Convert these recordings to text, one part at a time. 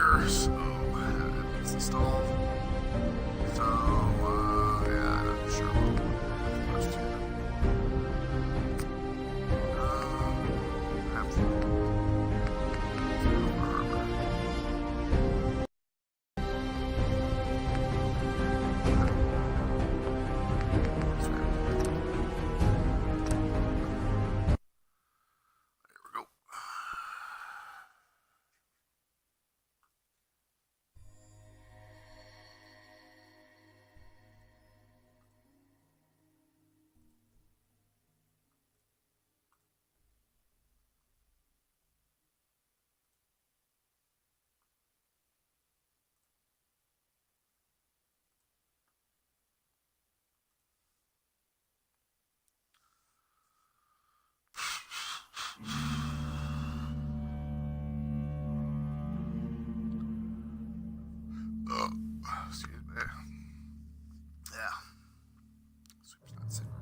here, so it's installed. So, yeah, not sure about the first here. Perhaps there we go. Oh, excuse me. Yeah. Soup's not simmering.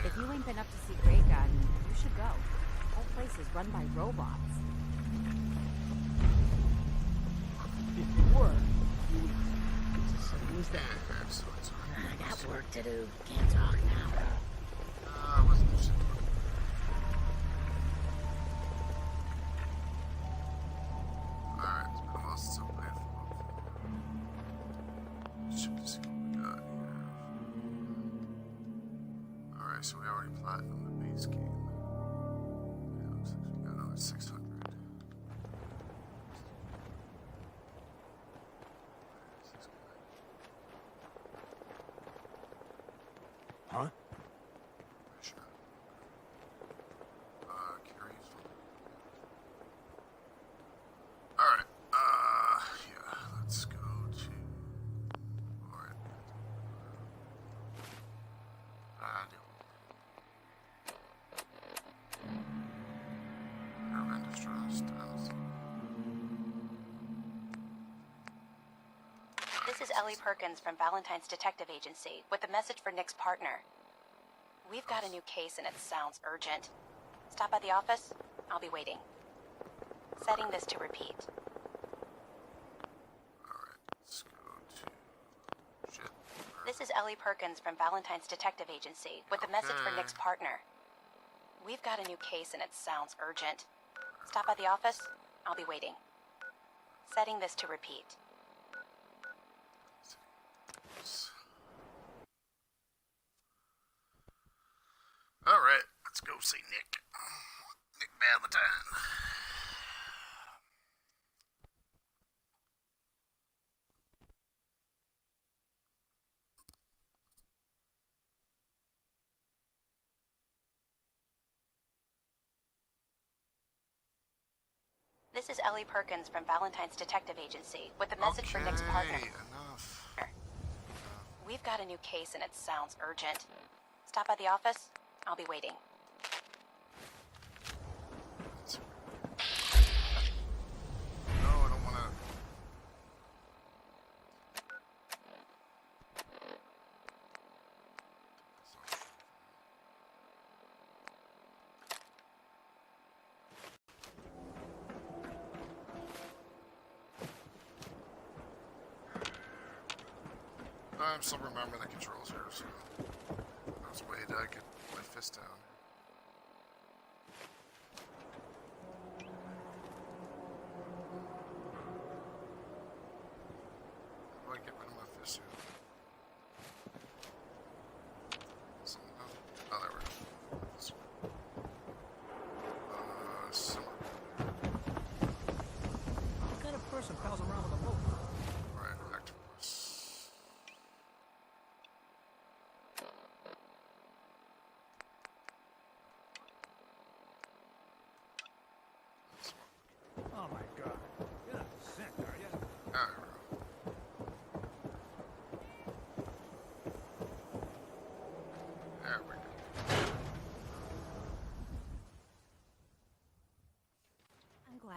If you ain't been up to see Grey Garden, you should go. The whole place is run by robots. If you were, you would. It's as simple as that. I got work to do. Can't talk now. Wasn't interested. Alright, it's been a while since I played Should just see what we got here. Alright, so we already platinum the base game. Yeah, looks like we got another 600. Where's this guy? Huh? Sure. Curious. Alright, yeah, let's go to. Alright. Tremendous trust. This is Ellie Perkins from Valentine's Detective Agency with a message for Nick's partner. We've got a new case and it sounds urgent. Stop by the office. I'll be waiting. Setting this to repeat. Alright, let's go to. Shit. This is Ellie Perkins from Valentine's Detective Agency with a message for Nick's partner. We've got a new case and it sounds urgent. Stop by the office. I'll be waiting. Setting this to repeat. Alright, let's go see Nick. Nick Valentine. This is Ellie Perkins from Valentine's Detective Agency with a message for Nick's partner. Enough. We've got a new case and it sounds urgent. Stop by the office. I'll be waiting. No, I don't want to. I'm still remembering the controls here, so there's a way that I could put my fist down. How do I get rid of my fist here? Somehow. Oh, there we go. This way. Simmer. What kind of person pals around with a boat? Right, back to us.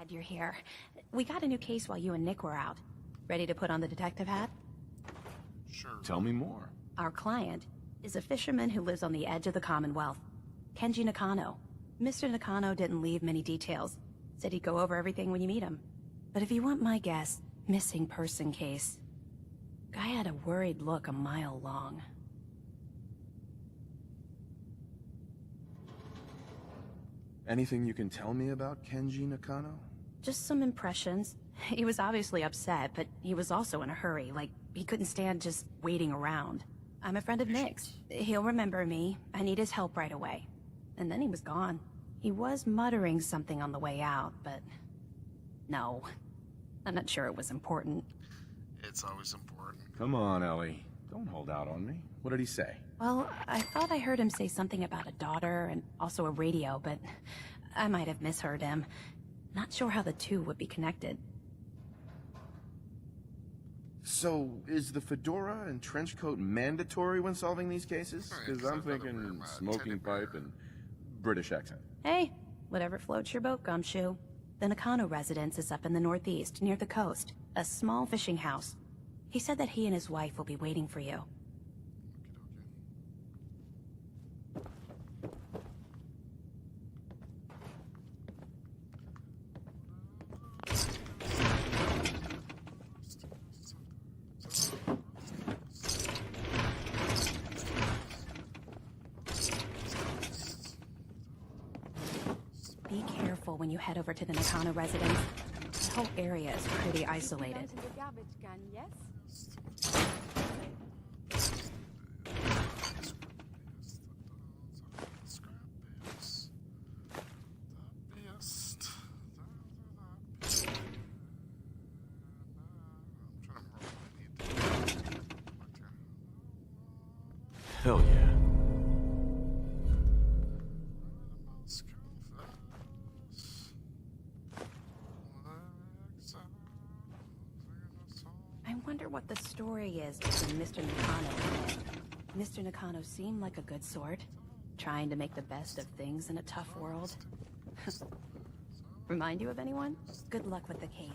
glad you're here. We got a new case while you and Nick were out. Ready to put on the detective hat? Sure. Tell me more. Our client is a fisherman who lives on the edge of the Commonwealth. Kenji Nakano. Mr. Nakano didn't leave many details. Said he'd go over everything when you meet him. But if you want my guess, missing person case. Guy had a worried look a mile long. Anything you can tell me about Kenji Nakano? Just some impressions. He was obviously upset, but he was also in a hurry, like he couldn't stand just waiting around. I'm a friend of Nick's. He'll remember me. I need his help right away. And then he was gone. He was muttering something on the way out, but... no. I'm not sure it was important. It's always important. Come on, Ellie. Don't hold out on me. What did he say? Well, I thought I heard him say something about a daughter and also a radio, but I might have misheard him. Not sure how the two would be connected. So, is the fedora and trench coat mandatory when solving these cases? Right, Because I'm I've got a thinking weird, smoking teddy bear. pipe and British accent. Hey, whatever floats your boat, Gumshoe. The Nakano residence is up in the northeast, near the coast. A small fishing house. He said that he and his wife will be waiting for you. Be careful when you head over to the Nakano residence. The whole area is pretty isolated. Into the garbage can, yes? Hell yeah. I wonder what the story is between Mr. Nakano and Nick. Mr. Nakano seemed like a good sort, trying to make the best of things in a tough world. Remind you of anyone? Good luck with the case.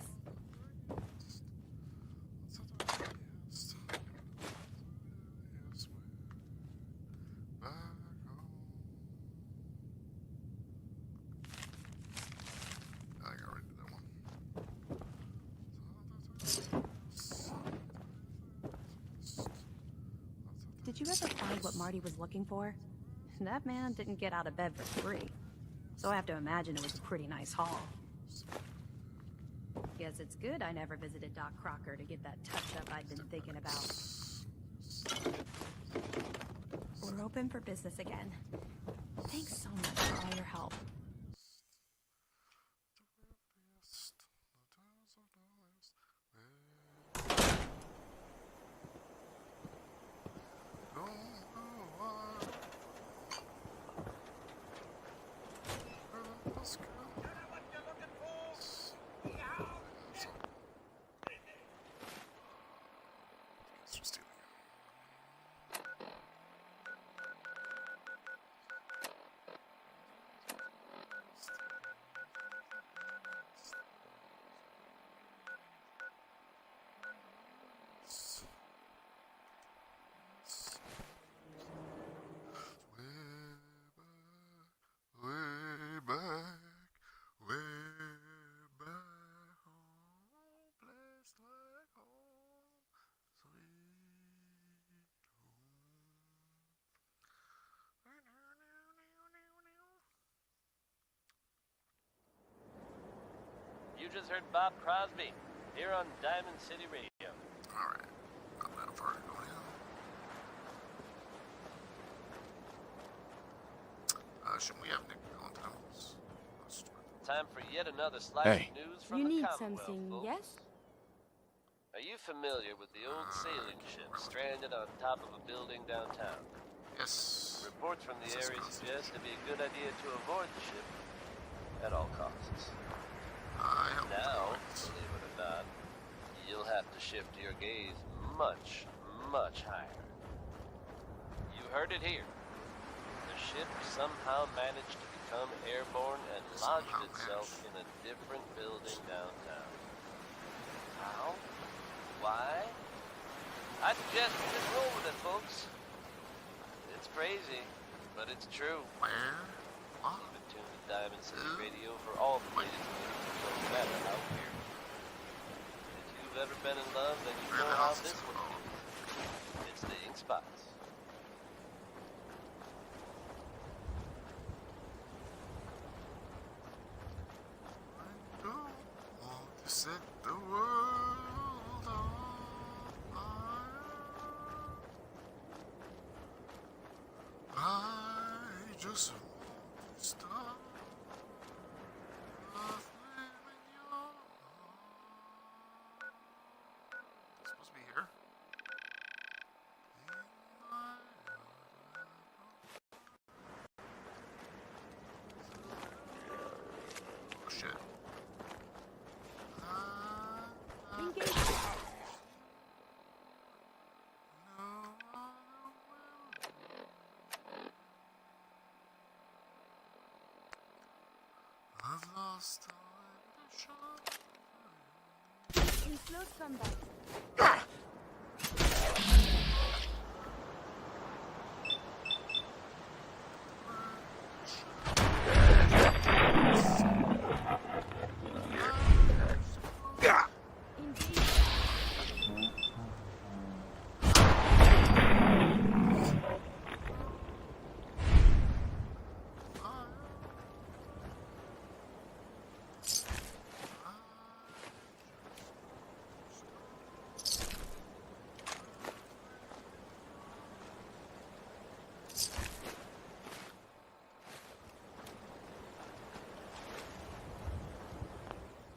Did you ever find what Marty was looking for? That man didn't get out of bed for free. So I have to imagine it was a pretty nice haul. Guess it's good I never visited Doc Crocker to get that touch-up I'd been thinking about. We're open for business again. Thanks so much for all your help. You just heard Bob Crosby here on Diamond City Radio. Alright. Not that far to go now. Shouldn't we have Nick Valentine's? Time for yet another slice Hey. of news from You the need Commonwealth, something, folks. yes? Are you familiar with the old sailing ship stranded on top of a building downtown? Yes. Reports from the area suggest it'd be a good idea to avoid the ship at all costs. I hope Now, so. believe it or not, you'll have to shift your gaze much, much higher. You heard it here. The ship somehow managed to be become airborne and lodged itself in a different building downtown. How? Why? I suggest we just roll with it, folks. It's crazy, but it's true. Where? What? Keep it tuned to Diamond City Radio for all the latest news, no matter out here. If you've ever been in love, then you know how this one feels. It's the Ink Spots. I don't want to set the world on fire. I just want to stop a flame in your heart. It's supposed to be here. In my heart. Oh shit. Engage. I've lost all ambition. In close combat. Engage.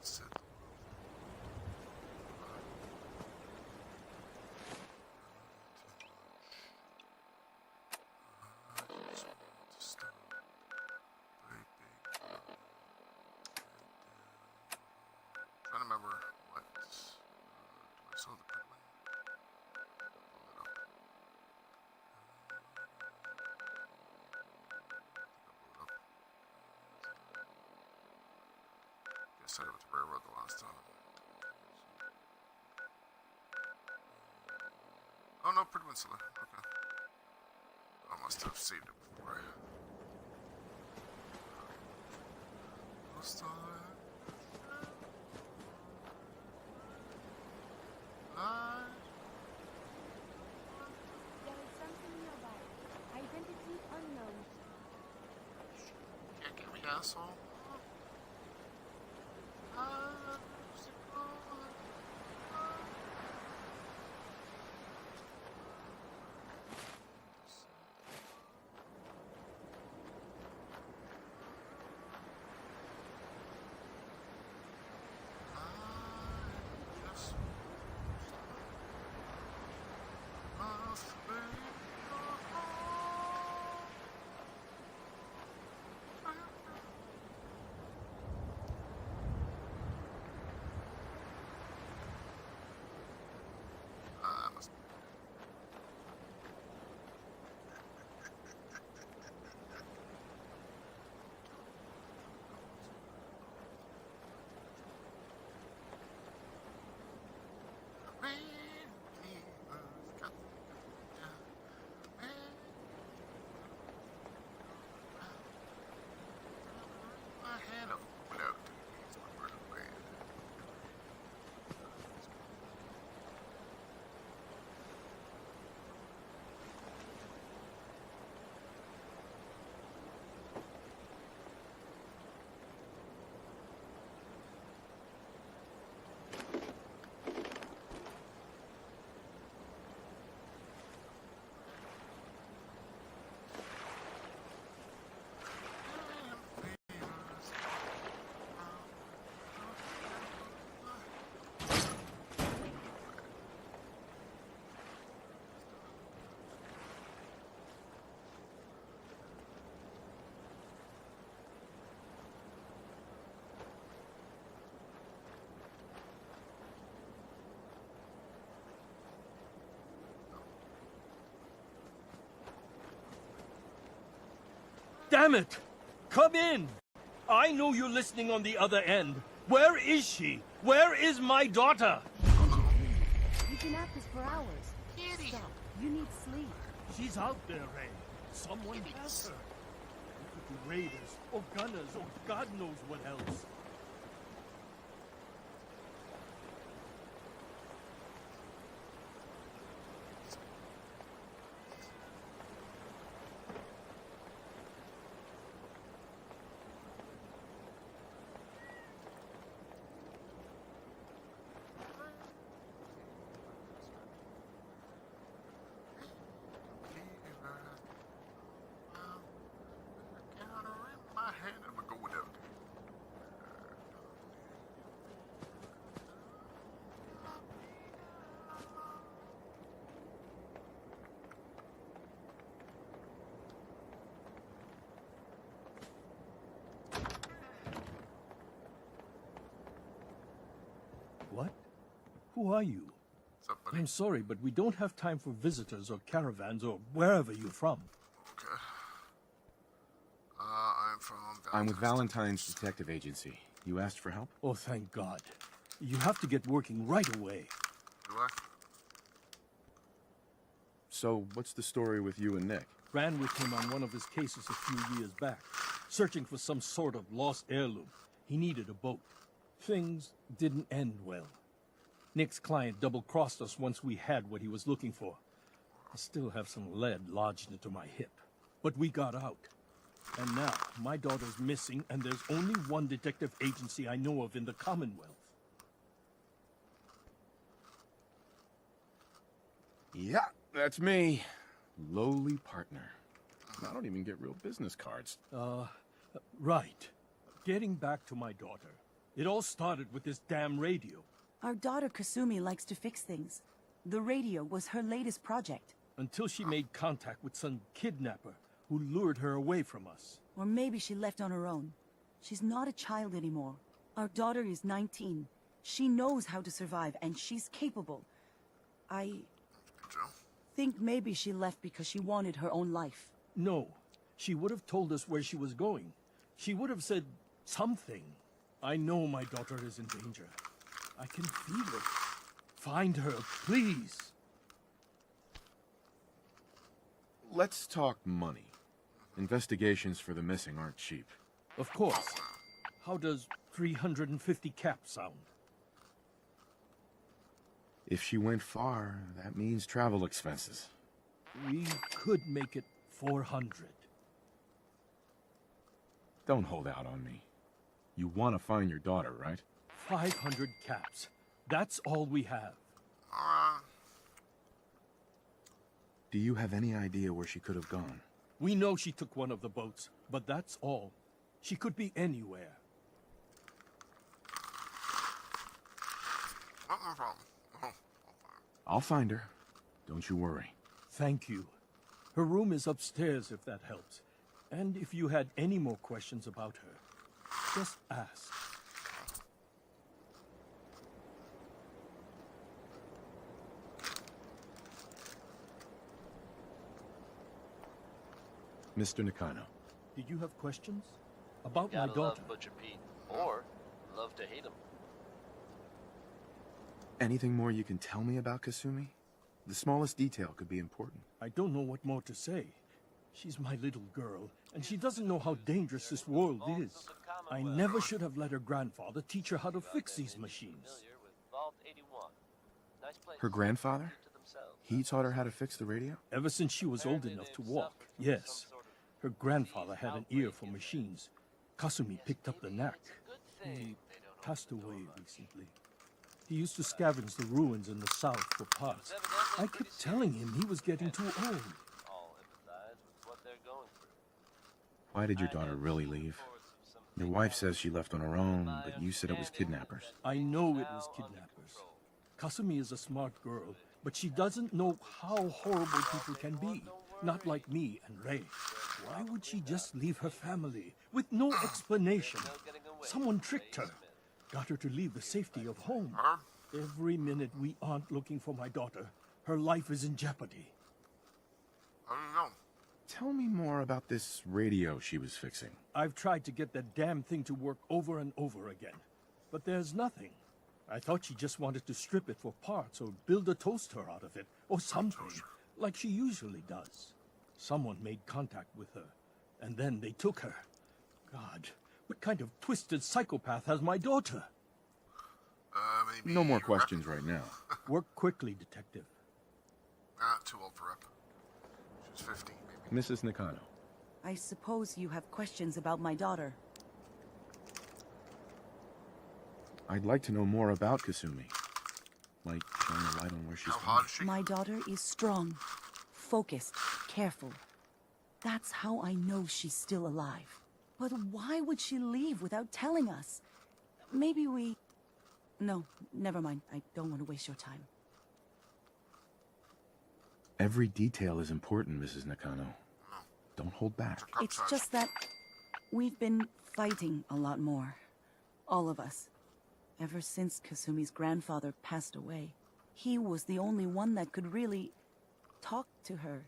Sit. I just want to stop breathing. Trying to remember what. Do I saw the pit lane? Pull it up. Guess I went to railroad the last time. Oh no, Port Winslow. Okay. I must have saved it before. Lost all There is something nearby. Identity unknown. Can't get me, asshole. Damn it! Come in! I know you're listening on the other end. Where is she? Where is my daughter? You've been at this for hours. Stop. You need sleep. She's out there, Ray. Someone has her. It could be raiders, or gunners, or God knows what else. What? Who are you? Somebody. I'm sorry, but we don't have time for visitors or caravans or wherever you're from. Okay. I'm from I'm with Valentine's Detective Agency. You asked for help? Oh, thank God. You have to get working right away. Do I? So, what's the story with you and Nick? Ran with him on one of his cases a few years back, searching for some sort of lost heirloom. He needed a boat. Things didn't end well. Nick's client double-crossed us once we had what he was looking for. I still have some lead lodged into my hip. But we got out. And now, my daughter's missing, and there's only one detective agency I know of in the Commonwealth. Yeah, that's me. Lowly partner. I don't even get real business cards. Right. Getting back to my daughter. It all started with this damn radio. Our daughter Kasumi likes to fix things. The radio was her latest project. Until she made contact with some kidnapper who lured her away from us. Or maybe she left on her own. She's not a child anymore. Our daughter is 19. She knows how to survive, and she's capable. I Joe? think maybe she left because she wanted her own life. No. She would have told us where she was going. She would have said something. I know my daughter is in danger. I can feel it. Find her, please. Let's talk money. Investigations for the missing aren't cheap. Of course. How does 350 cap sound? If she went far, that means travel expenses. We could make it 400. Don't hold out on me. You want to find your daughter, right? 500 caps. That's all we have. Do you have any idea where she could have gone? We know she took one of the boats, but that's all. She could be anywhere. No problem. Oh, I'll find her. Don't you worry. Thank you. Her room is upstairs, if that helps. And if you had any more questions about her, just ask. Mr. Nakano. Did you have questions? About my Gotta daughter? love Butcher Pete. Or love to hate him. Anything more you can tell me about Kasumi? The smallest detail could be important. I don't know what more to say. She's my little girl, and she doesn't know how dangerous this world is. I never should have let her grandfather teach her how to fix these machines. Familiar with Vault 81. Nice place. Her grandfather? To themselves. He taught her how to fix the radio? Ever since she was old enough to walk, yes. Her grandfather had an ear for machines. Kasumi picked up the knack. He passed away recently. He used to scavenge the ruins in the south for parts. I kept telling him he was getting too old. All empathize with what they're going through. Why did your daughter really leave? Your wife says she left on her own, but you said it was kidnappers. I know it was kidnappers. Kasumi is a smart girl, but she doesn't know how horrible people can be. Not like me and Ray. Why would she just leave her family with no explanation? Someone tricked her. Got her to leave the safety of home. Every minute we aren't looking for my daughter, her life is in jeopardy. I don't know. Tell me more about this radio she was fixing. I've tried to get that damn thing to work over and over again, but there's nothing. I thought she just wanted to strip it for parts or build a toaster out of it, or something, like she usually does. Someone made contact with her, and then they took her. God, what kind of twisted psychopath has my daughter? Maybe No more rep? questions right now. Work quickly, detective. Too old for rep. She's 15, maybe. Mrs. Nakano, I suppose you have questions about my daughter. I'd like to know more about Kasumi. Like, shine a light on where she's How from. hot is she? My daughter is strong, focused, careful. That's how I know she's still alive. But why would she leave without telling us? Maybe we... No, never mind. I don't want to waste your time. Every detail is important, Mrs. Nakano. Don't hold back. It's just that we've been fighting a lot more. All of us. Ever since Kasumi's grandfather passed away. He was the only one that could really talk to her.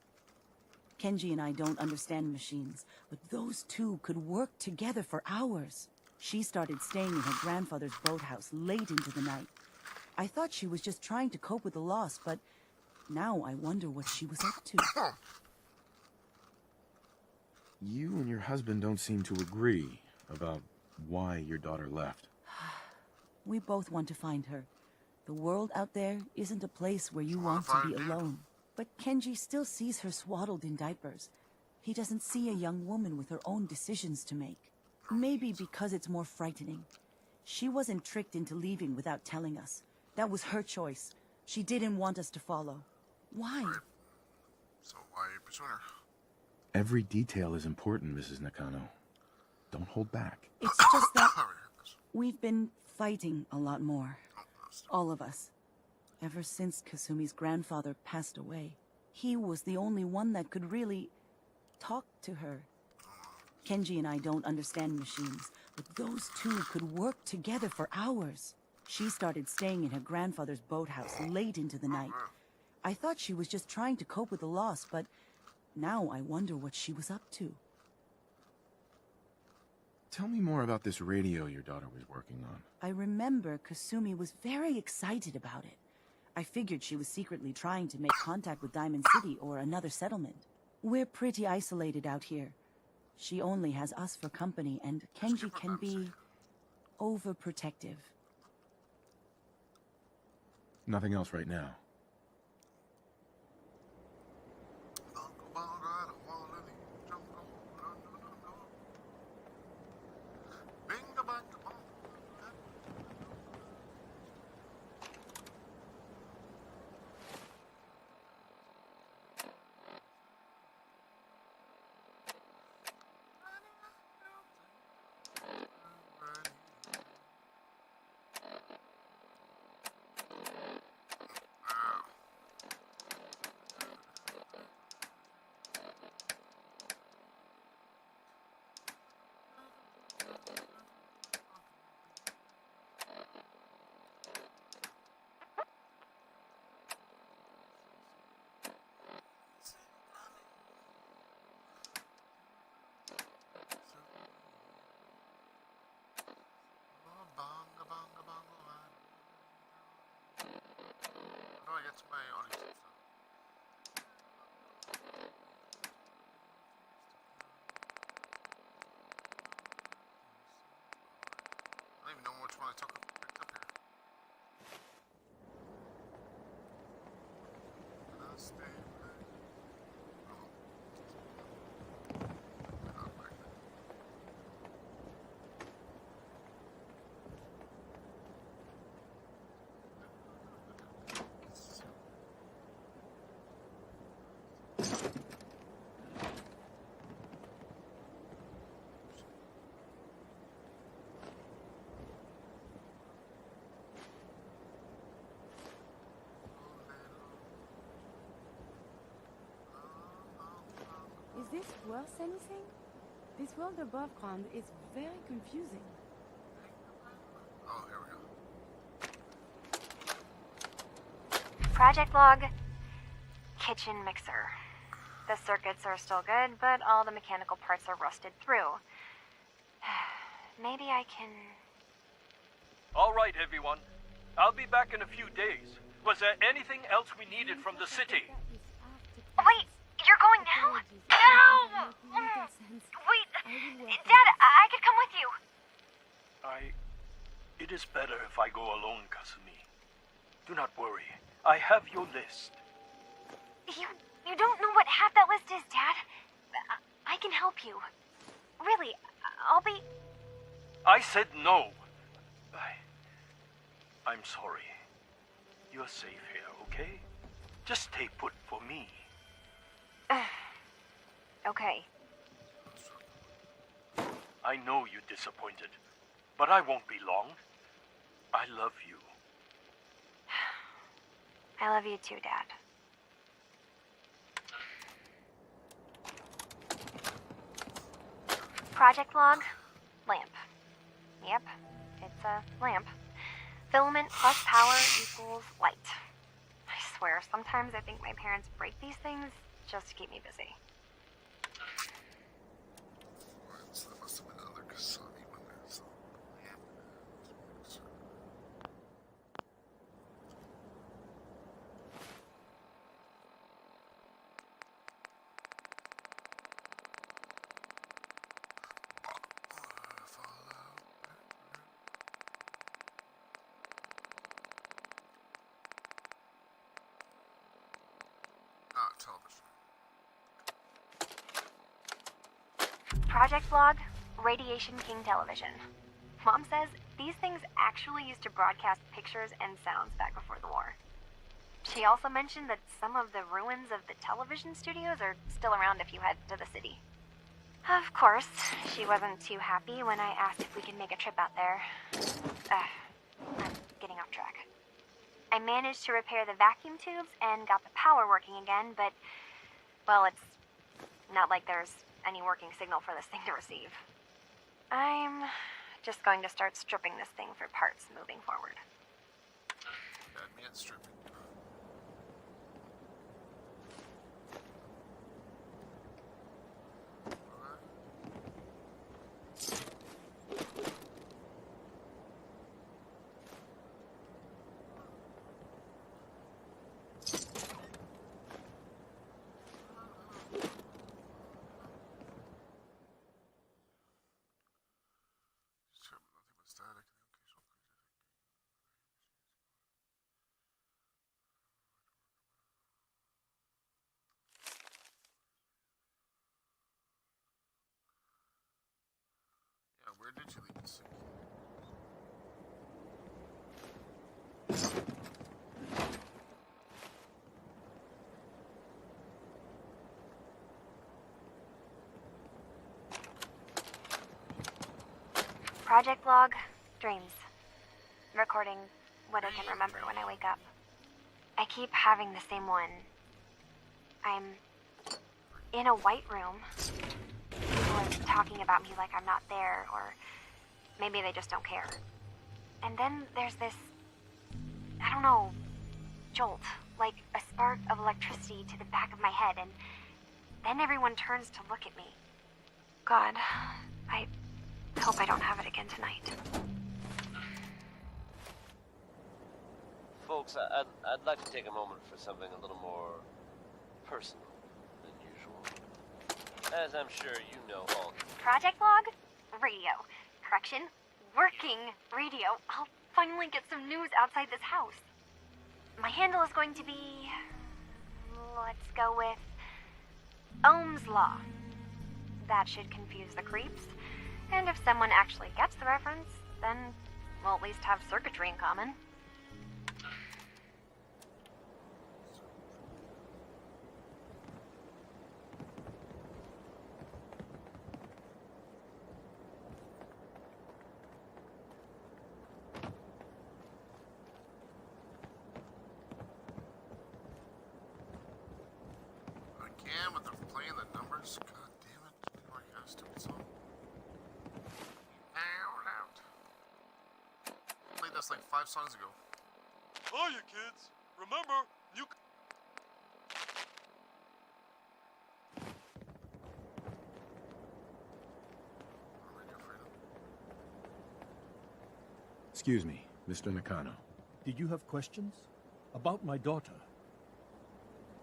Kenji and I don't understand machines, but those two could work together for hours. She started staying in her grandfather's boathouse late into the night. I thought she was just trying to cope with the loss, but now I wonder what she was up to. You and your husband don't seem to agree about why your daughter left. We both want to find her. The world out there isn't a place where you want to be alone. But Kenji still sees her swaddled in diapers. He doesn't see a young woman with her own decisions to make. Maybe because it's more frightening. She wasn't tricked into leaving without telling us. That was her choice. She didn't want us to follow. Why? So why are you pursuing her? Every detail is important, Mrs. Nakano. Don't hold back. It's just that I already heard this. we've been fighting a lot more. Oh, that's- All of us. Ever since Kasumi's grandfather passed away. He was the only one that could really talk to her. Kenji and I don't understand machines, but those two could work together for hours. She started staying in her grandfather's boathouse late into the night. I thought she was just trying to cope with the loss, but now I wonder what she was up to. Tell me more about this radio your daughter was working on. I remember Kasumi was very excited about it. I figured she was secretly trying to make contact with Diamond City or another settlement. We're pretty isolated out here. She only has us for company, and Kenji can be overprotective. Nothing else right now. Uncle Bongo, I don't wanna leave jungle. No, no, no, no. Bingo, bango, bongo. Bongo, bongo, bongo, how do I get to my audience? I don't even know which one I picked up here. I'll stay right. Oh. Oh, right. Is this worth anything? This world above ground is very confusing. Oh, here we go. Project log, kitchen mixer. The circuits are still good, but all the mechanical parts are rusted through. Maybe I can... All right, everyone. I'll be back in a few days. Was there anything else we needed from the city? Wait, you're going now? No! Wait, Dad, I could come with you. It is better if I go alone, Kasumi. Do not worry. I have your list. You don't know what half that list is, Dad. I can help you. Really, I'll be... I said no. I'm sorry. You're safe here, okay? Just stay put for me. Okay. I know you're disappointed, but I won't be long. I love you. I love you too, Dad. Project log, lamp. Yep, it's a lamp. Filament plus power equals light. I swear, sometimes I think my parents break these things just to keep me busy. Right, so there must have been another Kasami when there's television. Project log, Radiation King television. Mom says these things actually used to broadcast pictures and sounds back before the war. She also mentioned that some of the ruins of the television studios are still around if you head to the city. Of course, she wasn't too happy when I asked if we could make a trip out there. I'm getting off track. I managed to repair the vacuum tubes and got the power working again, but, well, it's not like there's any working signal for this thing to receive. I'm just going to start stripping this thing for parts moving forward. Add me at stripping. Where did you leave the sink? Project log, dreams. Recording what I can remember when I wake up. I keep having the same one. I'm in a white room. People are talking about me like I'm not there, or maybe they just don't care. And then there's this, I don't know, jolt, like a spark of electricity to the back of my head, and then everyone turns to look at me. God, I hope I don't have it again tonight. Folks, I'd like to take a moment for something a little more personal than usual. As I'm sure you know all. Project log? Radio. Correction, working radio. I'll finally get some news outside this house. My handle is going to be... let's go with... Ohm's Law. That should confuse the creeps. And if someone actually gets the reference, then we'll at least have circuitry in common. Again with the playing the numbers. God damn it! Oh, I got a stupid song. Out. Played this like 5 songs ago. Hiya, kids. Remember, you... Excuse me, Mr. Nakano. Did you have questions? About my daughter?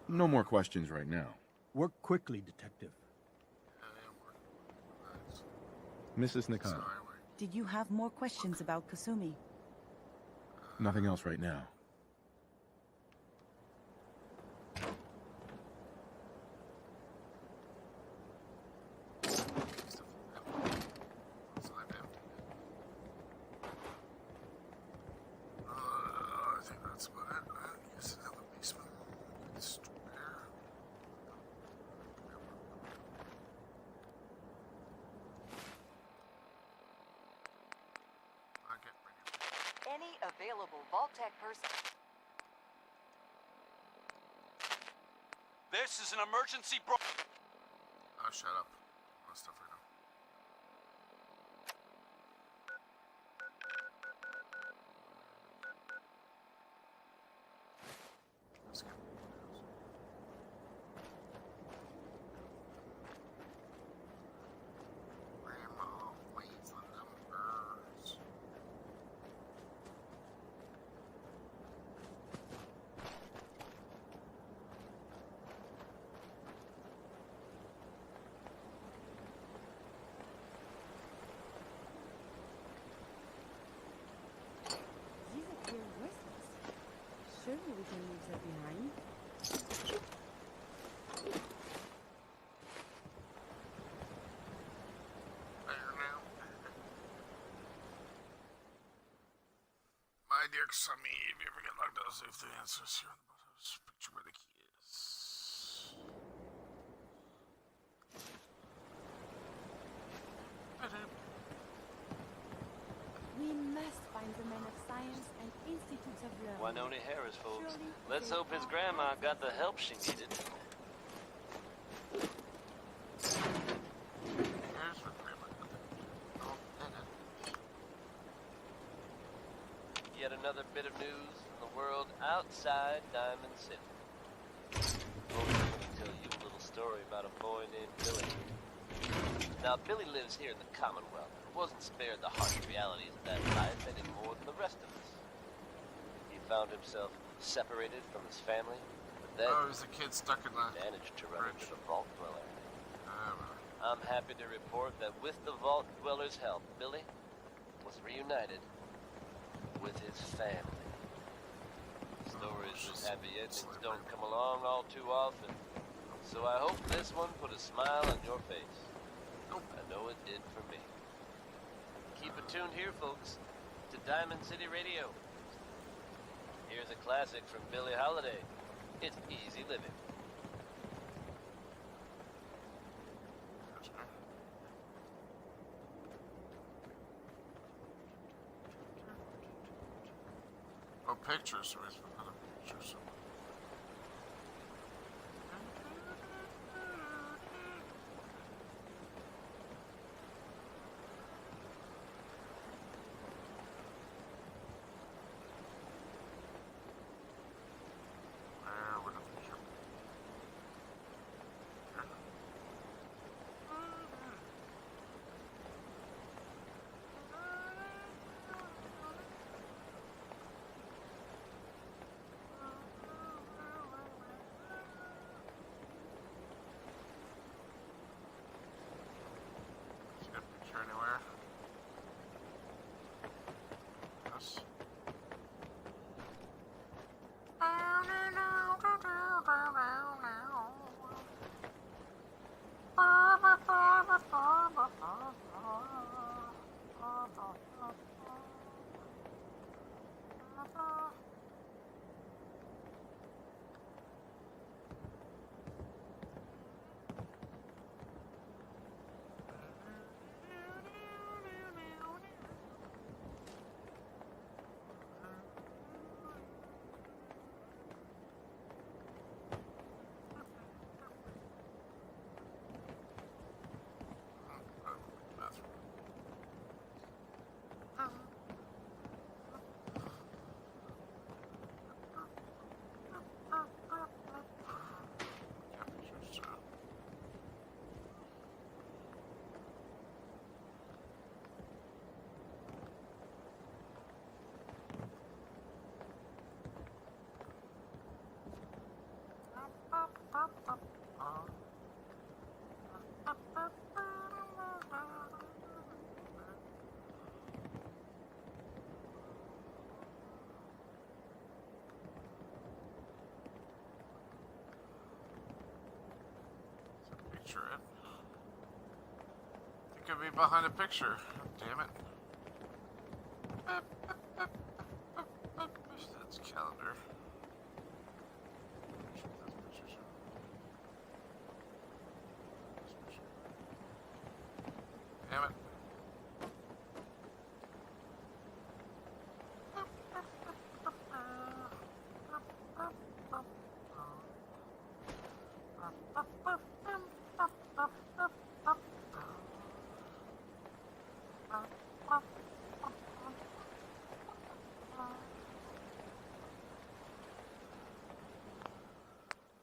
No more questions right now. Work quickly, Detective. Mrs. Nakano. Did you have more questions about Kasumi? Nothing else right now. I think that's about it. Use another basement. It's where? I'll get ready. Any available Vault-Tec person. This is an emergency Oh, shut up. All that stuff right now. Let's get Grandma, wait for numbers. These appear worthless. Surely we can leave that behind. There now. My dear Kasumi, if you ever get locked out, save the answers here on the bottom. Just picture where the key is. We must find the men of science and institutes of learning. Winona Harris, folks. Surely Let's they hope his are grandma got the help she needed. Here's what Grandma got. Oh, Yet another bit of news from the world outside Diamond City. Folks, I'm going to tell you a little story about a boy named Billy. Now, Billy lives here in the Commonwealth and wasn't spared the harsh realities of that life any more than the rest of us. He found himself separated from his family, but then Oh, he's a kid stuck in the... managed to run into the Vault Dweller. Well. I'm happy to report that with the Vault Dweller's help, Billy was reunited with his family. Stories with happy endings don't come along all too often, so I hope this one put a smile on your face. I know it did for me. Keep it tuned here, folks, to Diamond City Radio. Here's a classic from Billie Holiday. It's Easy Living. Oh, pictures. Where's another picture? Where would the picture be? Picture it. It could be behind a picture. Damn it. That's calendar. Damn it.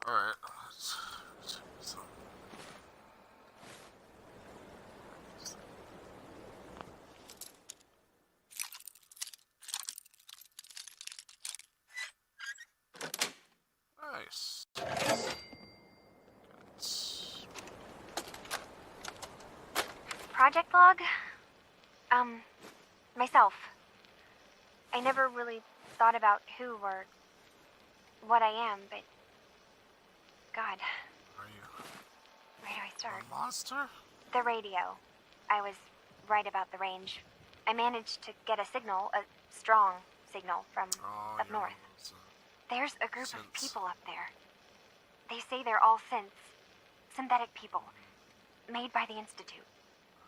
Alright, let's check this out. Nice. Project log? Myself. I never really thought about who or what I am, but God, Are you where do I start? a monster? The radio. I was right about the range. I managed to get a signal, a strong signal from Oh, up you're north. those, There's a group of synths. people up there. They say they're all synths. Synthetic people. Made by the Institute.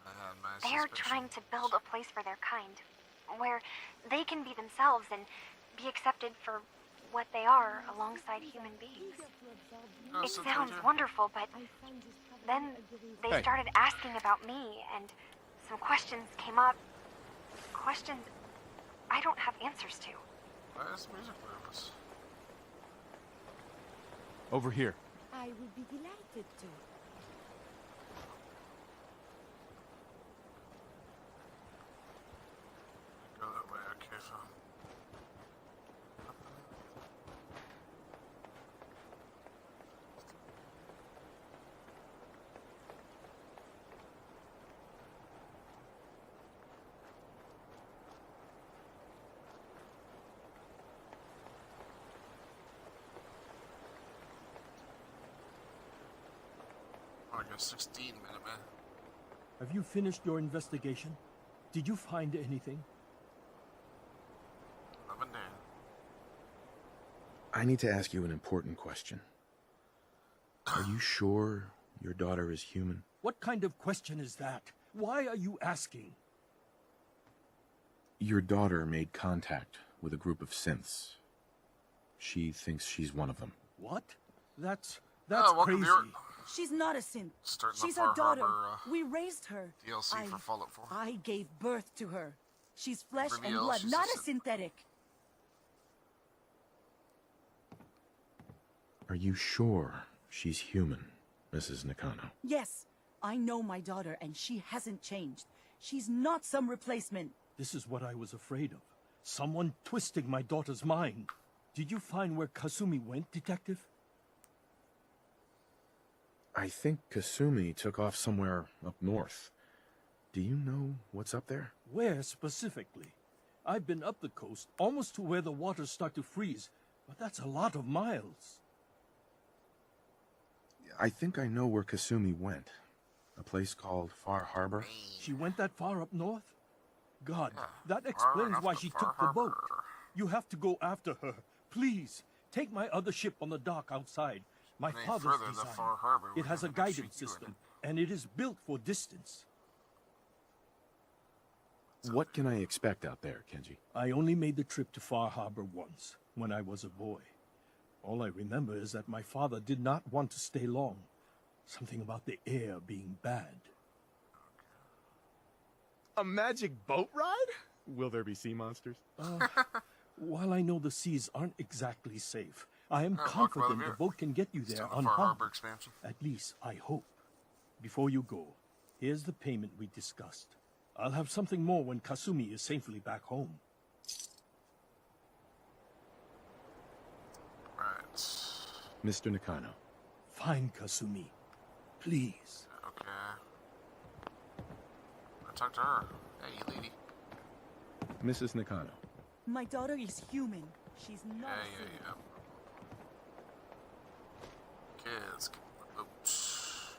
I had my They're suspicions. trying to build a place for their kind, where they can be themselves and be accepted for what they are alongside human beings. Oh, It so sounds Twitter. wonderful, but then they Hey. started asking about me, and some questions came up. Questions I don't have answers to. Why is music nervous? Over here. I would be delighted to. Go that way, okay, fine. Oh, I got 16 minute, man. Have you finished your investigation? Did you find anything? Up and down. I need to ask you an important question. Are you sure your daughter is human? What kind of question is that? Why are you asking? Your daughter made contact with a group of synths. She thinks she's one of them. What? That's welcome crazy. to your She's not a synth. starting the She's Far our daughter. Harbor, We raised her. DLC for Fallout 4. I gave birth to her. She's flesh and Reveal blood, she's not a a synthetic. Are you sure she's human, Mrs. Nakano? Yes, I know my daughter, and she hasn't changed. She's not some replacement. This is what I was afraid of. Someone twisting my daughter's mind. Did you find where Kasumi went, Detective? I think Kasumi took off somewhere up north. Do you know what's up there? Where specifically? I've been up the coast, almost to where the waters start to freeze, but that's a lot of miles. I think I know where Kasumi went. A place called Far Harbor. She went that far up north? God, Yeah, that far explains enough why to she Far took the boat. Harbor. You have to go after her. Please, take my other ship on the dock outside. My Any father's further than design. Far Harbor, It we're has a gonna shoot guidance you in system, and it is built for distance. What can I expect out there, Kenji? I only made the trip to Far Harbor once, when I was a boy. All I remember is that my father did not want to stay long. Something about the air being bad. A magic boat ride? Will there be sea monsters? While I know the seas aren't exactly safe, I am welcome, confident Olivia. the boat can get you Still there the Far Harbor unharmed. expansion. At least, I hope. Before you go, here's the payment we discussed. I'll have something more when Kasumi is safely back home. Right. Mr. Nakano, Find Kasumi. Please. Okay. talk to her. Hey, lady. Mrs. Nakano. My daughter is human. She's not. Yeah. Kids. Oops.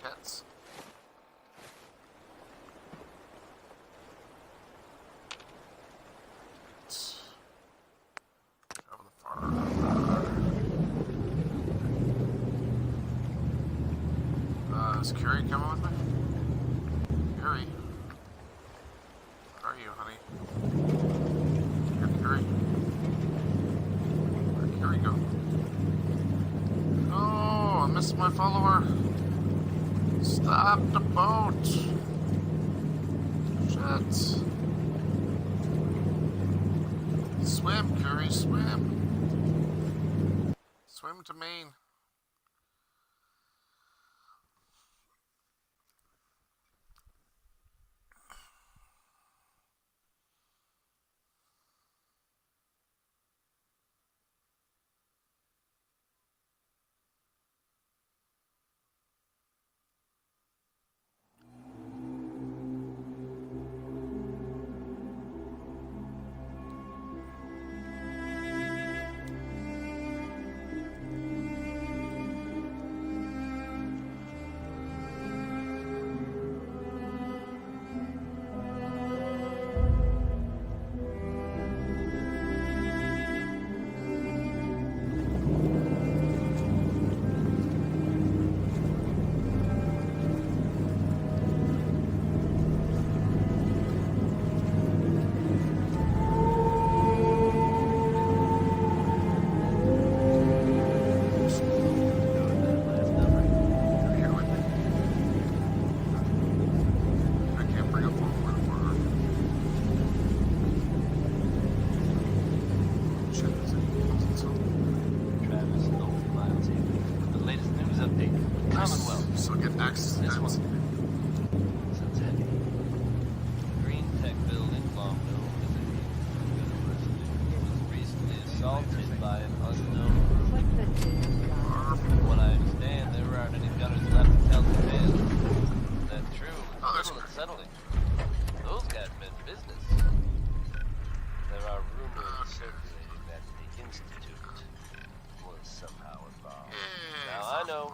Cats. Travel far. Is Carrie coming with me? Carrie? Where are you, honey? Carrie? Where'd Carrie go? Oh, I missed my follower. Stop the boat. Shit. Swim, Carrie, swim. Swim to Maine.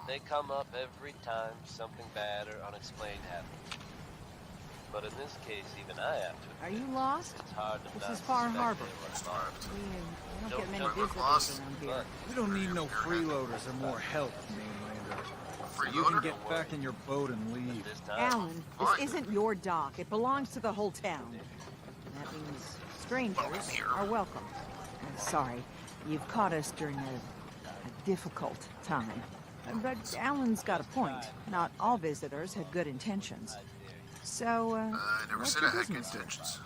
They come up every time something bad or unexplained happens. But in this case, even I have to. Are you lost? It's hard to This not is Far suspect Harbor. they were involved. We don't get many Don't visitors lost. around here. We don't need no freeloaders or more help, mainlander. You can get back in your boat and leave. This time, Alan, this isn't your dock. It belongs to the whole town. That means strangers are welcome. I'm sorry, you've caught us during a difficult time. But Alan's got a point. Not all visitors had good intentions. So, I never what's said your I had good business here? intentions.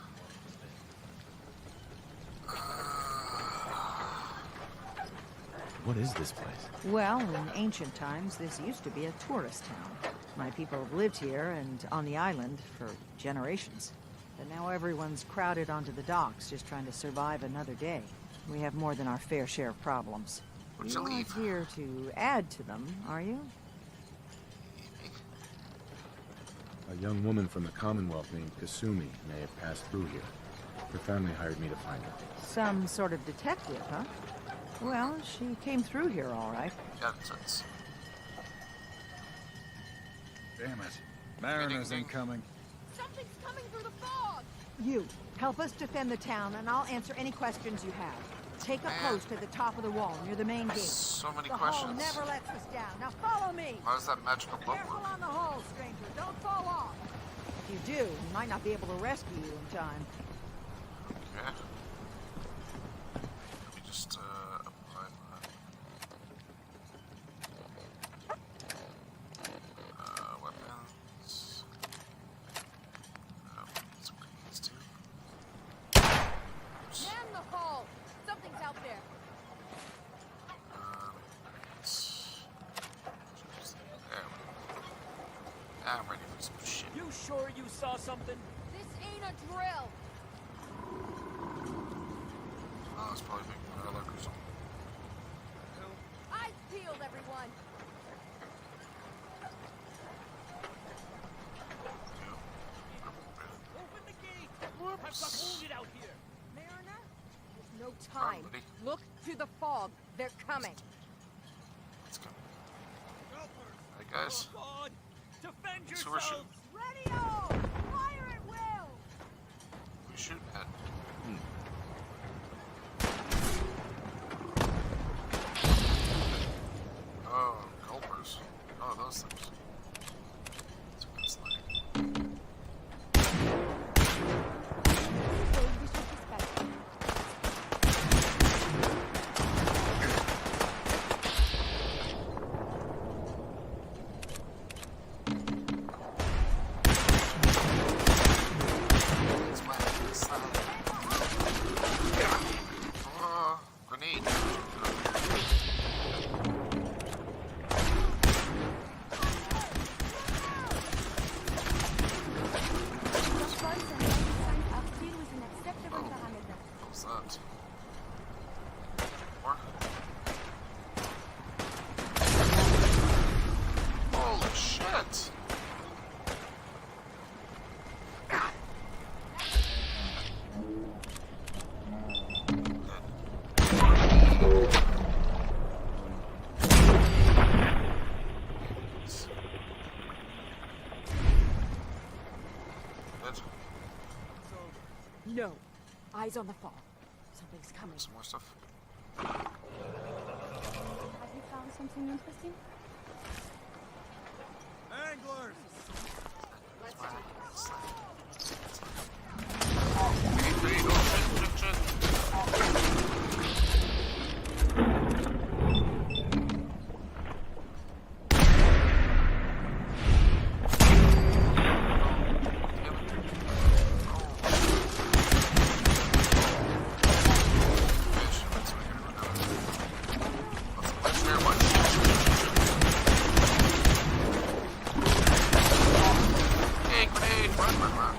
What is this place? Well, in ancient times, this used to be a tourist town. My people have lived here and on the island for generations. But now everyone's crowded onto the docks, just trying to survive another day. We have more than our fair share of problems. What'd You're you not leave? here to add to them, are you? A young woman from the Commonwealth named Kasumi may have passed through here. Her family hired me to find her. Some sort of detective, huh? Well, she came through here all right. Yeah, it's Damn it. Mariners incoming. Something's coming through the fog! You, help us defend the town, and I'll answer any questions you have. Take a post at the top of the wall near the main gate. so many The questions. hull never lets us down. Now follow me! How does that magical boat Careful work? on the hull, stranger. Don't fall off. If you do, we might not be able to rescue you in time. Yeah. Let me just apply my weapons. That's what it needs to. Man the hull! Something's out there. There we go. I'm ready for some shit. You sure you saw something? This ain't a drill. Oh, it's probably big lookers. peeled, everyone. Open the gate. Whoops. I've got wounded out here. Mariner, there's no Come on, time. buddy. Look to the fog. They're coming. Let's go. Hey guys. God, defend So we're shooting. Radio! Fire at will! We shooting at. Oh, gulpers. Oh, those things. That's what it's like. It's my side. Grenade. What's that? More? Holy shit! Good. No. Eyes on the fog. Something's coming. Some more stuff. Have you found something interesting? Anglers! Hey, grenade! Run, run, run.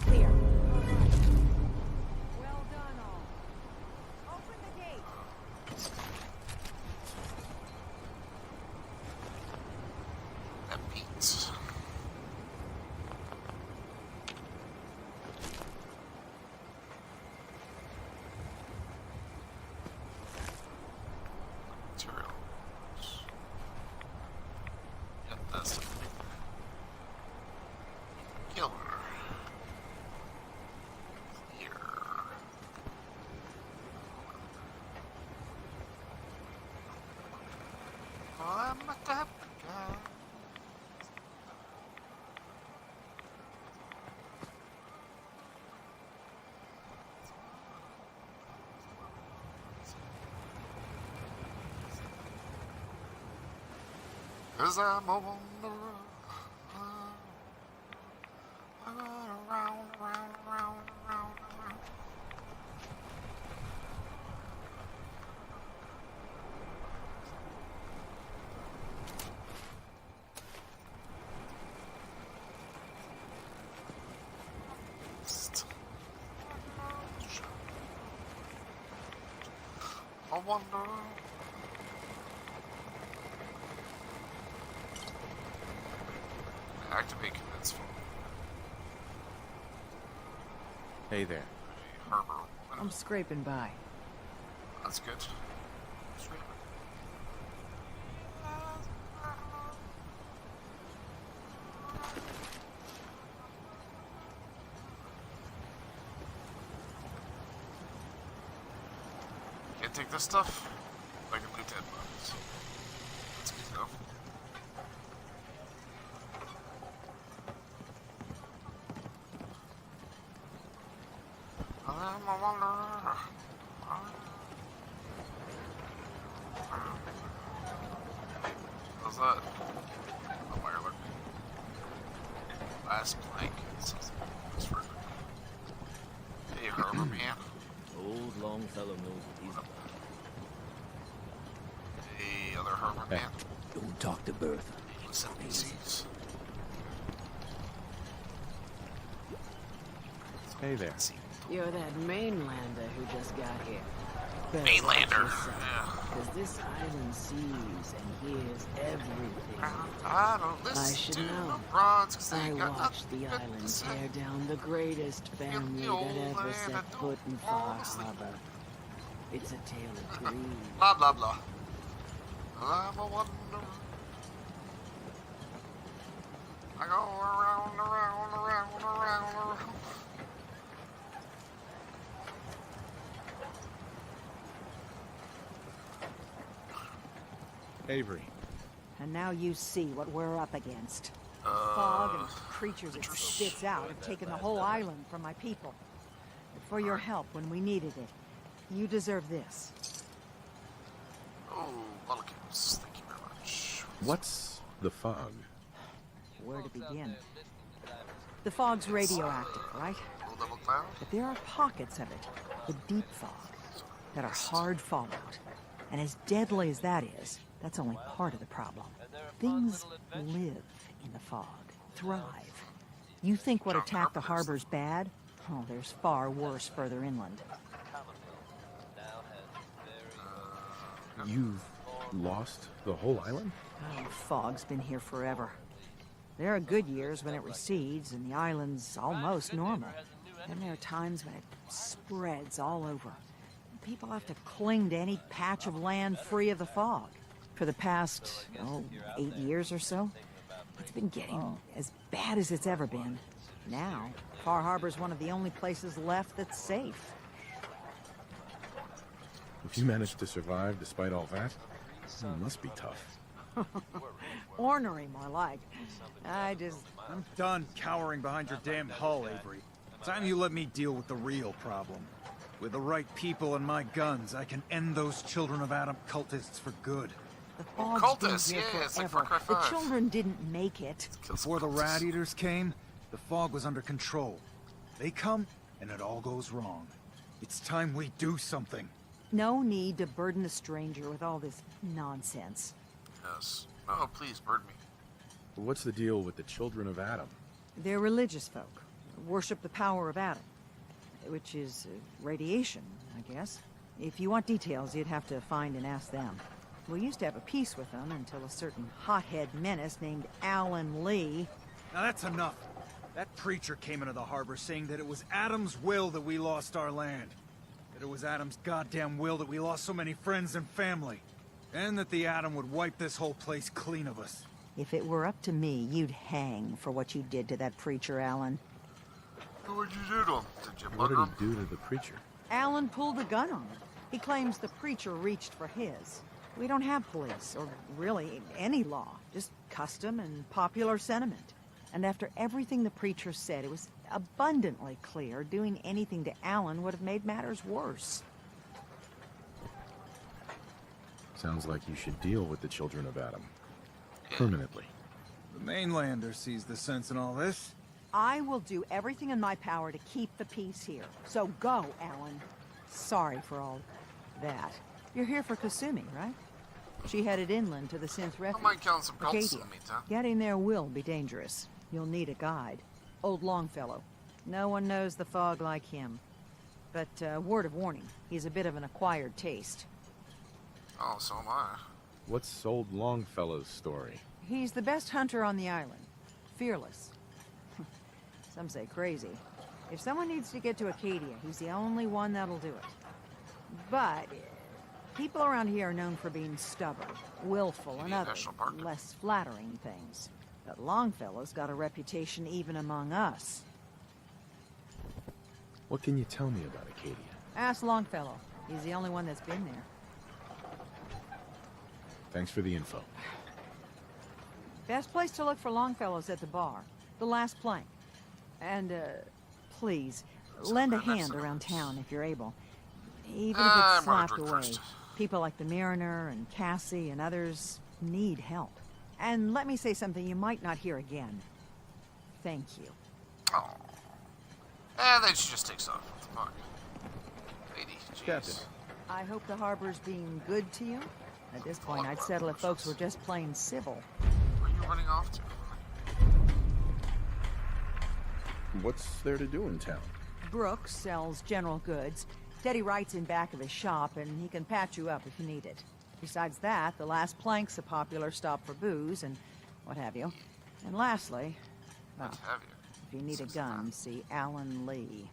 Clear. Well done, all. Open the gate. That beats. Materials. Yep, that's it. Killer. Here. I'm a tap guy. Cause I'm a wanderer. I go around, around, around, around, around. I wonder. Activate convince phone. Hey there. Harbor. I'm scraping by. That's good. Scraping. Can't take this stuff. I can loot dead bodies. That's good enough. I'm a wanderer. How's that? Oh, wireless. Last plank. It says Longfellow knows what he's about. Hey, other Herbert man. Don't talk to Bertha. Listen, PCs. Hey there. You're that mainlander who just got here. Mainlander. Because this island sees and hears everything. I don't listen I should to know. no broads 'cause they I ain't got watched nothing the fit island to say. tear down the greatest family old that ever land set that foot in don't fall Far asleep. Harbor. It's a tale of greed. Blah, blah, blah. I'm a wonder. I go around, around, around, around, around. Avery. And now you see what we're up against. The fog and creatures it spits out have taken the whole island from my people. For your help when we needed it, you deserve this. Oh, Mullikins, thank you very much. What's the fog? Where to begin? The fog's radioactive, right? Low level cloud? But there are pockets of it, the deep fog, that are hard fallout. And as deadly as that is, that's only part of the problem. Things live in the fog, thrive. You think what attacked the harbor's bad? Oh, there's far worse further inland. You've lost the whole island? Oh, fog's been here forever. There are good years when it recedes and the island's almost normal. Then there are times when it spreads all over. People have to cling to any patch of land free of the fog. For the past, 8 years or so, it's been getting as bad as it's ever been. Now, Far Harbor's one of the only places left that's safe. If you managed to survive despite all that, it must be tough. Ornery, more like. I'm done cowering behind your damn hull, Avery. Time you let me deal with the real problem. With the right people and my guns, I can end those Children of Adam cultists for good. The fog's Cultists, been here yeah, it's like forever. Far Cry The 5. children didn't make it. Before the Rat Eaters came, the fog was under control. They come, and it all goes wrong. It's time we do something. No need to burden a stranger with all this nonsense. Yes. Oh, please, bird me. What's the deal with the Children of Adam? They're religious folk. Worship the power of Adam. Which is radiation, I guess. If you want details, you'd have to find and ask them. We used to have a peace with them until a certain hothead menace named Alan Lee. Now that's enough. That preacher came into the harbor saying that it was Adam's will that we lost our land. That it was Adam's goddamn will that we lost so many friends and family. And that the Adam would wipe this whole place clean of us. If it were up to me, you'd hang for what you did to that preacher, Alan. What'd you do to him? Did you What bug did him? he do to the preacher? Alan pulled a gun on him. He claims the preacher reached for his. We don't have police, or really any law, just custom and popular sentiment. And after everything the preacher said, it was abundantly clear doing anything to Alan would have made matters worse. Sounds like you should deal with the Children of Adam. Permanently. The mainlander sees the sense in all this. I will do everything in my power to keep the peace here. So go, Alan. Sorry for all that. You're here for Kasumi, right? She headed inland to the Synth I Refuge. might count some cultists Arcadia. in the meantime. Getting there will be dangerous. You'll need a guide. Old Longfellow. No one knows the fog like him. But word of warning, he's a bit of an acquired taste. Oh, so am I. What's old Longfellow's story? He's the best hunter on the island. Fearless. Some say crazy. If someone needs to get to Acadia, he's the only one that'll do it. But people around here are known for being stubborn, willful, and other less flattering things. But Longfellow's got a reputation even among us. What can you tell me about Acadia? Ask Longfellow. He's the only one that's been there. Thanks for the info. Best place to look for Longfellow's at the bar. The last plank. And, please, lend a hand around town if you're able. Even if it's I'm slapped Roderick away. first. People like the Mariner and Cassie and others need help. And let me say something you might not hear again. Thank you. Oh. And then she just takes off with the party. Lady, much, Captain. I hope the harbor's being good to you. At this point, I'd settle if folks were just plain civil. Where are you running off to? What's there to do in town? Brooks sells general goods. Teddy Wright's in back of his shop, and he can patch you up if you need it. Besides that, the Last Plank's a popular stop for booze and what have you. And lastly, well, What have you? if you need a gun, see Alan Lee.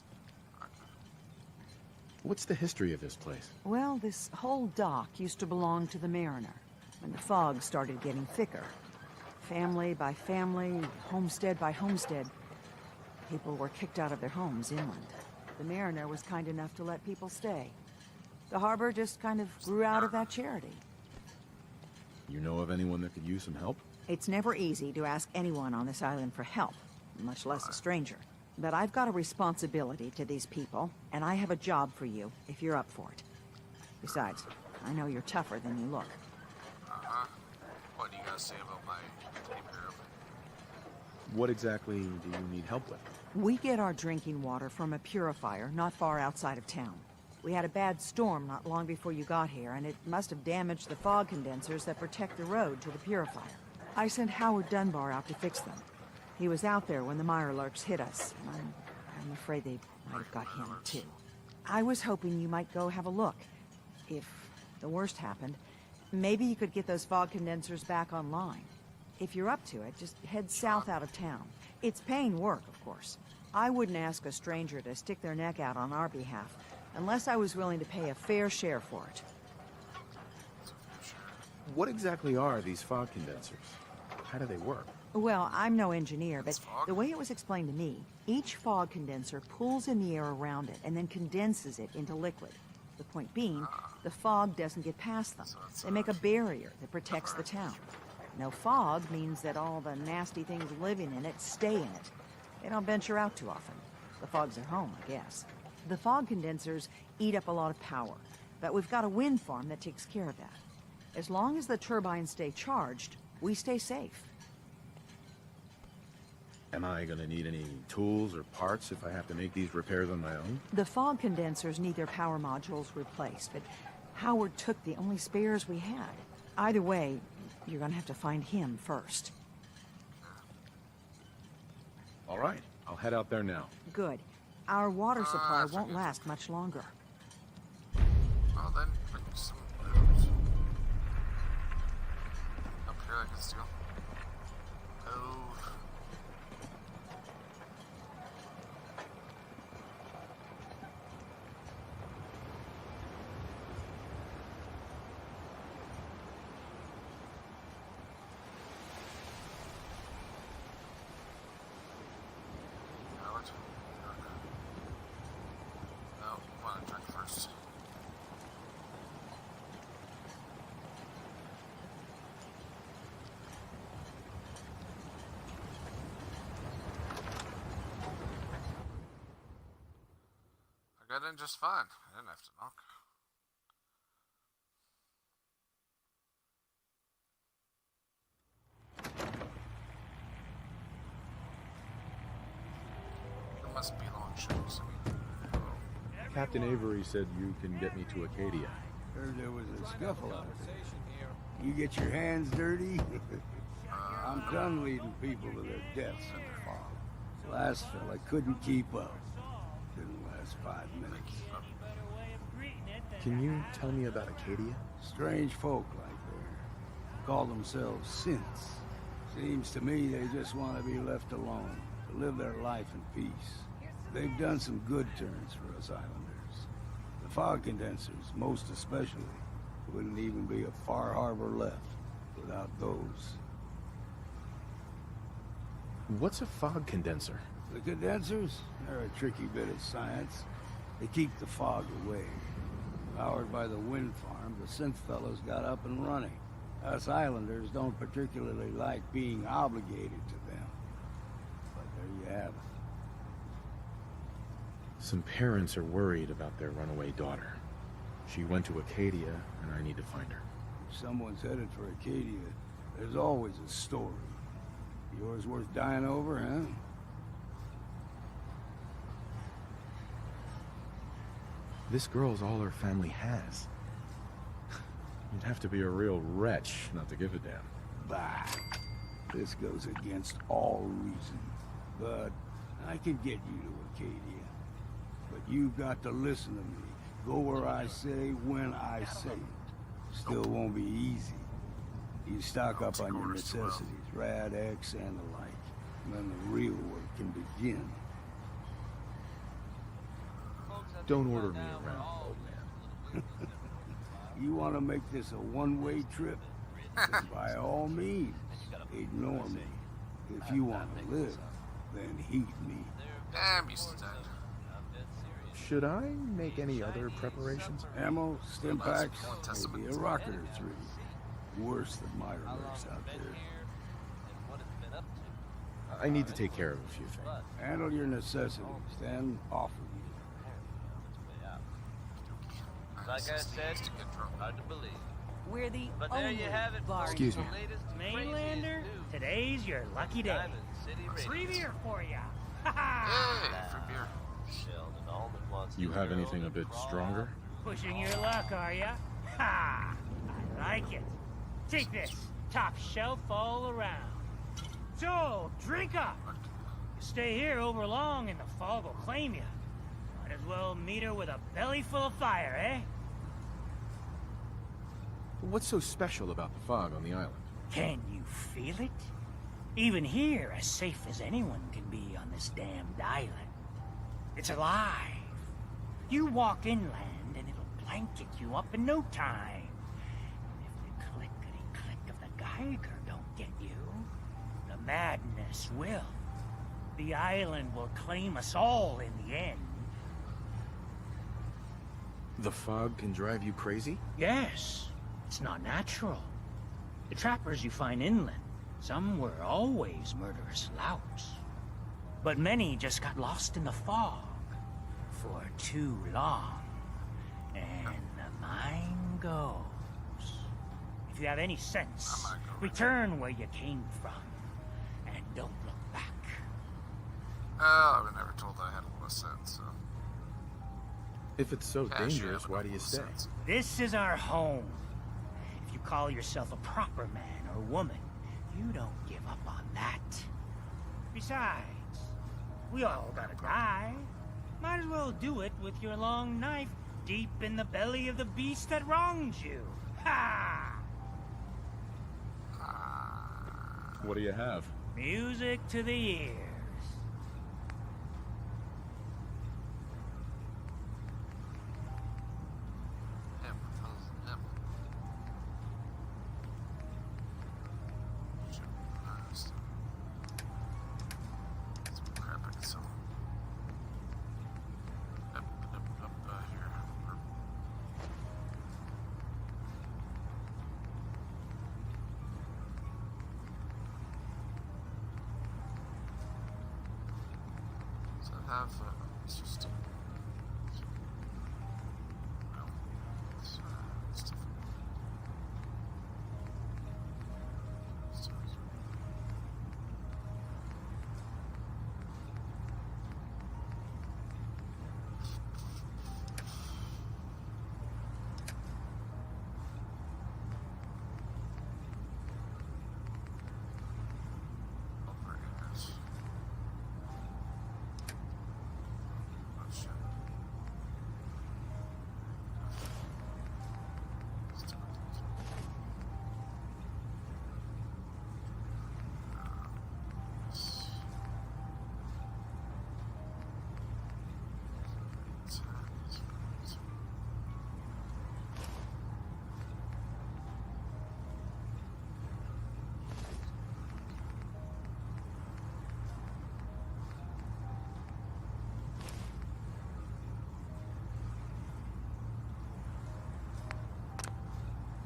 What's the history of this place? Well, this whole dock used to belong to the Mariner, when the fog started getting thicker. Family by family, homestead by homestead, people were kicked out of their homes inland. The Mariner was kind enough to let people stay. The harbor just kind of grew out of that charity. You know of anyone that could use some help? It's never easy to ask anyone on this island for help, much less a stranger. But I've got a responsibility to these people, and I have a job for you if you're up for it. Besides, I know you're tougher than you look. What do you guys say about my tenure? What exactly do you need help with? We get our drinking water from a purifier not far outside of town. We had a bad storm not long before you got here, and it must have damaged the fog condensers that protect the road to the purifier. I sent Howard Dunbar out to fix them. He was out there when the Mirelurks hit us. I'm afraid they might have got him, too. I was hoping you might go have a look. If the worst happened, maybe you could get those fog condensers back online. If you're up to it, just head south out of town. It's paying work, of course. I wouldn't ask a stranger to stick their neck out on our behalf, unless I was willing to pay a fair share for it. What exactly are these fog condensers? How do they work? Well, I'm no engineer, but the way it was explained to me, each fog condenser pulls in the air around it and then condenses it into liquid. The point being, the fog doesn't get past them. They make a barrier that protects the town. No fog means that all the nasty things living in it stay in it. They don't venture out too often. The fog's their home, I guess. The fog condensers eat up a lot of power, but we've got a wind farm that takes care of that. As long as the turbines stay charged, we stay safe. Am I gonna need any tools or parts if I have to make these repairs on my own? The fog condensers need their power modules replaced, but Howard took the only spares we had. Either way, you're gonna have to find him first. All right, I'll head out there now. Good. Our water supply won't last much longer. Well then, bring some booze. Up here I can steal. Oh. Howard? No, you want to drink first. I got in just fine. I didn't have to knock. There must be long shows. Captain Avery said you can get me to Acadia. Heard there was a scuffle out there. You get your hands dirty? I'm done leading people to their deaths in the fog. Last fella couldn't keep up. Didn't last 5 minutes. Can you tell me about Acadia? Strange folk like they call themselves synths. Seems to me they just want to be left alone, to live their life in peace. They've done some good turns for us islanders. The fog condensers, most especially, wouldn't even be a Far Harbor left without those. What's a fog condenser? The condensers? They're a tricky bit of science. They keep the fog away. Powered by the wind farm, the synth fellows got up and running. Us islanders don't particularly like being obligated to them. But there you have it. Some parents are worried about their runaway daughter. She went to Acadia, and I need to find her. If someone's headed for Acadia, there's always a story. Yours worth dying over, huh? This girl's all her family has. You'd have to be a real wretch not to give a damn. Bah. This goes against all reason. But I can get you to Acadia. But you've got to listen to me. Go where I say, when I say it. Still won't be easy. You stock up on your necessities, Rad X and the like. And then the real work can begin. Don't order me around, old man. You want to make this a one-way trip? Then by all means, ignore me. If you want to live, then heed me. Damn, he's dead. Should I make any other preparations? Ammo, stim packs, maybe a rocket or three. Worse than my lurks out there. I need to take care of a few things. Handle your necessities, then offer you. Like I said, hard to believe. We're the But there only you have it, bar. Excuse me. The latest and Mainlander, craziest news. today's your lucky day. Diamond City Free Radio. beer for ya. Hey, for beer. Sheldon Allman wants You to have hear anything a only bit crawl. stronger? Pushing your luck, are ya? Ha! I like it. Take this. Top shelf all around. So, drink up. You stay here over long and the fog will claim you. Might as well meet her with a belly full of fire, eh? What's so special about the fog on the island? Can you feel it? Even here, as safe as anyone can be on this damned island. It's alive. You walk inland and it'll blanket you up in no time. And if the clickety-click of the Geiger don't get you, the madness will. The island will claim us all in the end. The fog can drive you crazy? Yes, it's not natural. The trappers you find inland, some were always murderous louts. But many just got lost in the fog for too long. And the mind goes. If you have any sense, return where you came from. And don't look back. Oh, I was never told I had a lot of sense, so... If it's so Cashier dangerous, has a why do lot you of stay? sense. This is our home. If you call yourself a proper man or woman, you don't give up on that. Besides, we all gotta die. Might as well do it with your long knife deep in the belly of the beast that wronged you. Ha! What do you have? Music to the ears. Have it's just well, it's different.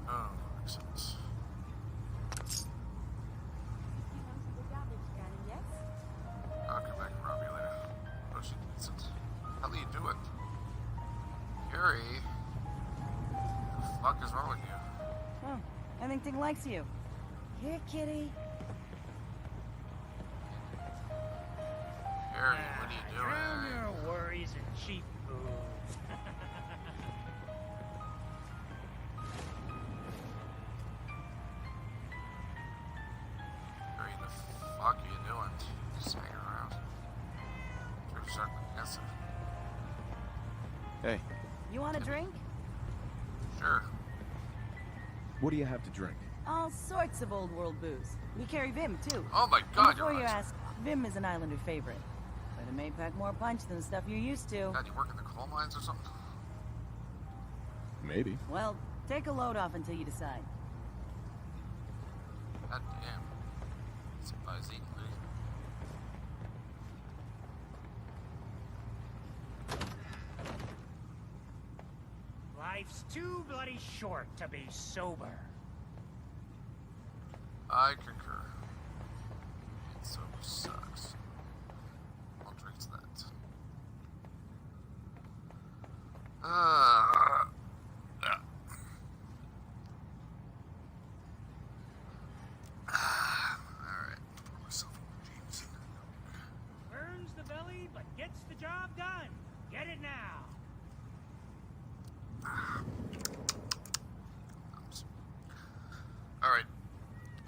Oh, makes sense. I'll come back and rob you later. Oh, she needs it. How are you doing? Yuri? What the fuck is wrong with you? Oh, I think Ting likes you. Here, kitty. Yuri, what are you Drown doing? your worries in cheap booze. What the fuck are you doing? Just hanging around. You're starting to guess it. Hey, You want a drink? Sure. what do you have to drink? All sorts of old world booze. We carry Vim, too. Oh my And god, before you're you right. ask, Vim is an Islander favorite. But it may pack more punch than the stuff you're used to. God, you work in the coal mines or something? Maybe. Well, take a load off until you decide. God damn. Somebody's eating, dude. Life's too bloody short to be sober. I concur. It so sucks. I'll drink to that. Yeah. Alright. Pour myself some jeans. Burns the belly, but gets the job done. Get it now. Alright.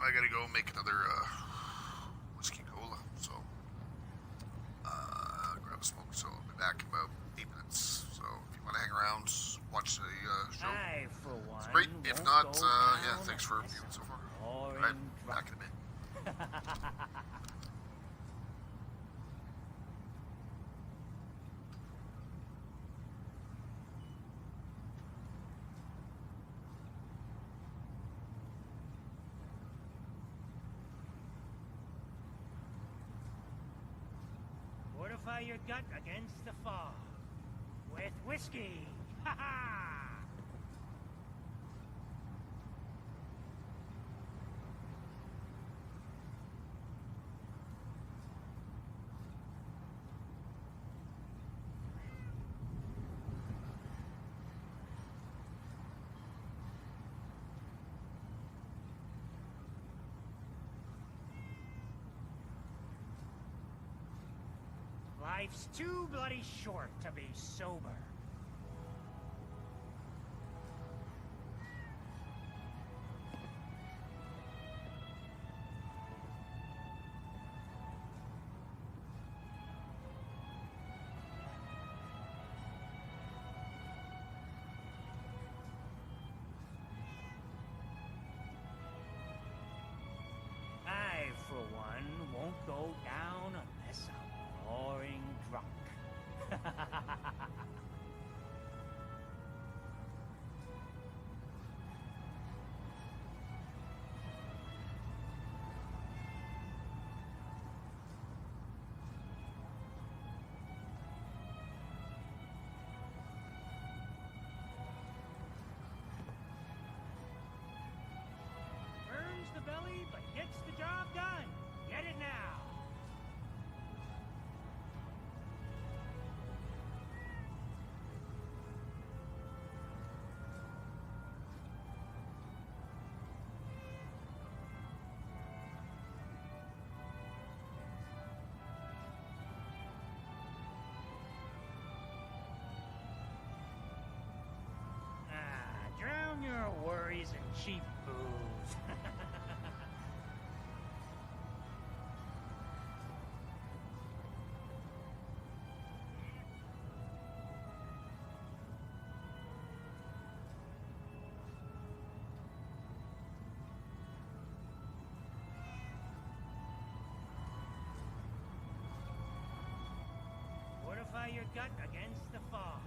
I gotta go make another, whiskey cola, so, grab a smoke, so I'll be back in about 8 minutes. So, if you want to hang around, watch the, show. I, for one, It's great. If won't not, go yeah, down thanks for unless viewing so far. I'm Alright, drunk. back in a bit. Fortify your gut against the fog. With whiskey. Ha ha! Life's too bloody short to be sober. I, for one, won't go down unless I'm roaring drunk. Burns the belly, but gets the job done. Get it now. Drown your worries in cheap booze. Fortify your gut against the fog.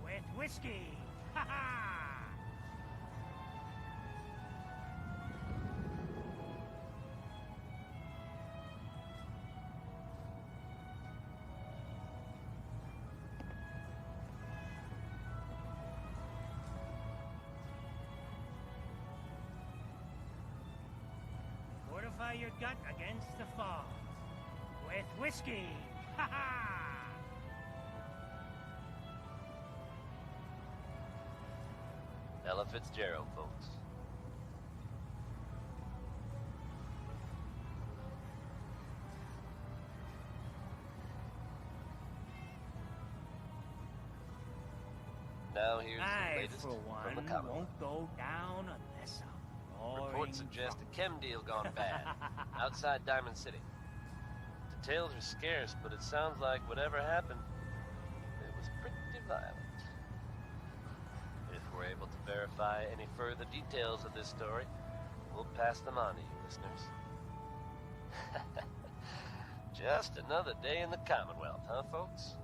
With whiskey. Ha ha! Fortify your gut against the fog. With whiskey. Ha ha! Ella Fitzgerald, folks. Now here's the I, latest for one, from the Commonwealth. won't go down unless I'm roaring Reports suggest drunk. a chem deal gone bad outside Diamond City. Details are scarce, but it sounds like whatever happened, it was pretty violent. If we're able to verify any further details of this story, we'll pass them on to you listeners. Just another day in the Commonwealth, huh, folks?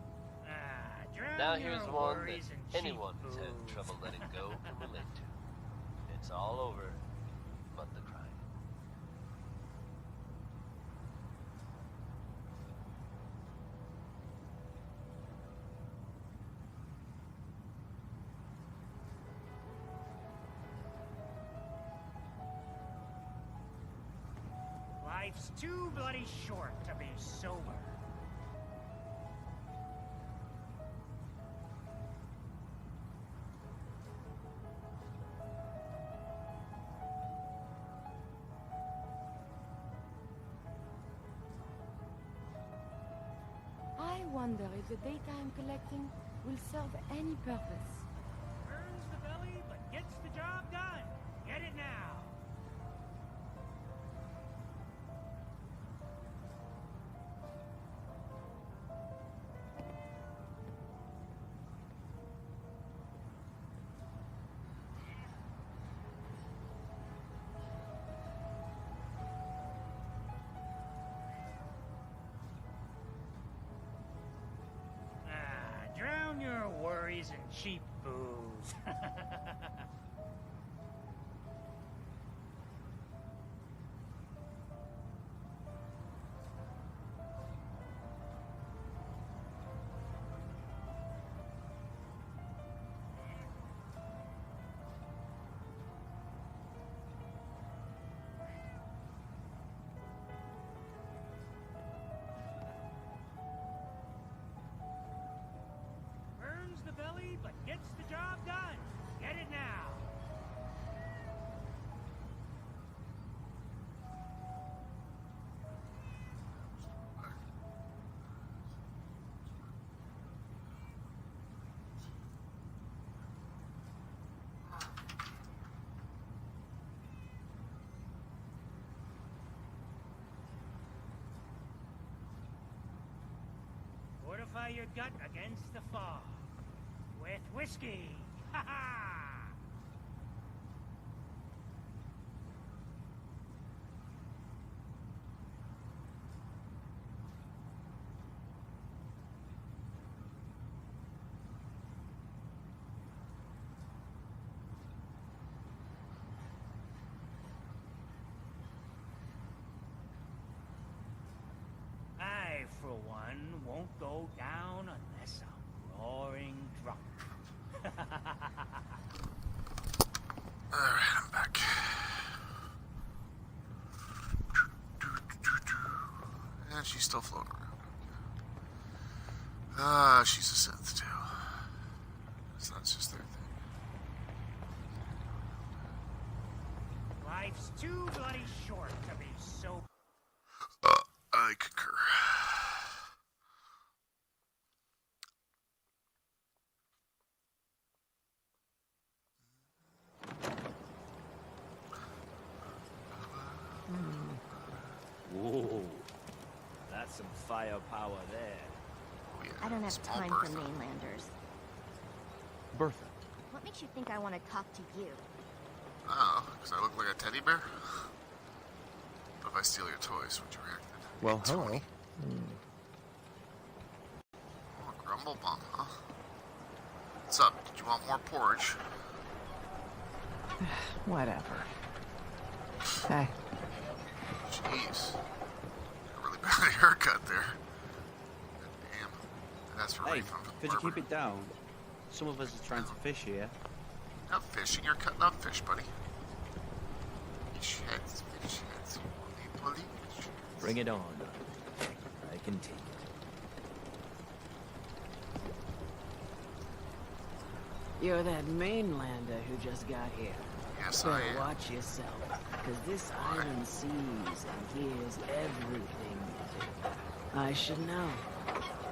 Drown Now your here's one worries in that cheap anyone who's had booze. trouble letting go can relate to. It's all over but the crime. Life's too bloody short to be sober. I wonder if the data I'm collecting will serve any purpose. Burns the belly, but gets the job done. Get it now. Drown your worries in cheap booze. Burns the belly, but gets the job done. Get it now. Fortify your gut against the fog. With whiskey. Ha ha! I, for one, won't go down unless I'm roaring drunk. Alright, I'm back. And she's still floating around. Ah, she's a synth too. So that's just their thing. Life's too bloody short to be so. I concur. Whoa. That's some firepower there. Oh, yeah. I don't have Small time Bertha. for mainlanders. Bertha. What makes you think I want to talk to you? Oh, because I look like a teddy bear? But if I steal your toys, would you react then? Well, hello. Oh, grumble bum, huh? What's up? Did you want more porridge? Whatever. Hey, Jeez. Got a really bad haircut there. Damn. That's for Hey, refund from the could you barber. keep it down? Some of us are trying to fish here. Not fishing, you're cutting up fish, buddy. Fish heads, fish heads. Fish heads. Bring it on. I can take it. You're that mainlander who just got here. Yes, Better I am. watch yourself, because this island sees and hears everything you do. I should know.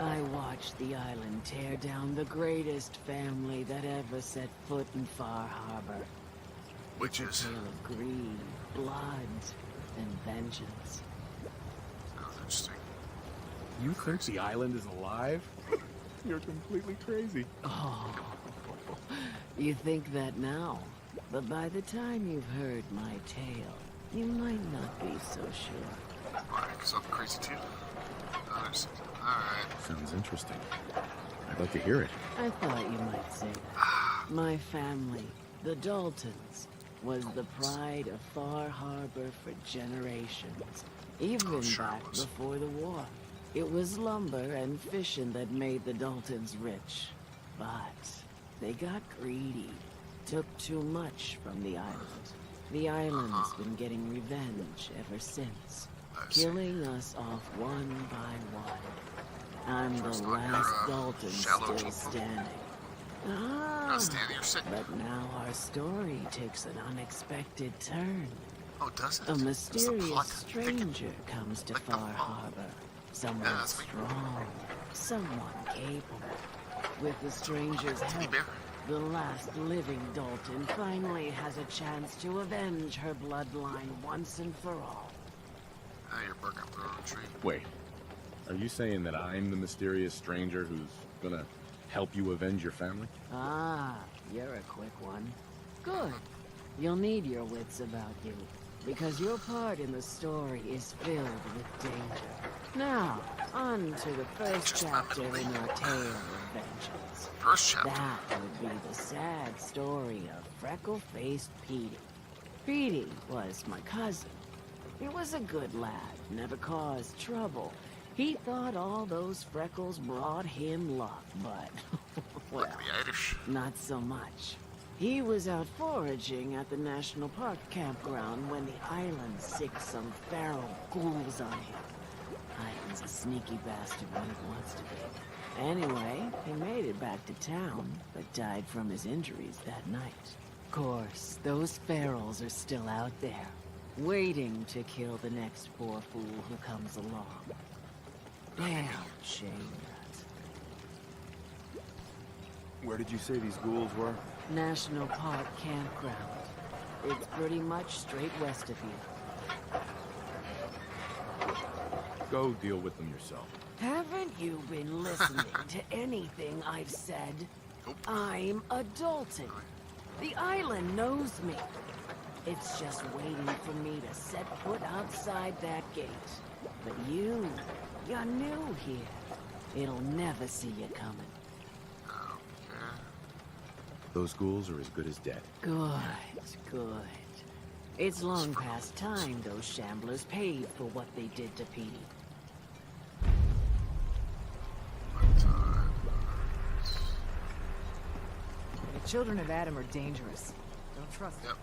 I watched the island tear down the greatest family that ever set foot in Far Harbor. Which It's is? a tale of greed, blood, and vengeance. Sounds interesting. You think the island is alive? You're completely crazy. Oh, you think that now, but by the time you've heard my tale, you might not be so sure. Why? Because I'm crazy too? Understood. Alright. Sounds interesting. I'd like to hear it. I thought you might say that. My family, the Daltons, was the pride of Far Harbor for generations, even back before the war. It was lumber and fishing that made the Daltons rich. But they got greedy, took too much from the island. The island's been getting revenge ever since, killing us off one by one. I'm the last Dalton still standing. But now our story takes an unexpected turn. Oh, does it? A mysterious stranger comes to Far Harbor. Someone strong, someone capable. With the stranger's help, the last living Dalton finally has a chance to avenge her bloodline once and for all. Now you're barking up the wrong tree. Wait, are you saying that I'm the mysterious stranger who's gonna help you avenge your family? Ah, you're a quick one. Good. You'll need your wits about you, because your part in the story is filled with danger. Now, on to the first chapter in our tale of vengeance. First chapter? That would be the sad story of freckle-faced Petey. Petey was my cousin. He was a good lad, never caused trouble. He thought all those freckles brought him luck, but, well, not so much. He was out foraging at the National Park campground when the island sicked some feral ghouls on him. Island's a sneaky bastard when it wants to be. Anyway, he made it back to town, but died from his injuries that night. Of course, those ferals are still out there, waiting to kill the next poor fool who comes along. Damn shame that. Where did you say these ghouls were? National Park campground. It's pretty much straight west of here. Go deal with them yourself. Haven't you been listening to anything I've said? I'm a Dalton. The island knows me. It's just waiting for me to set foot outside that gate. But you're new here. It'll never see you coming. Those ghouls are as good as dead. Good, good. It's long past time those shamblers paid for what they did to Petey. The children of Adam are dangerous. Don't trust them.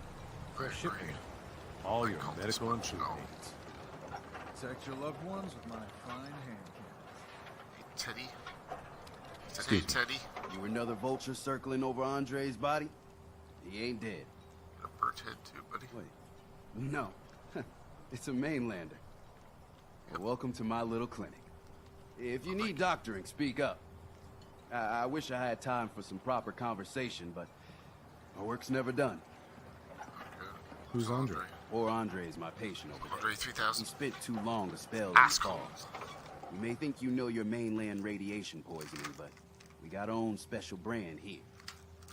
Fresh shipment. All your medical and food needs. Protect your loved ones with my fine hand Hey, Teddy. Excuse Hey, Teddy. You another vulture circling over Andre's body? He ain't dead. A burnt head too, buddy. Wait. No. It's a mainlander. Well, welcome to my little clinic. If you need doctoring, speak up. I wish I had time for some proper conversation, but my work's never done. Who's Andre? Poor Andre is my patient over there. Andre 3000. He spent too long a spell in the falls. You may think you know your mainland radiation poisoning, but we got our own special brand here.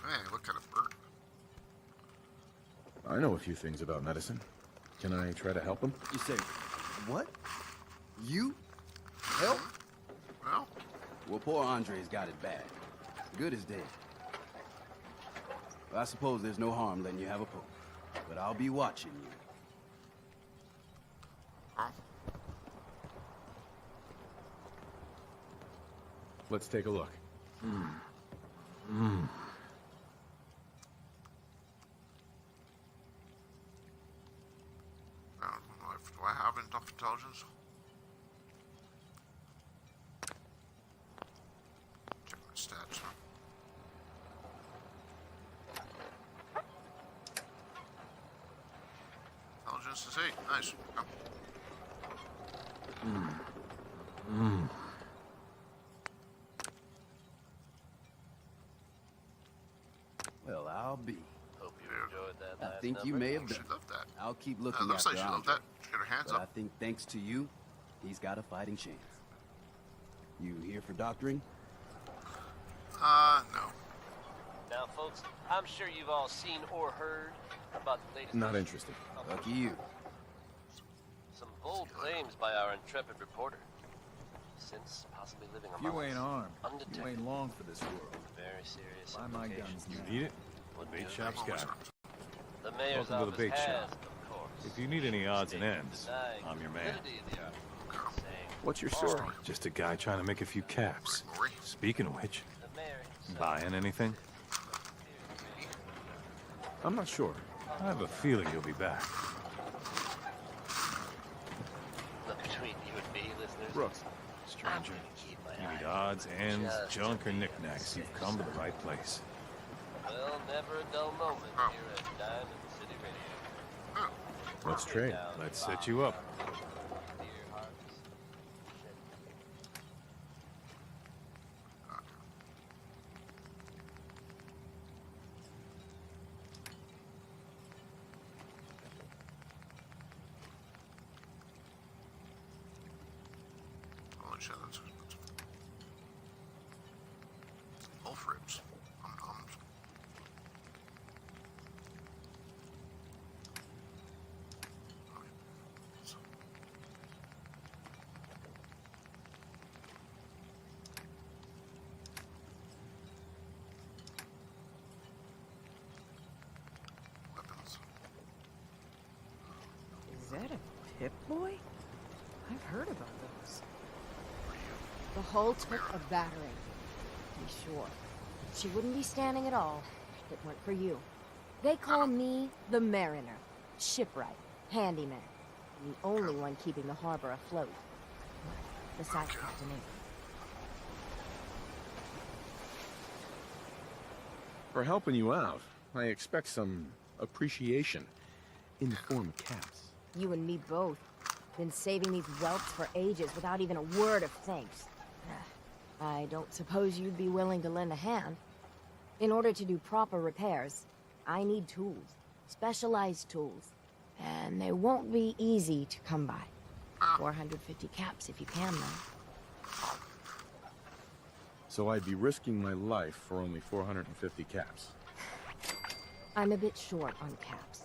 Hey, what kind of bird? I know a few things about medicine. Can I try to help him? You say, what? You? Help? Well, poor Andre's got it bad. Good as dead. Well, I suppose there's no harm letting you have a poke. But I'll be watching you. Let's take a look. Do I have enough intelligence? Check my stats. Intelligence is 8. Nice. think you number. may have She done. loved that. I'll keep looking Looks after like she loved Andre, that. She got her hands but I up. think thanks to you, he's got a fighting chance. You here for doctoring? No. Now, folks, I'm sure you've all seen or heard about the latest... Not interested. Lucky you. Some bold claims by our intrepid reporter. Since possibly living among You ain't us, armed. undetected. You ain't long for this world. Very serious Buy my implications. guns. Need it? Would Bait be shop's got it. The mayor's Welcome to office the bait has, shop. of course, If you need any odds and ends, denying I'm your the man. validity of the article, saying What's your story? Just a guy trying to make a few caps. Speaking of which, the mayor himself buying anything? I'm not sure. I have a feeling you'll be back. Look, between you and me, listeners. Brooks, stranger, you need odds, ends, junk, or knickknacks. You've come to the right place. Well, never a dull moment here at Diamond City Radio. Let's trade. Let's set you up. Dear hearts. Holy shit, that's wolf ribs. Weapons. Is that a Pip-Boy? I've heard about those. The whole took a battering. Be sure. She wouldn't be standing at all if it weren't for you. They call me the Mariner. Shipwright. Handyman. The only one keeping the harbor afloat. Besides Captain Avery. For helping you out, I expect some appreciation in the form of caps. You and me both. Been saving these whelps for ages without even a word of thanks. I don't suppose you'd be willing to lend a hand. In order to do proper repairs, I need tools. Specialized tools. And they won't be easy to come by. 450 caps if you can, though. So I'd be risking my life for only 450 caps. I'm a bit short on caps.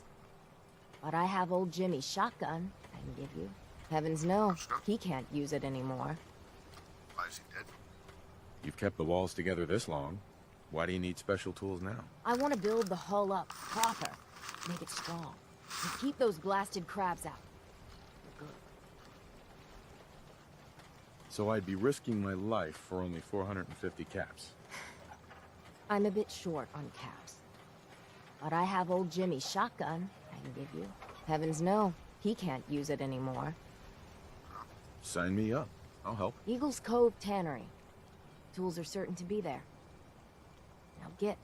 But I have old Jimmy's shotgun I can give you. Heavens no, he can't use it anymore. Why is he dead? You've kept the walls together this long. Why do you need special tools now? I want to build the hull up proper. Make it strong. And keep those blasted crabs out. They're good. So I'd be risking my life for only 450 caps. I'm a bit short on caps. But I have old Jimmy's shotgun I can give you. Heavens no, he can't use it anymore. Sign me up. I'll help. Eagles Cove Tannery. Tools are certain to be there. Now get.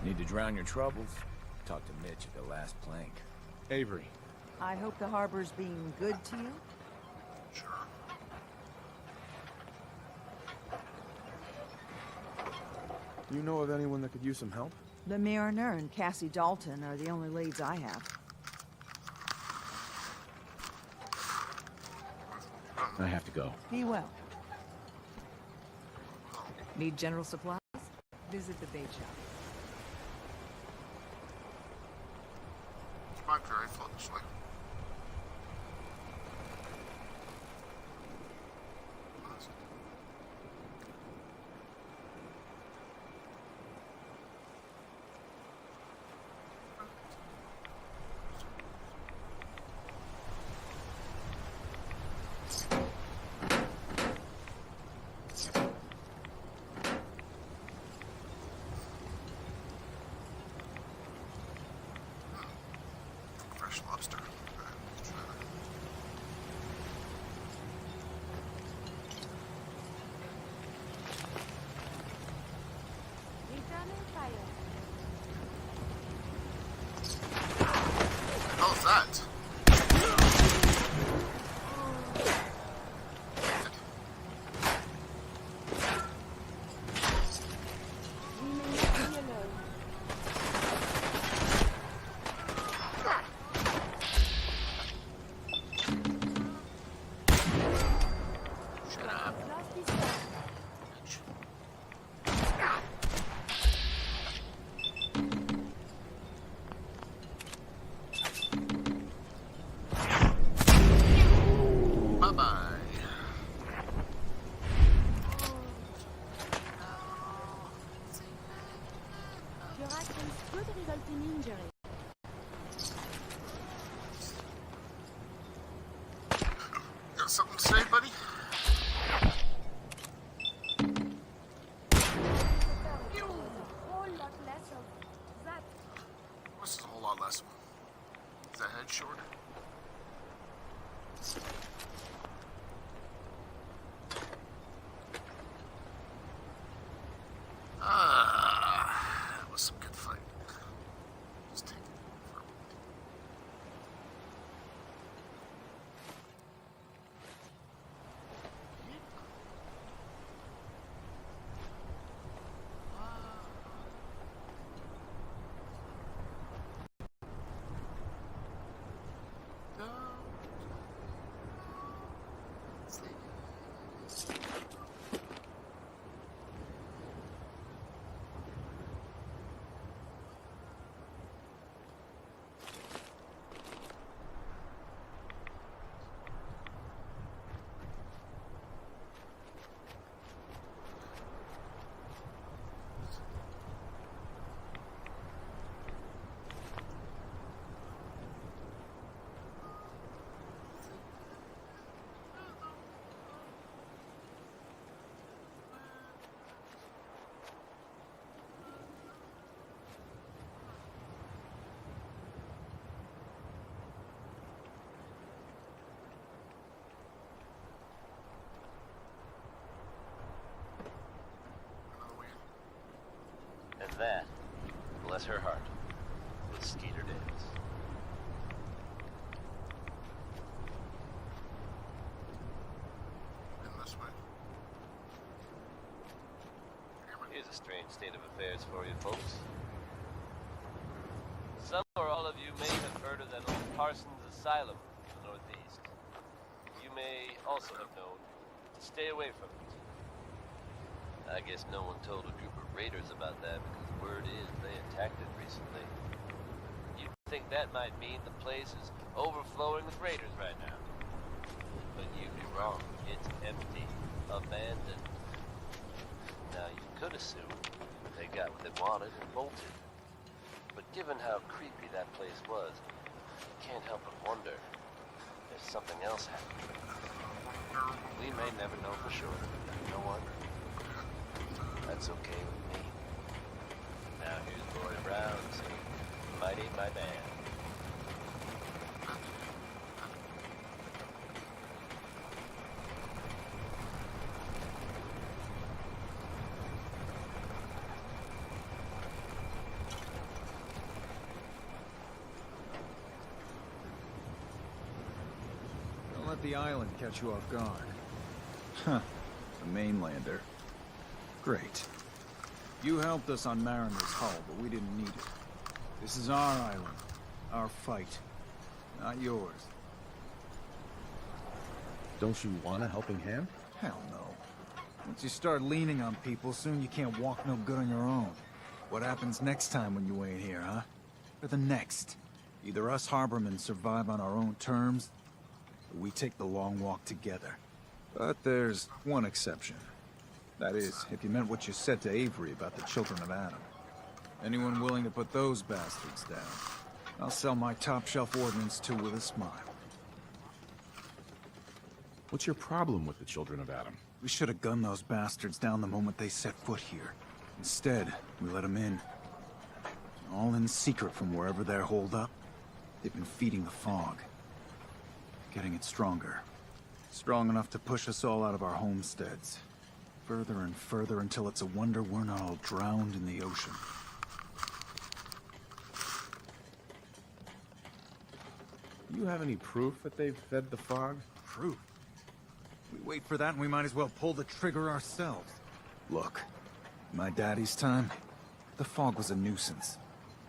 Need to drown your troubles? Talk to Mitch at the last plank. Avery. I hope the harbor's being good to you. Sure. You know of anyone that could use some help? The Mariner and Cassie Dalton are the only leads I have. I have to go. Be well. Need general supplies? Visit the bait shop. My very float this way. Fresh lobster. How's that? something to say, buddy? What's a whole lot less one? Is that head shorter? Ah, that was some good fight. Just take it for a moment. And that, bless her heart, was Skeeter Davis. In this way. Here's a strange state of affairs for you folks. Some or all of you may have heard of that old Parsons Asylum in the Northeast. You may also have known to stay away from it. I guess no one told a group of raiders about that because word is they attacked it recently. You'd think that might mean the place is overflowing with raiders right now. But you'd be wrong. It's empty. Abandoned. Now, you could assume they got what they wanted and bolted. But given how creepy that place was, you can't help but wonder if something else happened. We may never know for sure. No one. That's okay with me. Now here's Roy Brown singing Mighty My Man. Don't let the island catch you off guard. Huh. The mainlander. Great. You helped us on Mariner's hull, but we didn't need it. This is our island. Our fight. Not yours. Don't you want a helping hand? Hell no. Once you start leaning on people, soon you can't walk no good on your own. What happens next time when you ain't here, huh? Or the next? Either us harbormen survive on our own terms, or we take the long walk together. But there's one exception. That is, if you meant what you said to Avery about the children of Adam. Anyone willing to put those bastards down, I'll sell my top-shelf ordnance to with a smile. What's your problem with the children of Adam? We should have gunned those bastards down the moment they set foot here. Instead, we let them in. All in secret from wherever they're holed up. They've been feeding the fog. Getting it stronger. Strong enough to push us all out of our homesteads. Further and further until it's a wonder we're not all drowned in the ocean. You have any proof that they've fed the fog? Proof? We wait for that and we might as well pull the trigger ourselves. Look, my daddy's time, the fog was a nuisance.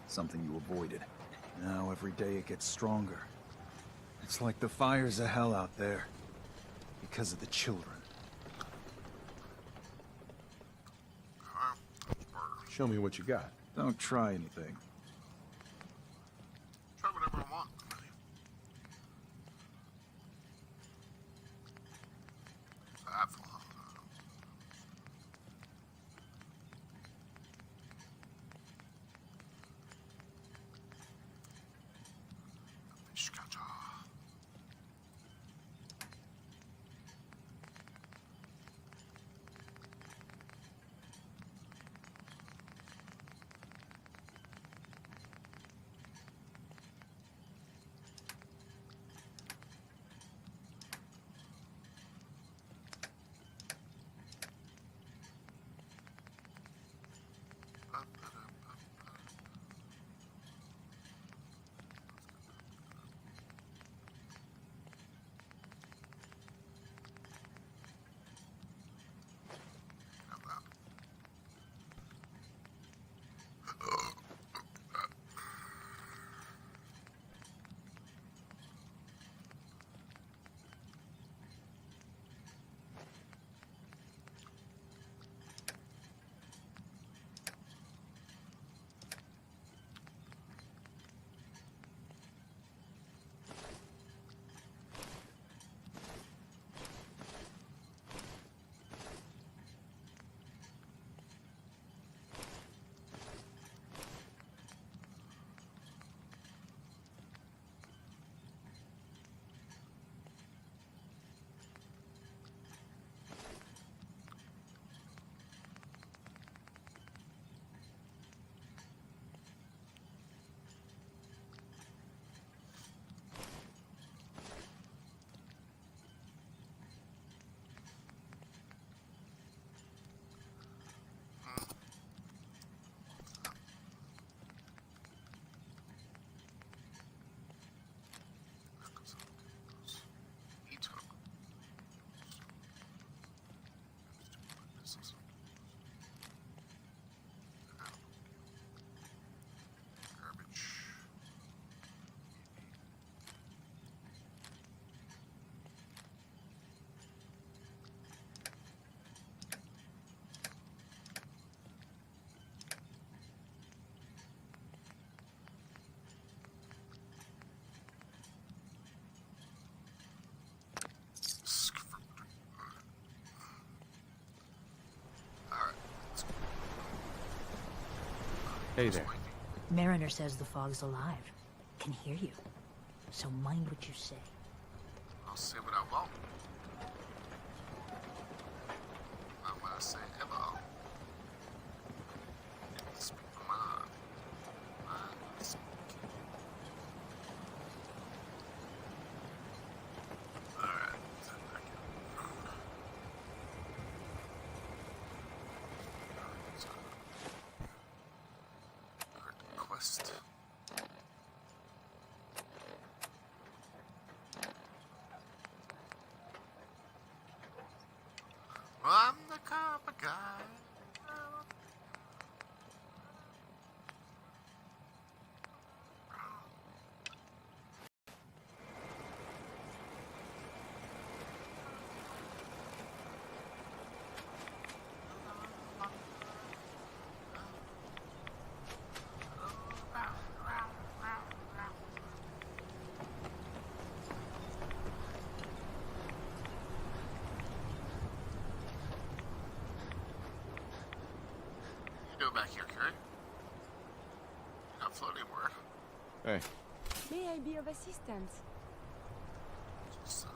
Something you avoided. Now every day it gets stronger. It's like the fires of hell out there. Because of the children. Show me what you got. Don't try anything. Try whatever I want. Hey there. Mariner says the fog's alive. Can hear you. So mind what you say. I'll say what I want. Not what I say ever. Speak my mind. Mind speak. Alright, quest. I'm the copper guy. Back here, Carrie. You're not floating anywhere. Hey. May I be of assistance? Just,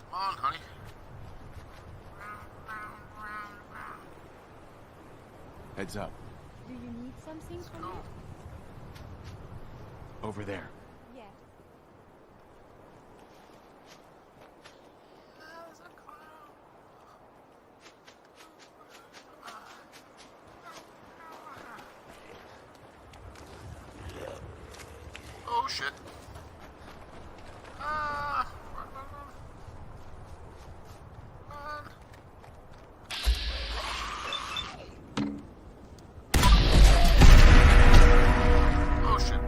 come on, honey. Heads up. Do you need something from me? Over there. Yes. Oh shit. Oh shit.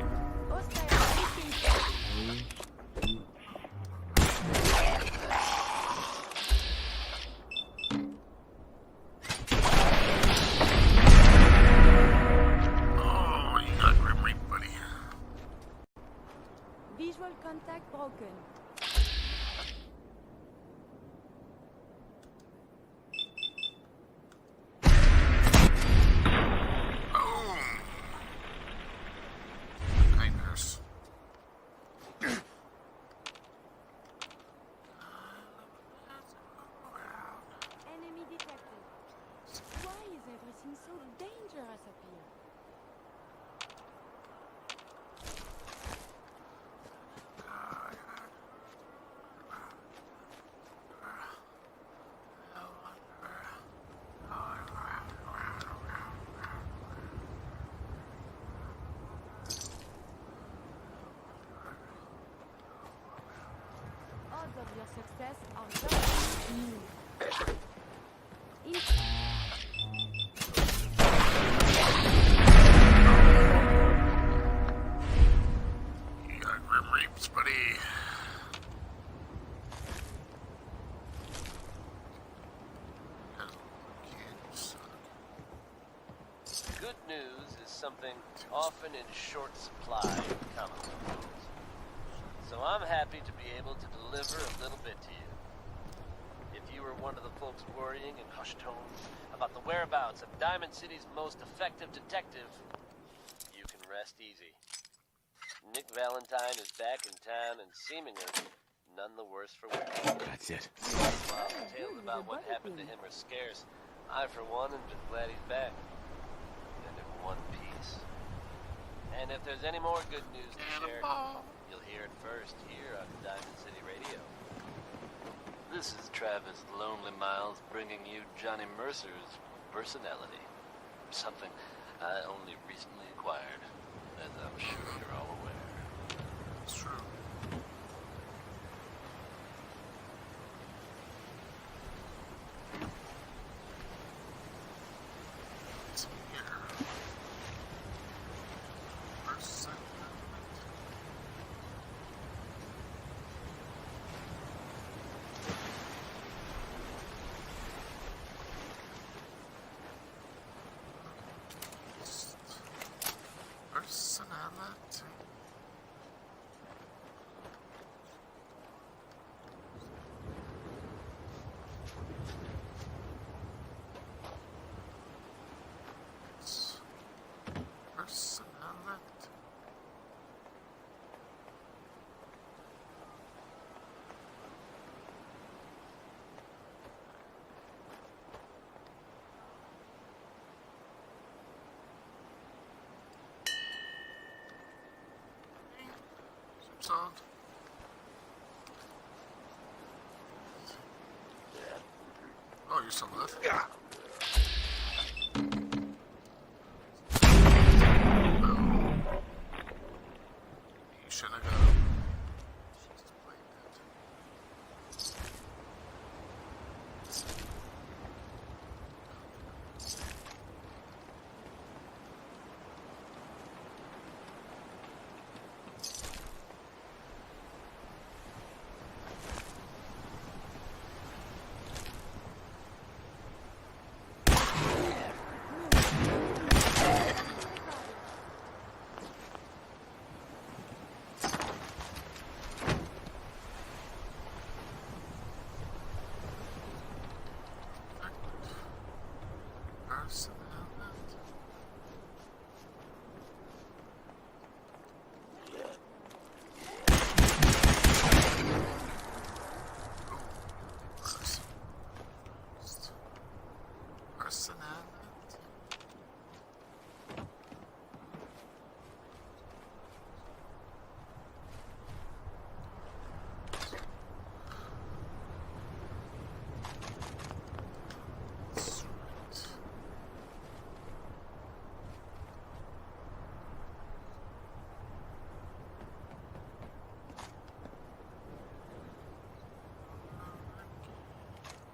Oh, you got grim reap, buddy. Visual contact broken. Boom. Night nurse. Enemy detected. Why is everything so dangerous up here? Odds of your success are very few. You got grim reaps, buddy. Good news is something often in short supply in comic books. So I'm happy to be able to deliver a little bit to you. If you were one of the folks worrying in hushed tones about the whereabouts of Diamond City's most effective detective, you can rest easy. Nick Valentine is back in town and seemingly none the worse for wear. That's it. While the tales about what happened to him are scarce, I for one am just glad he's back. And in one piece. And if there's any more good news to share, you'll hear it first here on Diamond City Radio. This is Travis Lonely Miles bringing you Johnny Mercer's personality. Something I only recently acquired, as I'm sure you're all aware. It's true. It's here. First segment. Personality. episode? Oh, you're still alive? Yeah. You shouldn't have got him. Just played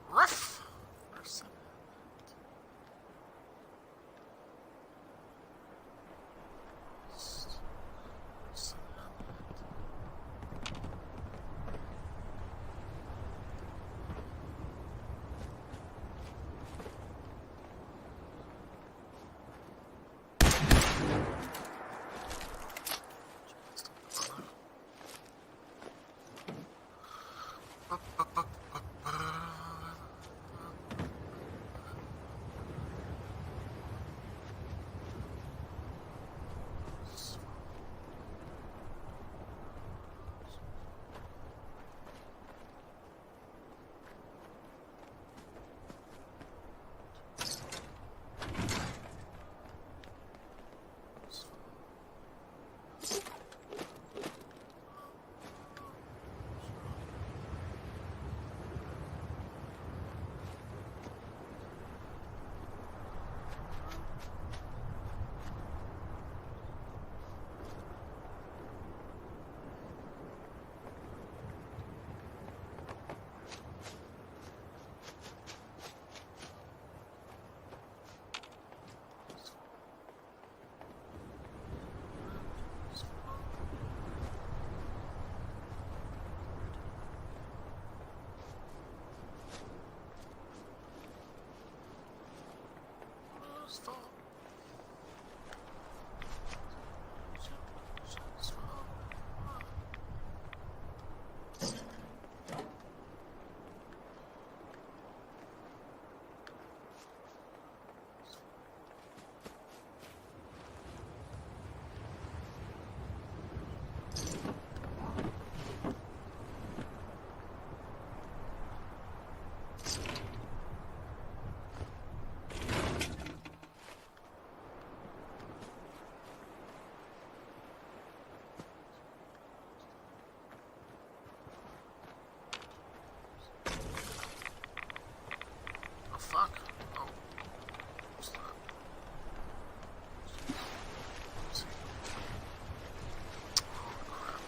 Ruff! Fuck. Oh. What's that? Let's see. Oh, crap.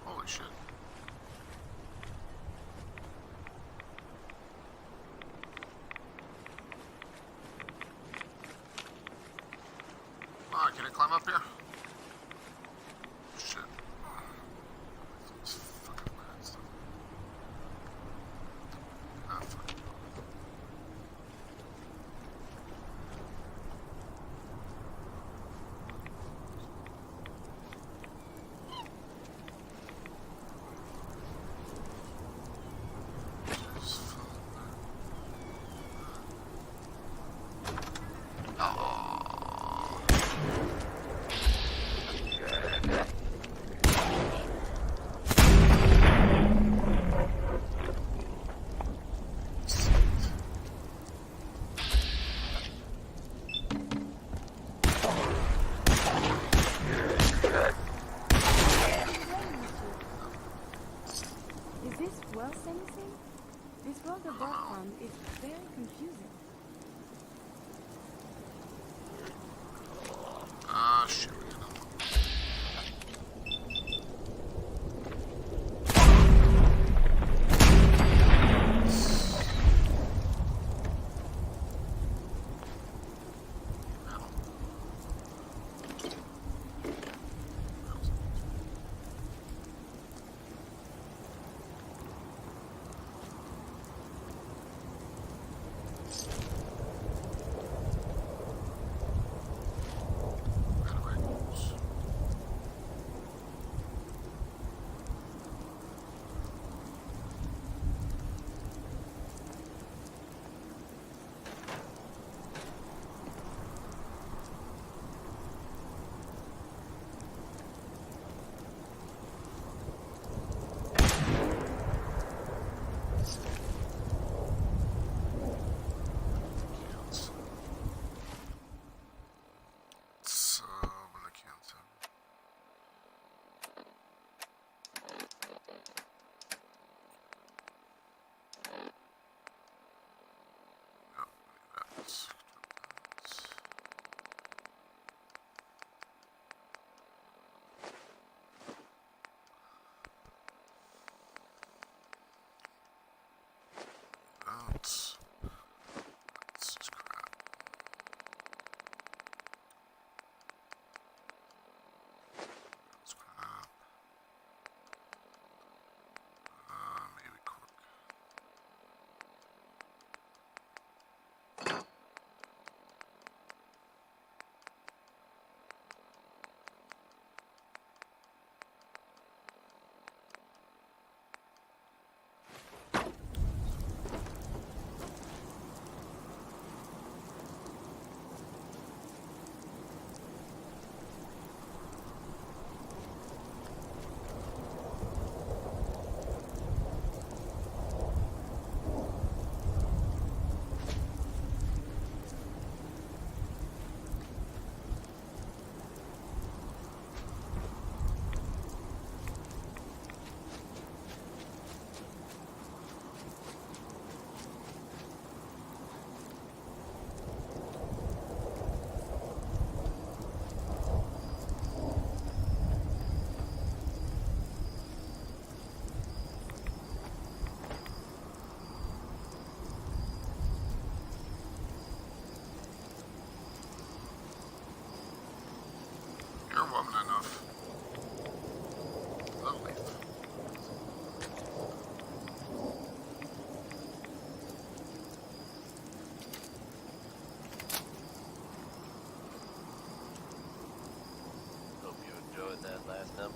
Holy shit. Oh, can I climb up here? Shit. It's fucking bad stuff. Ah, fuck. Oh.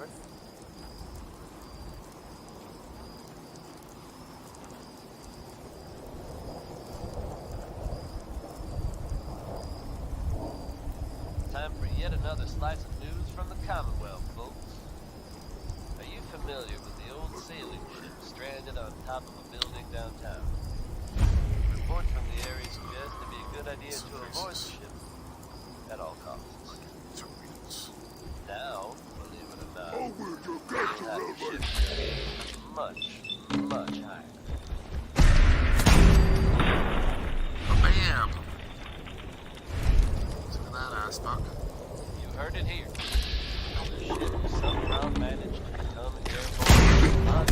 Over. Time for yet another slice of news from the Commonwealth, folks. Are you familiar with the old sailing ship stranded on top of a building downtown? Reports from the area suggest it'd be a good idea to avoid the ship at all costs. Now, believe it or not, that ship is much, much higher. Bam! Look at that ass fuck. You heard it here. The ship somehow managed to become airborne.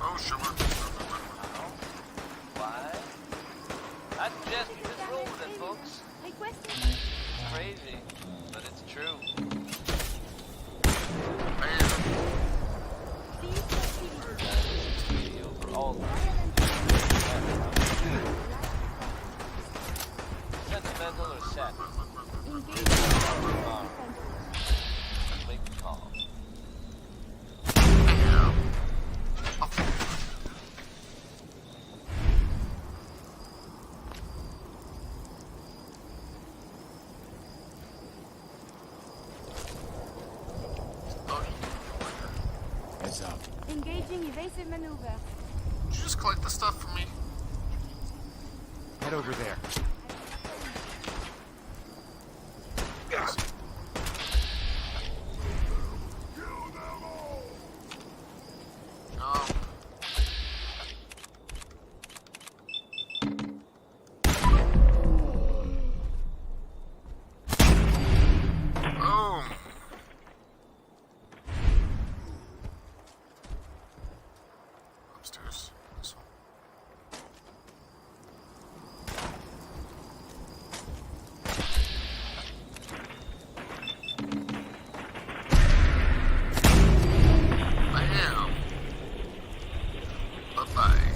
Oh, sure. Why? I suggest you just roll with it, folks. It's crazy, but it's true. For all sentimental or sad? Make the call. Heads up. Engaging evasive maneuver. Did you just collect the stuff from me? Head over there. Upstairs. This one. Bam! Bye-bye.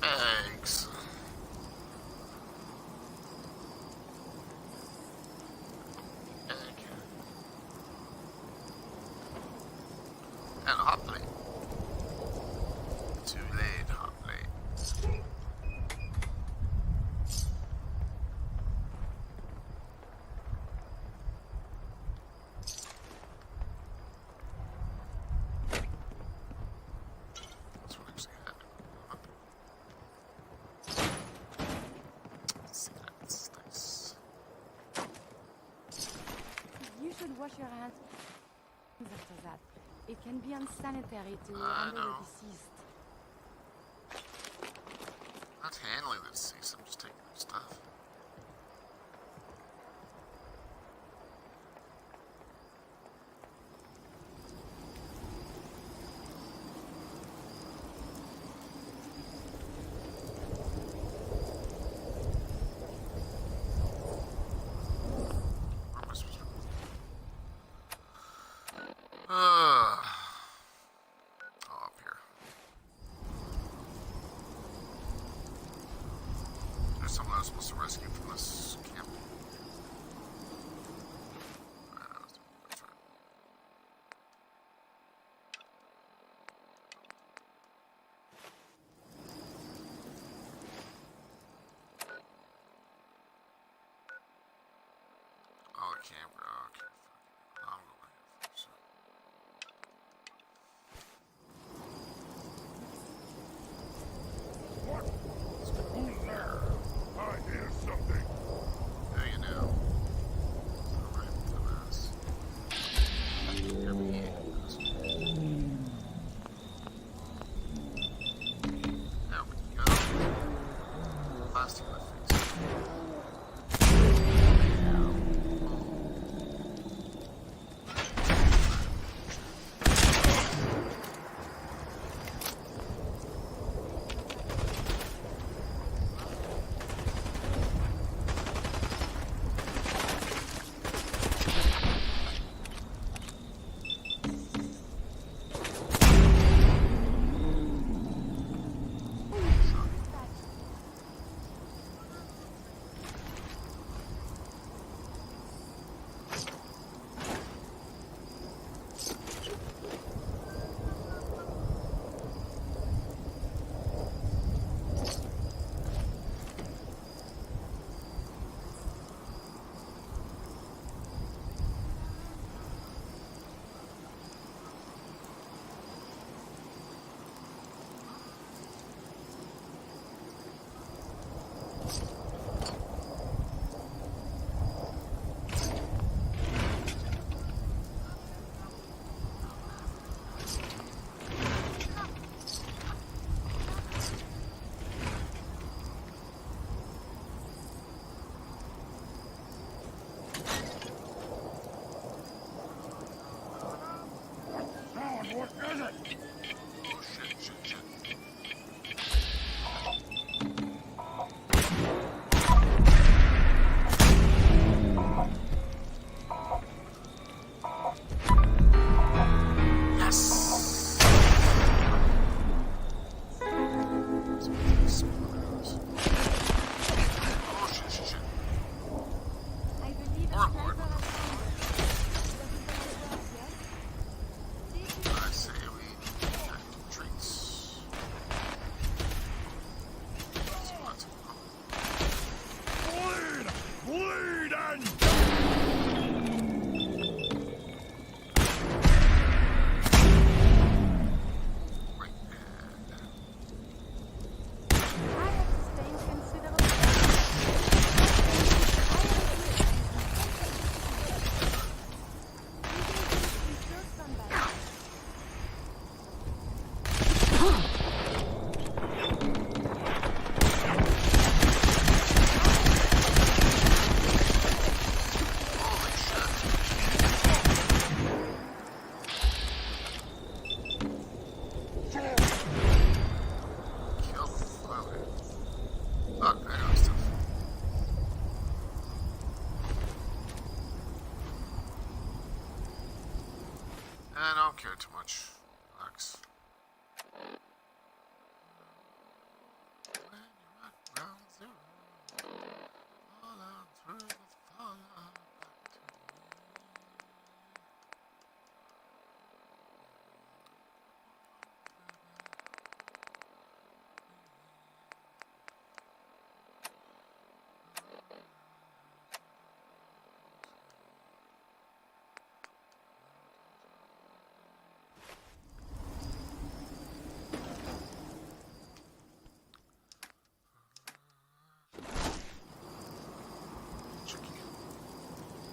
Bags. Bag. And a hot plate. Too late, hot plate. That's what actually happened. That's nice. You should wash your hands after that. It can be unsanitary to I handle know. the deceased. Not handling the deceased, I'm just taking their stuff. Where am I supposed to go? Oh, up here. There's someone I was supposed to rescue from this camp. That's right. Oh, the camper. Oh, okay. I'm going here first. What's going on there? I hear something. There you know. Alright, dumbass. Here we go. There we go. Plastic in the face. I don't care too much. Relax.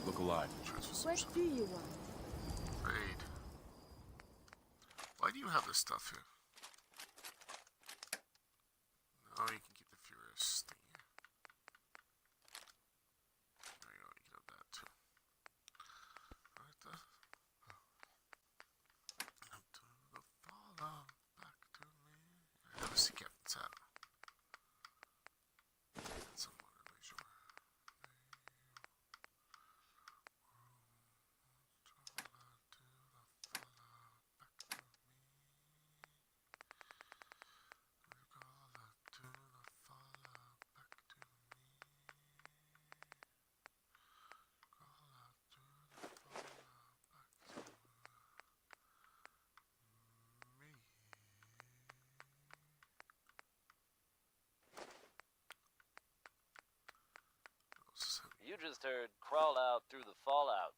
Look alive. What do you want? Raid. Why do you have this stuff here? No, you can keep the Furious thingy. There you go, you can have that too. Right there. Up to the fallout, back to me. I never see Captain's hat. Somewhere, really sure. You just heard crawl out through the fallout.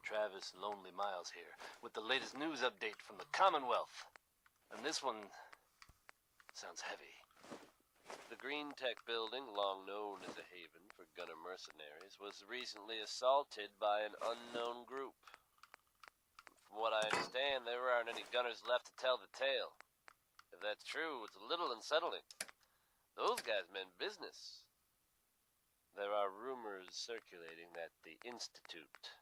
Travis Lonely Miles here, with the latest news update from the Commonwealth. And this one sounds heavy. The Green Tech building, long known as a haven for gunner mercenaries, was recently assaulted by an unknown group. From what I understand, there aren't any gunners left to tell the tale. If that's true, it's a little unsettling. Those guys meant business. There are rumors circulating that the Institute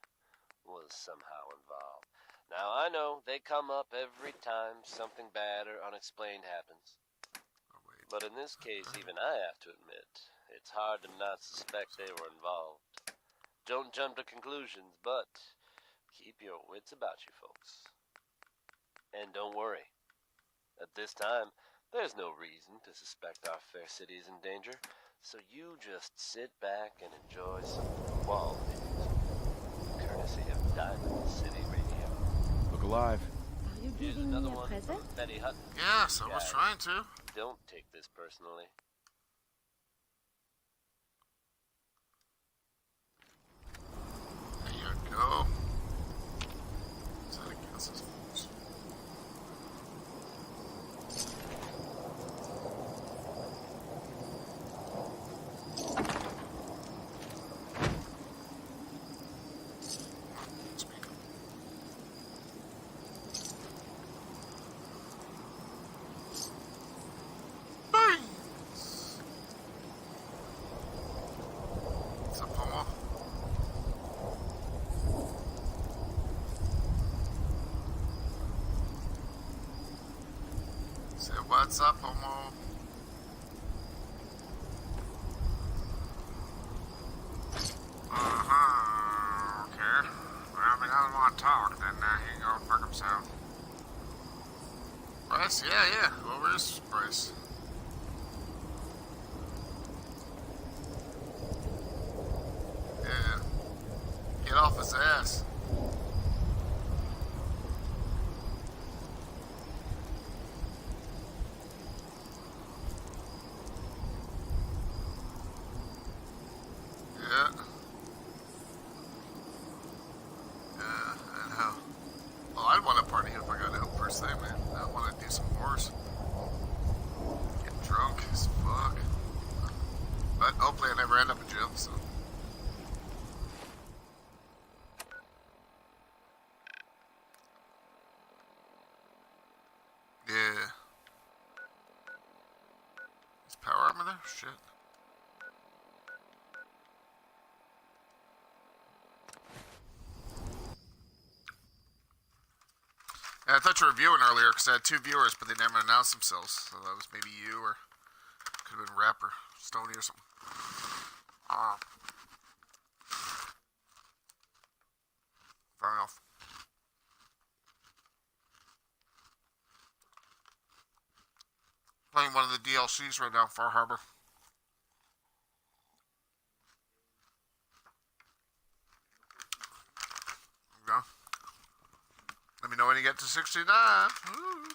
was somehow involved. Now, I know they come up every time something bad or unexplained happens. But in this case, even I have to admit, it's hard to not suspect they were involved. Don't jump to conclusions, but keep your wits about you, folks. And don't worry. At this time, there's no reason to suspect our fair city is in danger, so you just sit back and enjoy some quality music, courtesy of Diamond City Radio. Look alive. Are you Here's giving another me a one present? from Betty Hutton. Yes, I was Guys, trying to. Don't take this personally. There you go. Is that against his rules? Bang! What's up, homo? Okay. Well, if he doesn't want to talk, then he can go fuck himself. Bryce? Yeah. Well, where's Bryce? Yeah. Get off his ass. Shit. Yeah, I thought you were viewing earlier because I had 2 viewers, but they never announced themselves. So that was maybe you or could have been Rapper, Stony or something. Fair enough. Playing one of the DLCs right now, Far Harbor. Go. Let me know when you get to 69. Woo.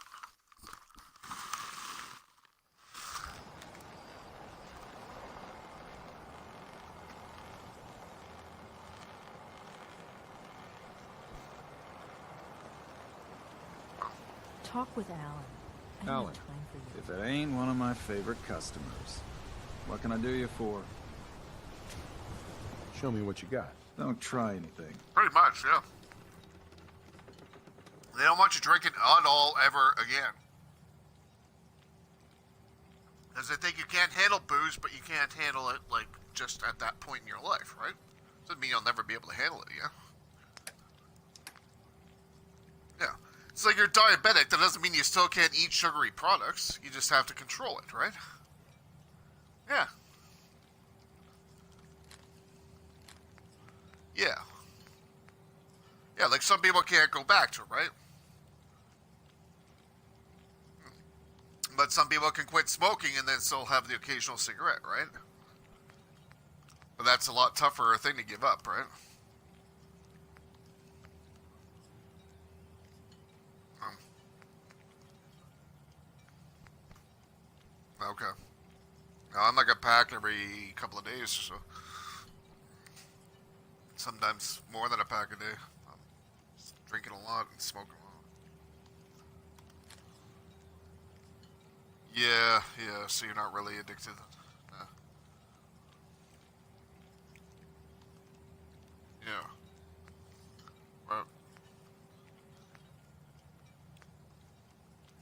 Talk with Alan. I don't Alan, have time for you. if it ain't one of my favorite customers, what can I do you for? Show me what you got. Don't try anything. Pretty much, yeah. They don't want you drinking at all ever again. Because they think you can't handle booze, but you can't handle it, like, just at that point in your life, right? Doesn't mean you'll never be able to handle it, yeah? Yeah. It's like you're diabetic. That doesn't mean you still can't eat sugary products. You just have to control it, right? Yeah. Yeah. Yeah, like some people can't go back to it, right? But some people can quit smoking and then still have the occasional cigarette, right? But that's a lot tougher thing to give up, right? Okay. Now, I'm like a pack every couple of days or so. Sometimes more than a pack a day. I'm just drinking a lot and smoking a lot. Yeah, so you're not really addicted. Nah. Yeah. Right.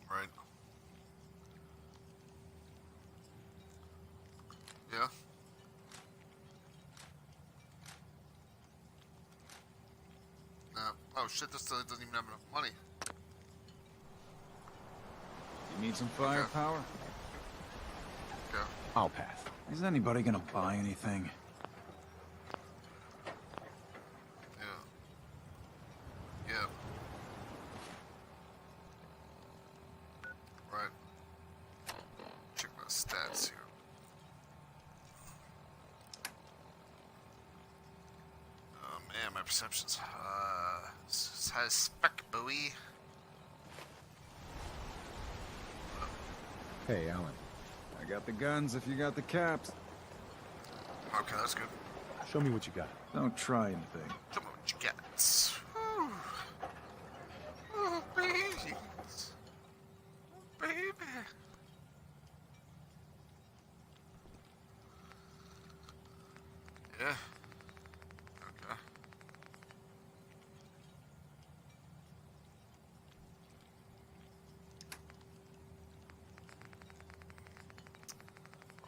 Right. Yeah. Oh shit, this doesn't even have enough money. You need some firepower? Okay. I'll pass. Is anybody gonna buy anything? Yeah. Right. Check my stats here. Oh man, my perception's high spec, buoy. Hey, Alan. I got the guns if you got the caps. Okay, that's good. Show me what you got. Don't try anything. Show me what you got. Oh, baby. Baby. Yeah. Okay.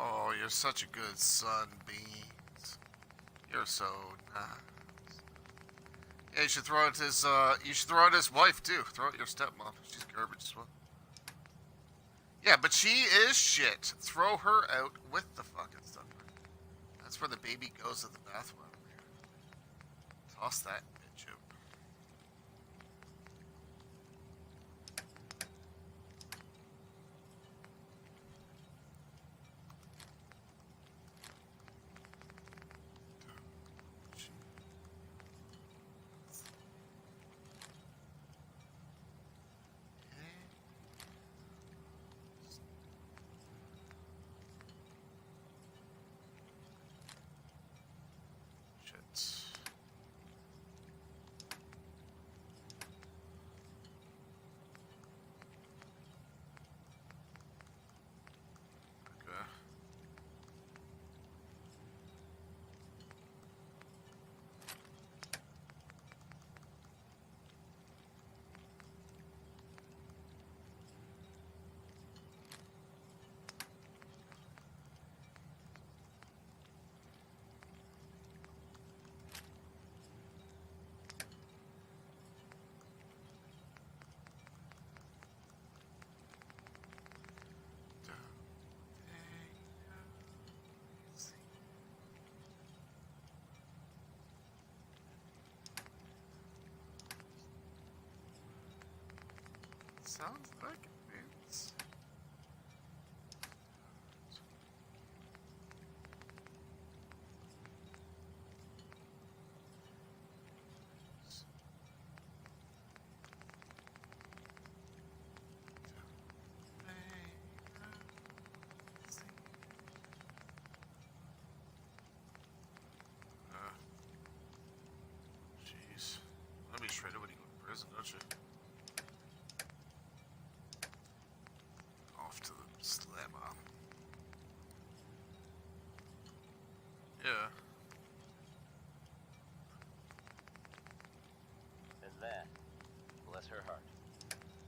Oh, you're such a good son, Beans. You're so nice. Yeah, you should throw out his, you should throw out his wife, too. Throw out your stepmom. She's garbage as well. Yeah, but she is shit. Throw her out with the fucking stuff. That's where the baby goes to the bathwater. Toss that bitch out. Sounds like it means. Jeez. Let me shred it when you go to prison, don't you? Off to the slammer. Yeah. And that, bless her heart,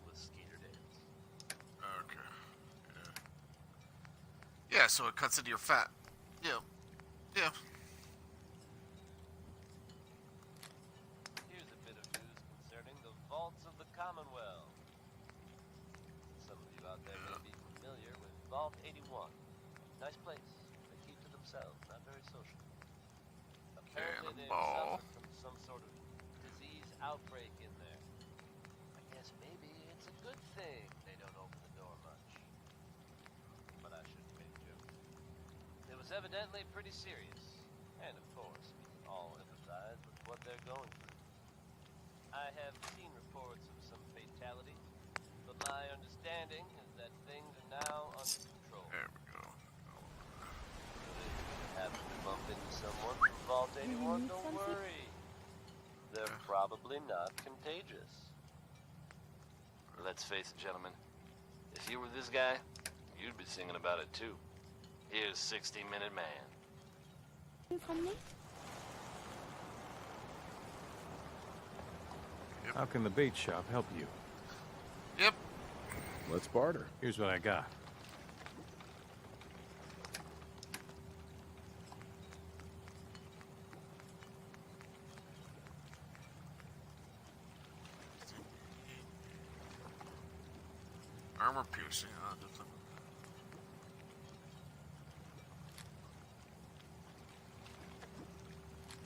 was Skeeter Dales. Okay. Yeah. Yeah, so it cuts into your fat. Yeah. Yeah. Here's a bit of news concerning the vaults of the Commonwealth. Some of you out there may be familiar with Vault 81. Nice place. They keep to themselves, not very social. Apparently they've suffered from some sort of disease outbreak in there. I guess maybe it's a good thing they don't open the door much. But I shouldn't make jokes. It was evidently pretty serious. And of course, we all empathize with what they're going through. I have seen reports of some fatalities, but my understanding is that things are now under control. There we go. If you happen to bump into someone from Vault 81, don't worry. They're probably not contagious. Let's face it, gentlemen. If you were this guy, you'd be singing about it too. Here's 60-Minute Man. From me? How can the bait shop help you? Yep. Let's barter. Here's what I got. Armor piercing.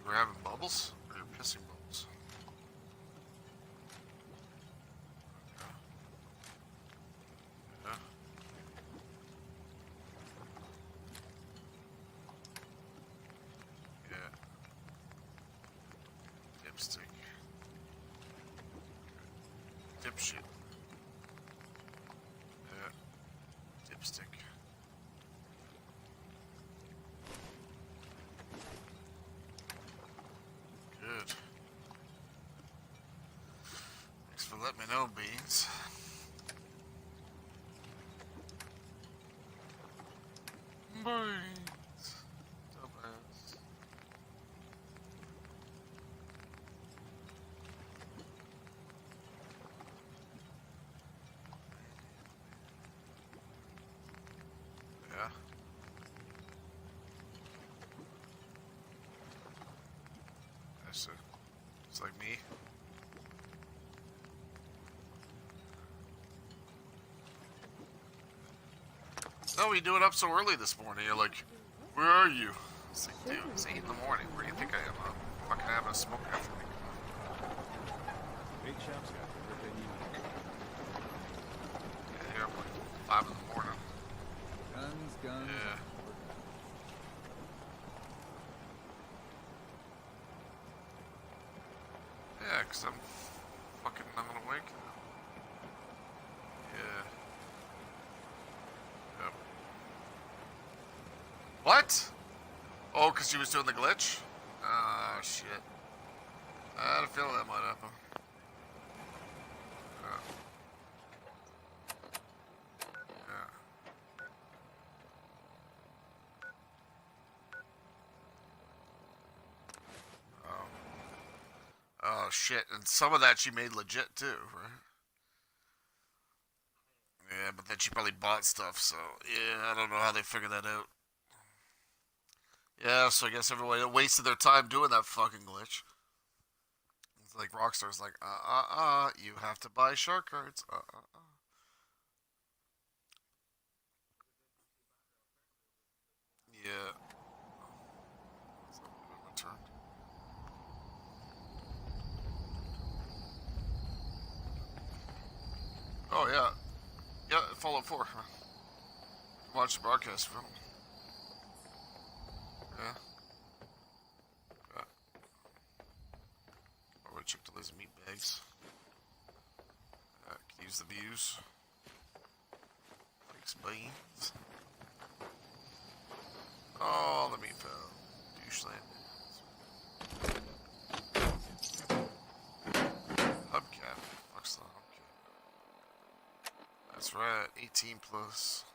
We're having bubbles? Or you're pissing bubbles? Okay. Yeah. Yeah. Dipstick. Dipshit. Yeah. Dipstick. Good. Thanks for letting me know, Beans. Beans. Dumbass. Yeah. That's it's like me. No, we do it up so early this morning. You're like, where are you? It's like, dude, it's 8 in the morning. Where do you think I am? I'm fucking having a smoke after me. Big shop's got everything you need. Yeah, here, like 5 in the morning. Guns. Yeah. Yeah, 'cause I'm fucking not awake. Yeah. Yep. What? Oh, 'cause she was doing the glitch? Oh, shit. I had a feeling that might happen. Yeah. Yeah. Oh, shit. And some of that she made legit, too, right? Yeah, but then she probably bought stuff, so... Yeah, I don't know how they figured that out. Yeah, so I guess everyone wasted their time doing that fucking glitch. It's like Rockstar's like, you have to buy shark cards. Yeah. Returned. Oh, yeah. Yeah, Fallout 4. Watch the broadcast film. Yeah. Yeah. Or check the laser meat bags. Can use the views. Thanks, beans. Oh, the meat pal. Doucheland. Hubcap. Fuck's the hubcap. That's right, 18 plus.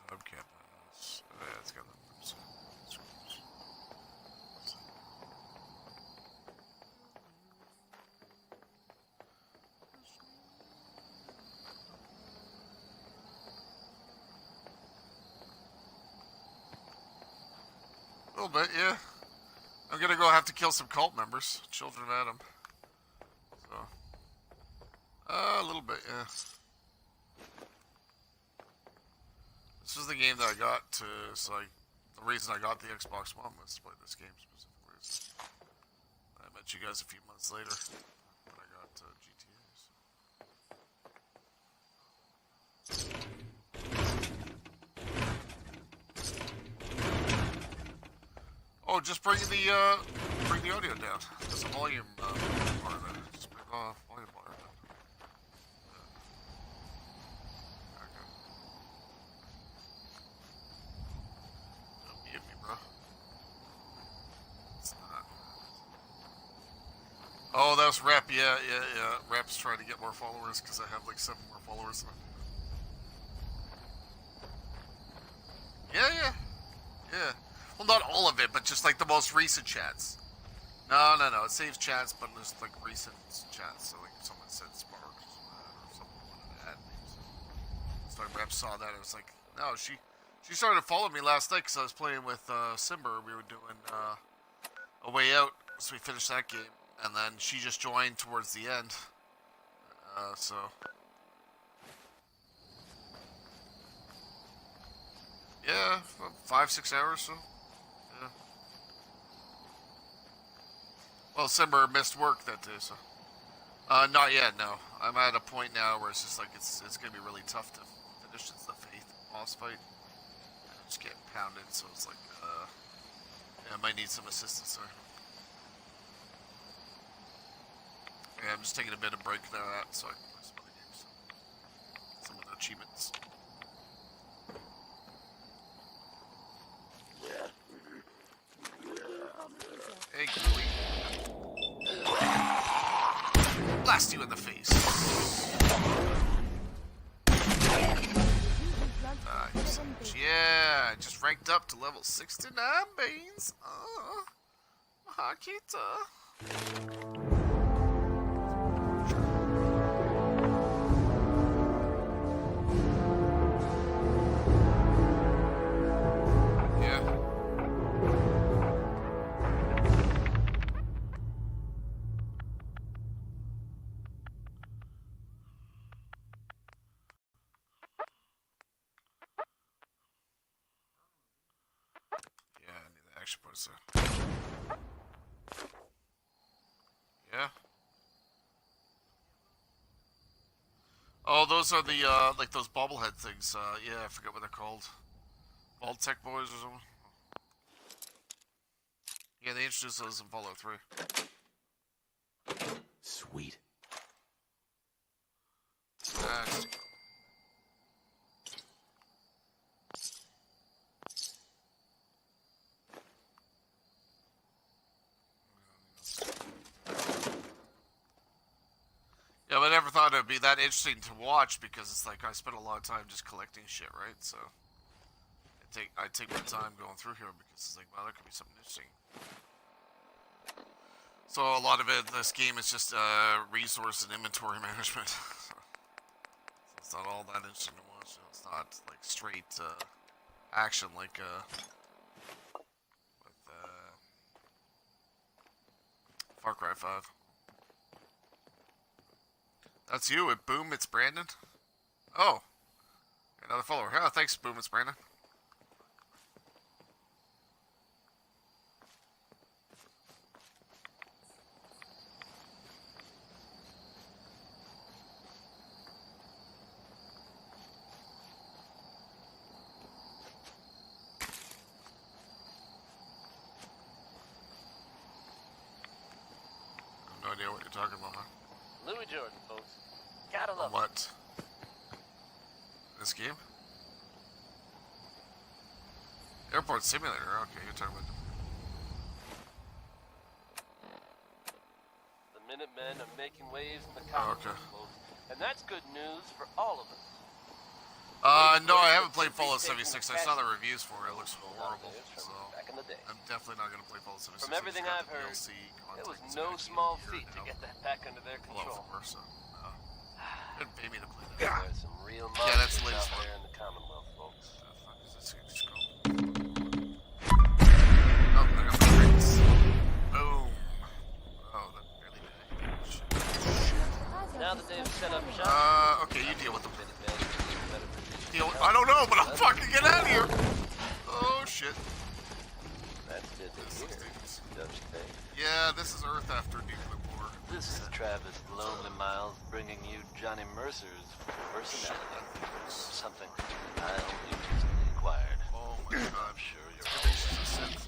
Hubcap. Yeah, it's got the a little bit, yeah. I'm gonna go have to kill some cult members, Children of Adam. So, a little bit, yeah. This was the game that I got to, so the reason I got the Xbox One was to play this game specifically. I met you guys a few months later when I got GTA. Oh, just bring the audio down. There's a volume part of it. Just bring the volume bar down. Okay. Don't mute me, bro. It's not. Oh, that was Rep. Yeah. Rep's trying to get more followers because I have like 7 more followers than I do. Yeah. Well, not all of it, but just like the most recent chats. No. It saves chats, but there's like recent chats. So like if someone said Spark or someone wanted to add me. So like Rep saw that. I was like, no, she started following me last night because I was playing with Simber. We were doing A Way Out, so we finished that game, and then she just joined towards the end. So. Yeah, 5-6 hours, so. Yeah. Well, Simber missed work that day, so. Not yet, no. I'm at a point now where it's just like, it's gonna be really tough to finish. It's the Faith boss fight. I just get pounded, so it's like, yeah, I might need some assistance there. Yeah, I'm just taking a bit of break there, so I can play some other games. Some of the achievements. Hey, Gully. Blast you in the face. Yeah, I just ranked up to level 69, Beans. Hakita. actually put us there. Yeah. Oh, those are the, like those bobblehead things. Yeah, I forget what they're called. Vault-Tec boys or something. Yeah, they introduced those in Fallout 3. Sweet. Yeah, but I never thought it would be that interesting to watch because it's like I spent a lot of time just collecting shit, right? So I take my time going through here because it's like, wow, there could be something interesting. So a lot of it, this game is just resource and inventory management. So it's not all that interesting to watch. It's not like straight action like with Far Cry 5. That's you. Boom, it's Brandon. Oh, another follower. Oh, thanks, Boom, it's Brandon. I have no idea what you're talking about, man. Louis Jordan, folks. Gotta love What? This game? Airport Simulator. Okay, you're talking about. The Minutemen are making waves in the Oh, Commonwealth, okay. folks. And that's good news for all of us. No, I haven't played Fallout 76. I saw the reviews for it. It looks horrible. So I'm definitely not gonna play Fallout 76. From everything It's got I've the heard, DLC it was content. It's no gonna be small a year feat to now. get that back under their Fallout control. 4, so no. Didn't pay me to play that. There's some real Yeah, that's the monsters latest out one. there in the Commonwealth, folks. The fuck is this game just called? Oh, I got my drinks. Boom. Oh, that barely died. Shit. Now that they've set up shop, Okay, you deal with them. I don't know, but I'll fucking get out of here. Oh shit. That's good to hear, don't you think? Yeah, this is Earth after nuclear war. This is Travis Lonely Miles bringing you Johnny Mercer's personality. Something I only recently acquired. Oh my god. I'm sure you're I all think she's a synth.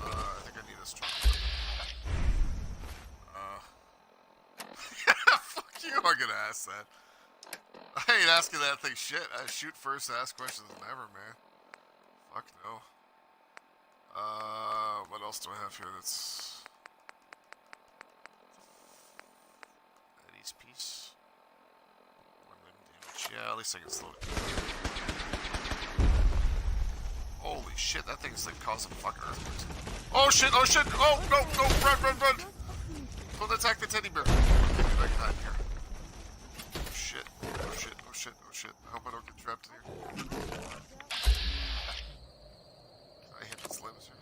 I think I need a strong weapon. Fuck you, I'm gonna ask that. I ain't asking that thing shit. I shoot first, ask questions never, man. Fuck no. What else do I have here that's... Eddie's piece. 1 limb damage. Yeah, at least I can slow it. Holy shit, that thing's like causing fucking earthquakes. Oh shit, oh shit! Oh, no, no, run! Don't attack the teddy bear. Get me back behind here. Oh shit, oh shit, oh shit, oh shit. I hope I don't get trapped in here. Can I hit this limbs here?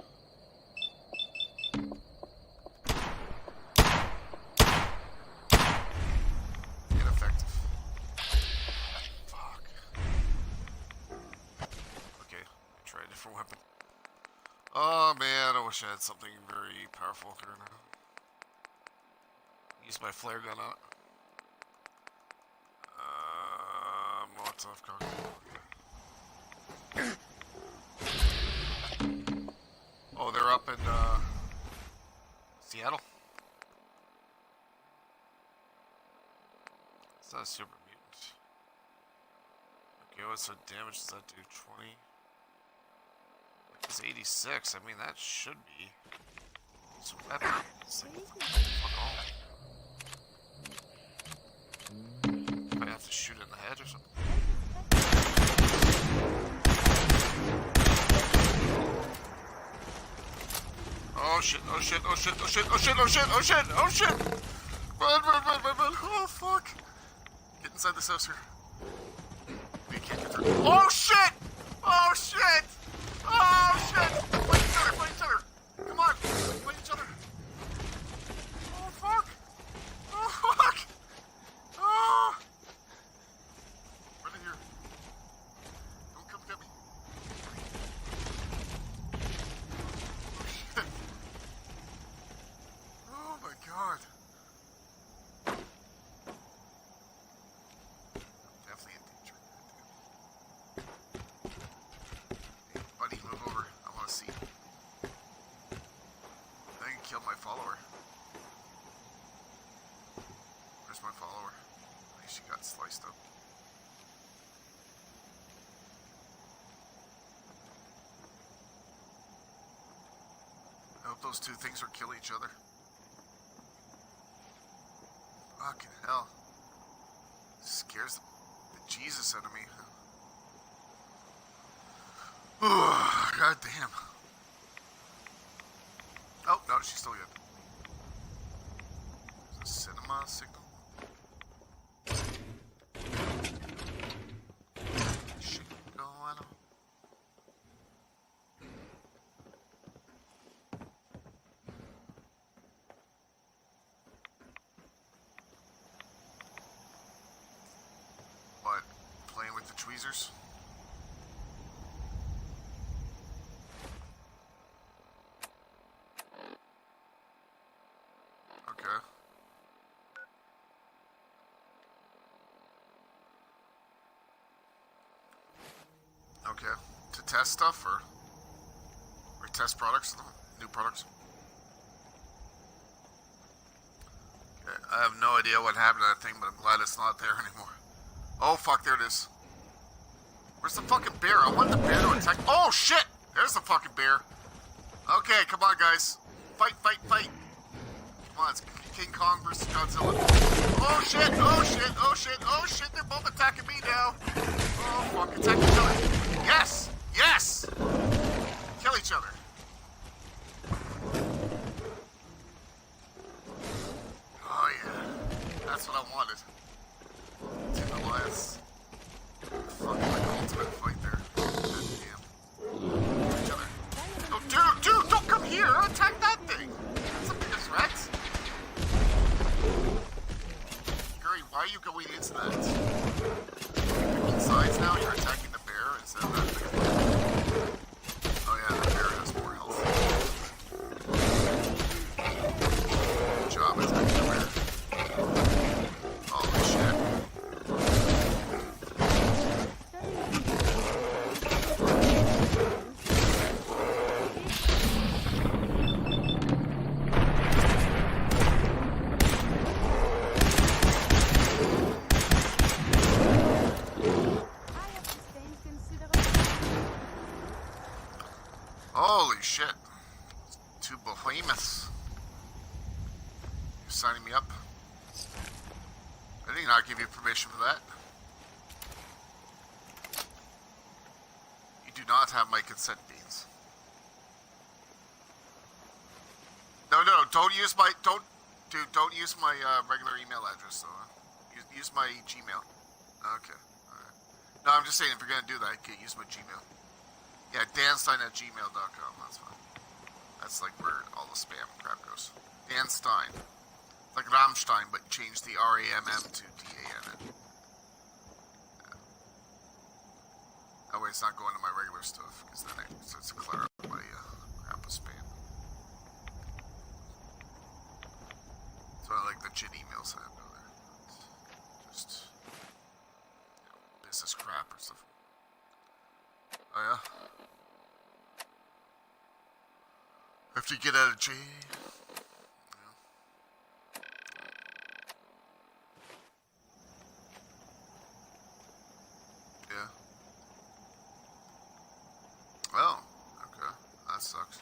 Ineffective. Fuck. Okay, try a different weapon. Oh man, I wish I had something very powerful here now. Use my flare gun on it. Molotov cocktail. Oh, they're up in Seattle. It's not a super mutant. Okay, what sort of damage does that do? 20? It's 86. I mean, that should be some weapon. It's like, fuck all. I have to shoot it in the head or something. Oh shit, oh shit, oh shit, oh shit, oh shit, oh shit, oh shit, oh shit! Run! Oh fuck! Get inside this house here. We can't get through. Oh shit! Oh shit! Oh shit! Fight each other, fight each other! Come on! Fight each other! Oh fuck! Oh fuck! Oh! Run in here. follow her. At least she got sliced up. I hope those two things will kill each other. Fucking hell. Scares the Jesus out of me. God damn. Oh, no, she's still good. There's a cinema signal. Shit going on. What? Playing with the tweezers? Okay. Okay. To test stuff or test products, new products? Okay. I have no idea what happened to that thing, but I'm glad it's not there anymore. Oh fuck, there it is. Where's the fucking bear? I want the bear to attack. Oh shit! There's the fucking bear. Okay, come on guys. Fight, fight, fight. Come on, it's King Kong versus Godzilla. Oh shit, oh shit, oh shit, oh shit, they're both attacking me now. Oh fuck, attack each other. Yes! Yes! Kill each other. Oh yeah. That's what I wanted. Two Goliaths. Fucking like ultimate fight there. God damn. Each other. Oh dude, don't come here! Attack that thing! That's a bigger threat. Gary, why are you going into that? You're picking sides now? You're attacking the bear instead of that thing. Oh yeah, the bear has more health. Good job attacking the bear. Holy shit. Holy shit. Two behemoths. You're signing me up? I did not give you permission for that. You do not have my consent, Beans. No, don't use my, don't use my regular email address, though. Use my Gmail. Okay, alright. No, I'm just saying, if you're gonna do that, you can use my Gmail. Yeah, danstein@gmail.com, that's fine. That's like where all the spam crap goes. Dan Stein. It's like Rammstein, but change the R-A-M-M to D-A-N-N. Yeah. That way it's not going to my regular stuff, because then it starts to clutter up my crap with spam. So I like the JIT emails I have down there. Just, business crap or stuff. Oh yeah? After you get out of jail. Yeah. Oh, okay. That sucks.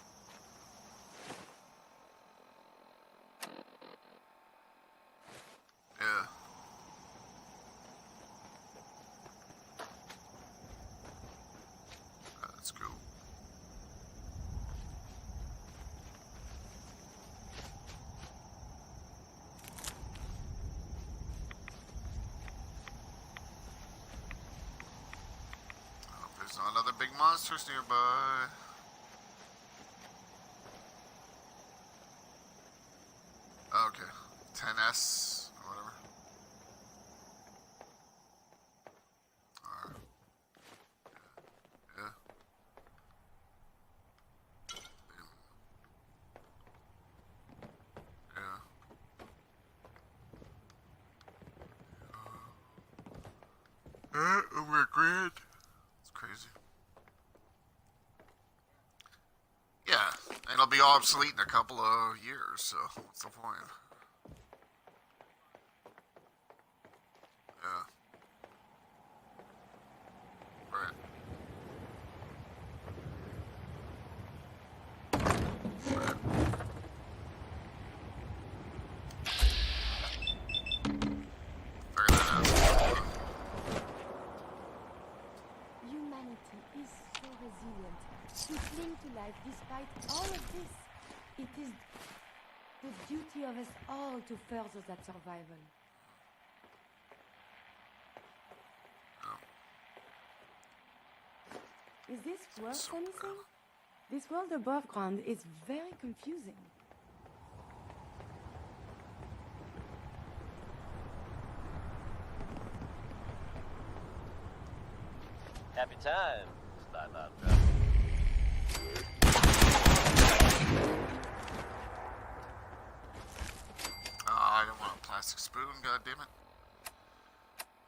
Yeah. That's cool. Hope there's not other big monsters nearby. Okay. 10S or whatever. Alright. Yeah. Yeah. Over a grand. It's crazy. Yeah, and it'll be obsolete in a couple of years, so what's the point? alive despite all of this. It is the duty of us all to further that survival. Is this worth anything? This world above ground is very confusing. Happy time. Bye bye. I don't want a plastic spoon, goddammit.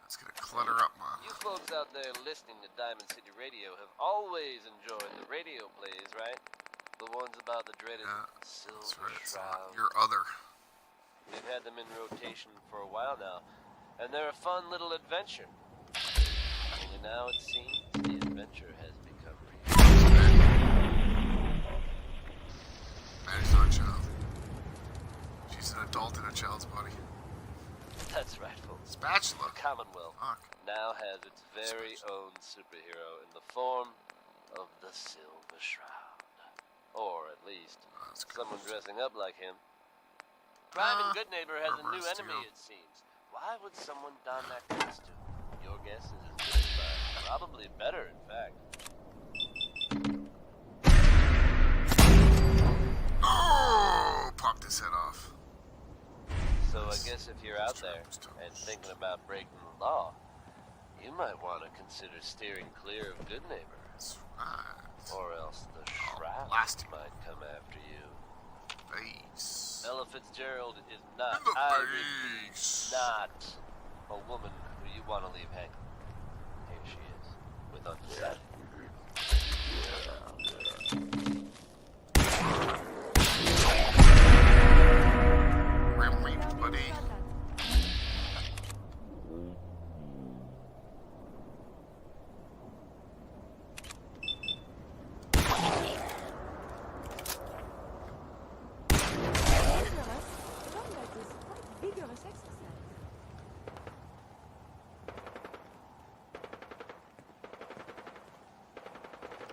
That's gonna clutter up my... You folks out there listening to Diamond City Radio have always enjoyed the radio plays, right? The ones about the dreaded Silver Shroud. Your other. We've had them in rotation for a while now, and they're a fun little adventure. Only now it seems the adventure has become real. Maddie's not a child. She's an adult in a child's body. That's right, folks. Spatula. The Commonwealth now has its very own superhero in the form of the Silver Shroud. Or, at least, someone dressing up like him. Crime and Good Neighbor has a new enemy, it seems. Why would someone don that costume? Your guess is as good as mine. Probably better, in fact. Oh! Popped his head off. So I guess if you're out there and thinking about breaking the law, you might want to consider steering clear of Good Neighbor. That's right. Or else the Shroud might come after you. Face. Ella Fitzgerald is not, In the I repeat, not a woman who you want to leave hanging. Here she is, with Undecided. Grim Reaper, buddy. Vigorous exercise.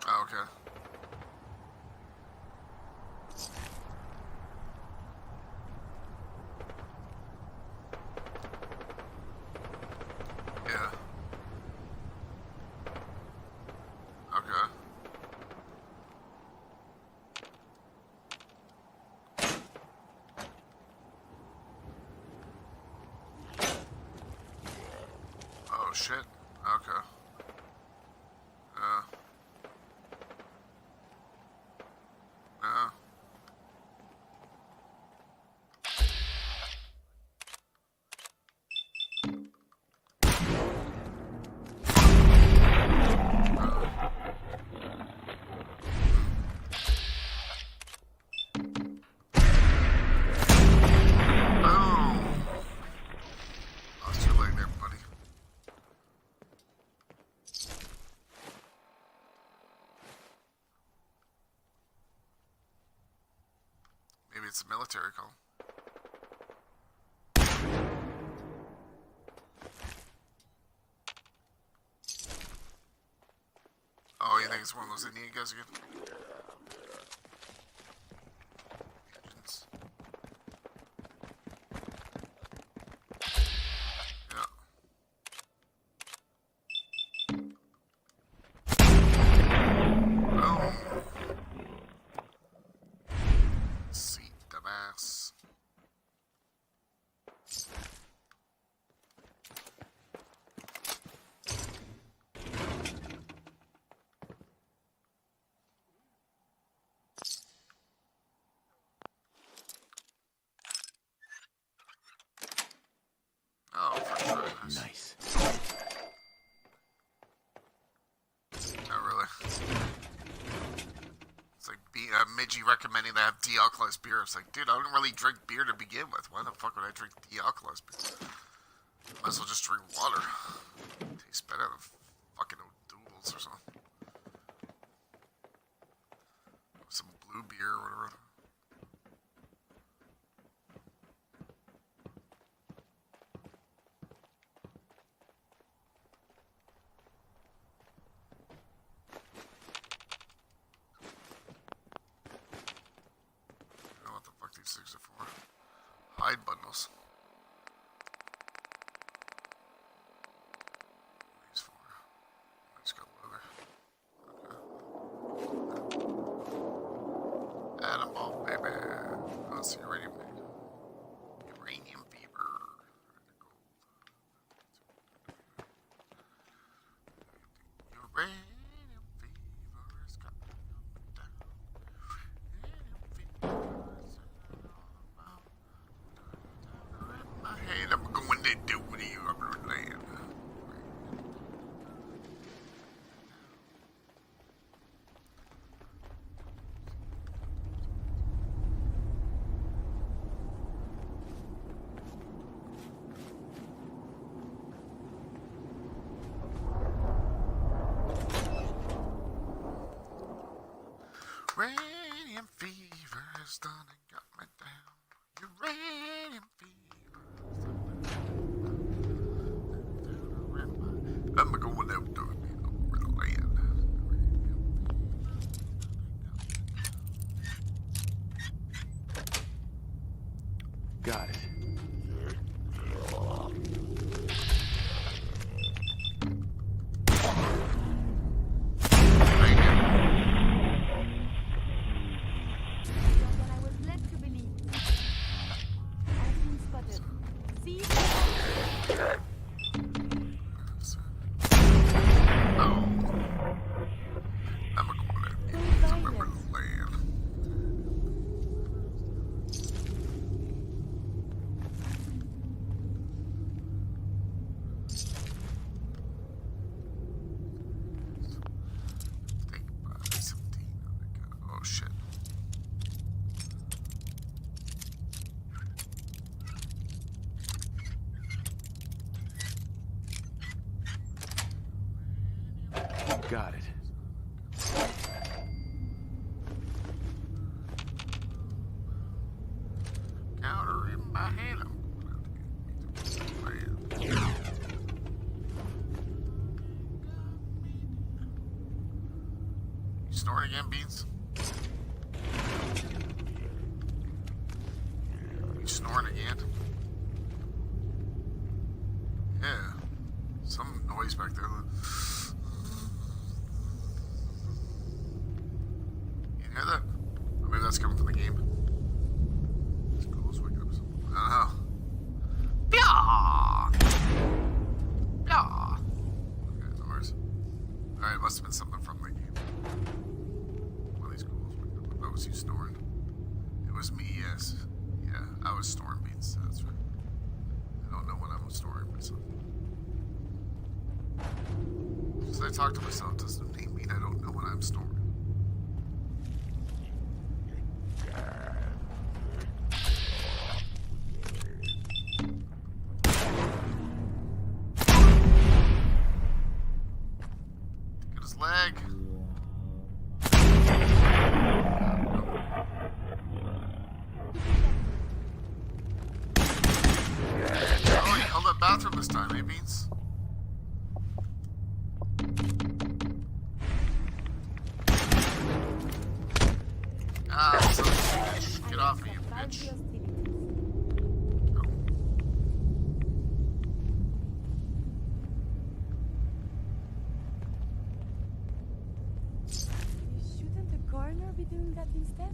Oh, okay. Yeah. Okay. Oh shit. Okay. Lost your leg there, buddy. Maybe it's a military call. Oh, you think it's one of those Indian guys again? Agents. Yeah. Oh. Seat dumbass. Oh, for sure. Nice. Not really. It's like Midgie recommending that I have dealcoholized beer. It's like, dude, I don't really drink beer to begin with. Why the fuck would I drink dealcoholized beer? Might as well just drink water. Tastes better than fucking O'Doul's or something. Some blue beer or whatever. Radium fever's got me down. Radium fever's in my head. I'm going to do with you over land. Uranium fever's done and got me down. Uranium fever's done. I'm going out to over the land. Got it. Oh shit. Got it. Counter in my hand. You snoring again, Beans? You snoring again? Yeah. Some noise back there. You hear that? Or maybe that's coming from the game. Schools wake up. I don't know. Yeah. Yeah. Okay, no worries. Alright, it must have been something from the game. One of these ghouls wake up. That was you snoring. It was me, yes. Yeah, I was snoring, Beans. That's right. I don't know when I'm snoring myself. Just I talk to myself doesn't mean I don't know when I'm snoring. Get his leg. Oh, he held that bathroom this time, eh, Beans? Ah, son of a bitch. Get off me, you bitch. Shouldn't the coroner be doing that instead?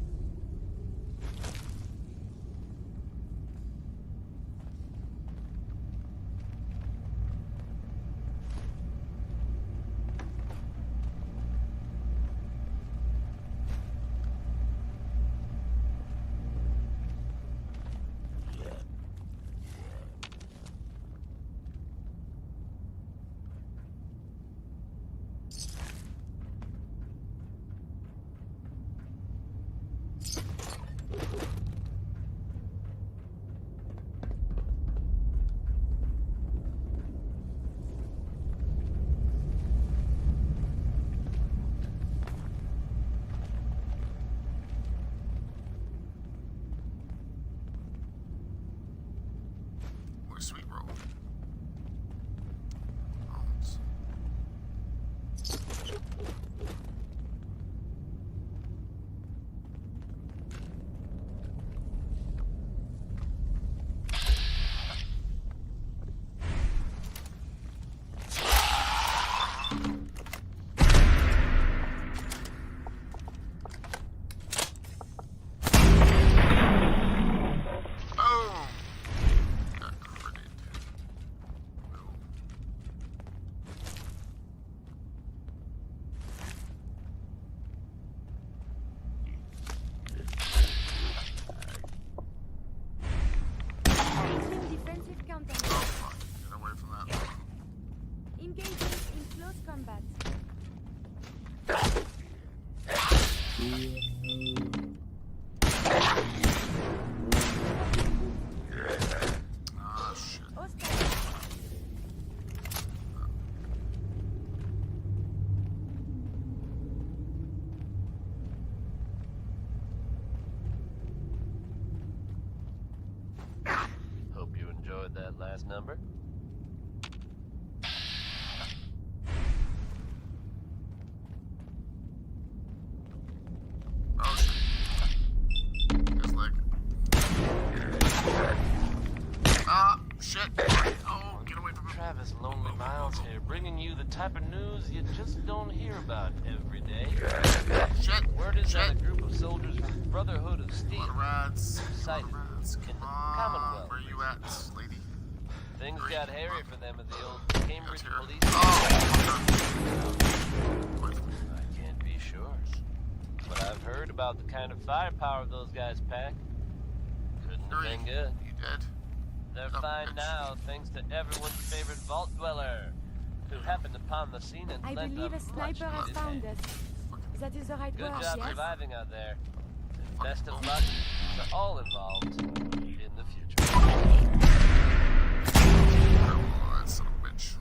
Ah, shit. Hope you enjoyed that last number. Oh, shit. There's like... Ah, shit. Oh, get away from me. Travis Lonely Miles here, bringing you the type of news you just don't hear about every day. Shit. Word is that a group of soldiers from Brotherhood of Steel Rats. sighted in the Commonwealth. Where you at, lady? Things got hairy for them at the old Cambridge police. I can't be sure, but I've heard about the kind of firepower those guys pack. Couldn't have been good. You dead? They're fine now, thanks to everyone's favorite vault dweller, who happened upon the scene and I lent believe a sniper has found us. That is the right Good word, job yes? surviving out there. And best of luck to all involved in the future. Oh, that son of a bitch.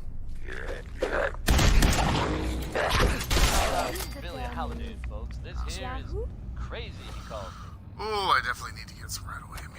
Billy Holiday, folks. This here is crazy, he calls me. Oh, I definitely need to get some right away. I mean,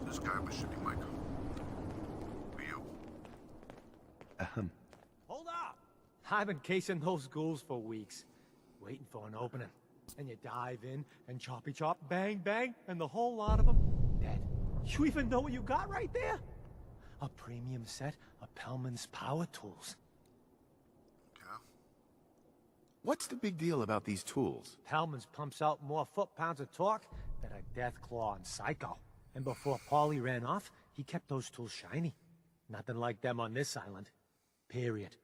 this guy with shitty mic. Who you? Hold up! I've been casing those ghouls for weeks, waiting for an opening. And you dive in, and choppy chop, bang bang, and the whole lot of them dead. You even know what you got right there? A premium set of Pellman's power tools. What's the big deal about these tools? Pellman's pumps out more foot-pounds of torque than a Deathclaw and Psycho. And before Paulie ran off, he kept those tools shiny. Nothing like them on this island. Period.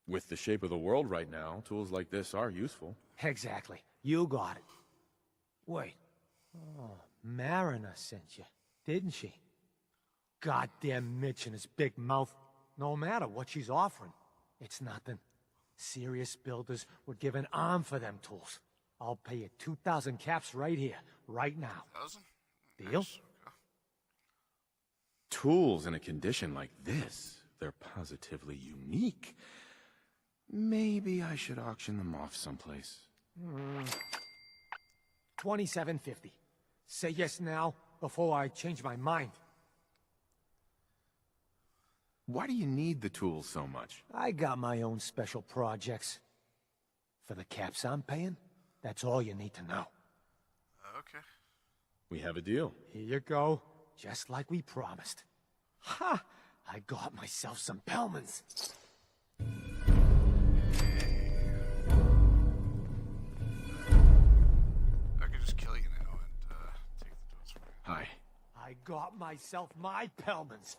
With the shape of the world right now, tools like this are useful. Exactly. You got it. Wait. Oh, Mariner sent you, didn't she? Goddamn Mitch and his big mouth. No matter what she's offering, it's nothing. Serious builders would give an arm for them tools. I'll pay you 2,000 caps right here, right now. 1,000? Deal? Tools in a condition like this, they're positively unique. Maybe I should auction them off someplace. 27.50. Say yes now, before I change my mind. Why do you need the tools so much? I got my own special projects. For the caps I'm paying, that's all you need to know. Okay. We have a deal. Here you go, just like we promised. Ha! I got myself some Pellmans. I could just kill you now and take the tools from you. Hi. I got myself my Pellmans.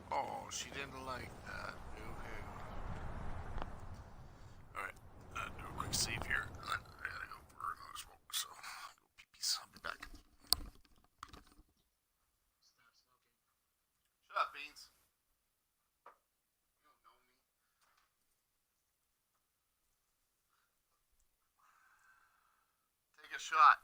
Oh, she didn't like that. Boo-hoo. Alright, do a quick save here. I gotta go for another smoke, so I'll go pee-pees. I'll be back. Shut up, Beans. You don't know me. Take a shot.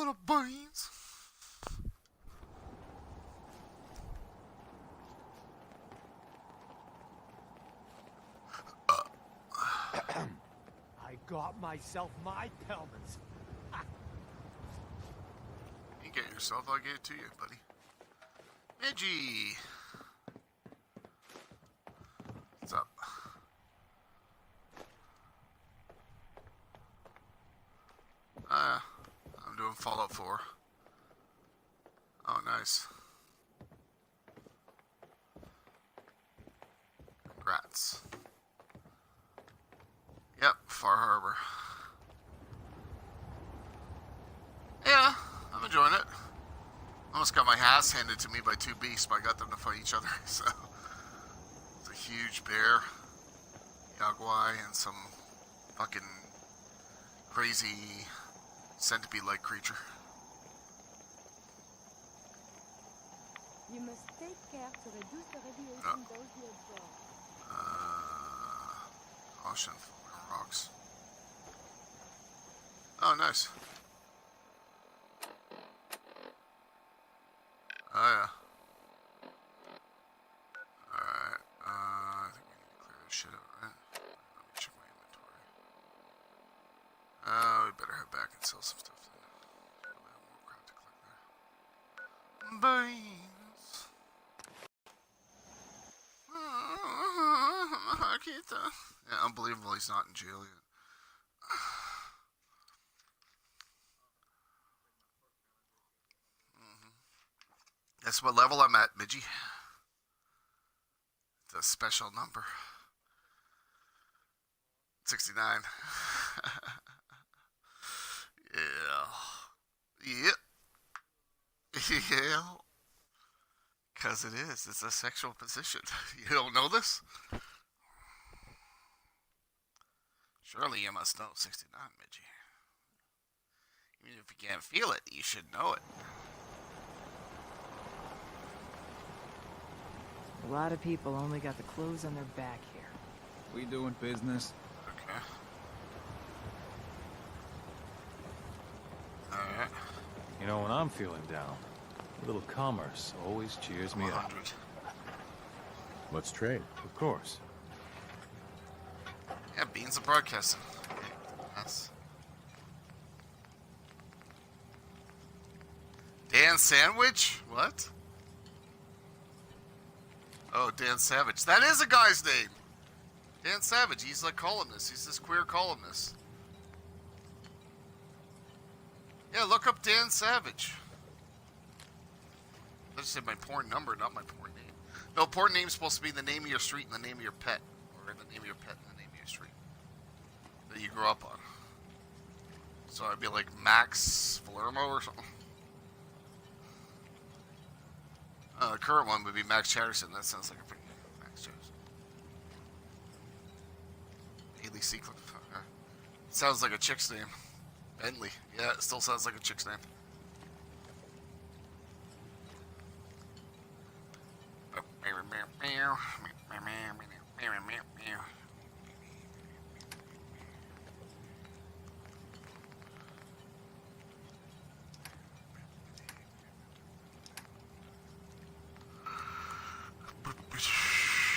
little beans. I got myself my pelmets. You get yourself, I'll get it to you, buddy. Midgie! What's up? I'm doing Fallout 4. Oh, nice. Congrats. Yep, Far Harbor. Yeah, I'm enjoying it. Almost got my ass handed to me by two beasts, but I got them to fight each other, so... It's a huge bear, Yaguai, and some fucking crazy centipede-like creature. You must take care to reduce the radiation dose you absorb. Ocean rocks. Oh, nice. Oh, yeah. Alright, I think we need to clear this shit out, right? Let me check my inventory. We better head back and sell some stuff then. Probably have more crap to collect there. Beans. Yeah, unbelievable he's not in jail yet. That's what level I'm at, Midgie. It's a special number. 69. Yeah. Yep. Yeah. Because it is. It's a sexual position. You don't know this? Surely you must know 69, Midgie. Even if you can't feel it, you should know it. A lot of people only got the clothes on their back here. We doing business? Okay. Alright. You know, when I'm feeling down, a little commerce always cheers me up. Let's trade. Of course. Yeah, Beans of Broadcasting. Yes. Dan Sandwich? What? Oh, Dan Savage. That is a guy's name! Dan Savage. He's like columnist. He's this queer columnist. Yeah, look up Dan Savage. I just said my porn number, not my porn name. No, porn name's supposed to be the name of your street and the name of your pet. Or the name of your pet and the name of your street. That you grew up on. So I'd be like Max Palermo or something. The current one would be Max Chatterson. That sounds like a pretty Max Chatterson. Haley Seacliff. Okay. Sounds like a chick's name. Bentley. Yeah, it still sounds like a chick's name.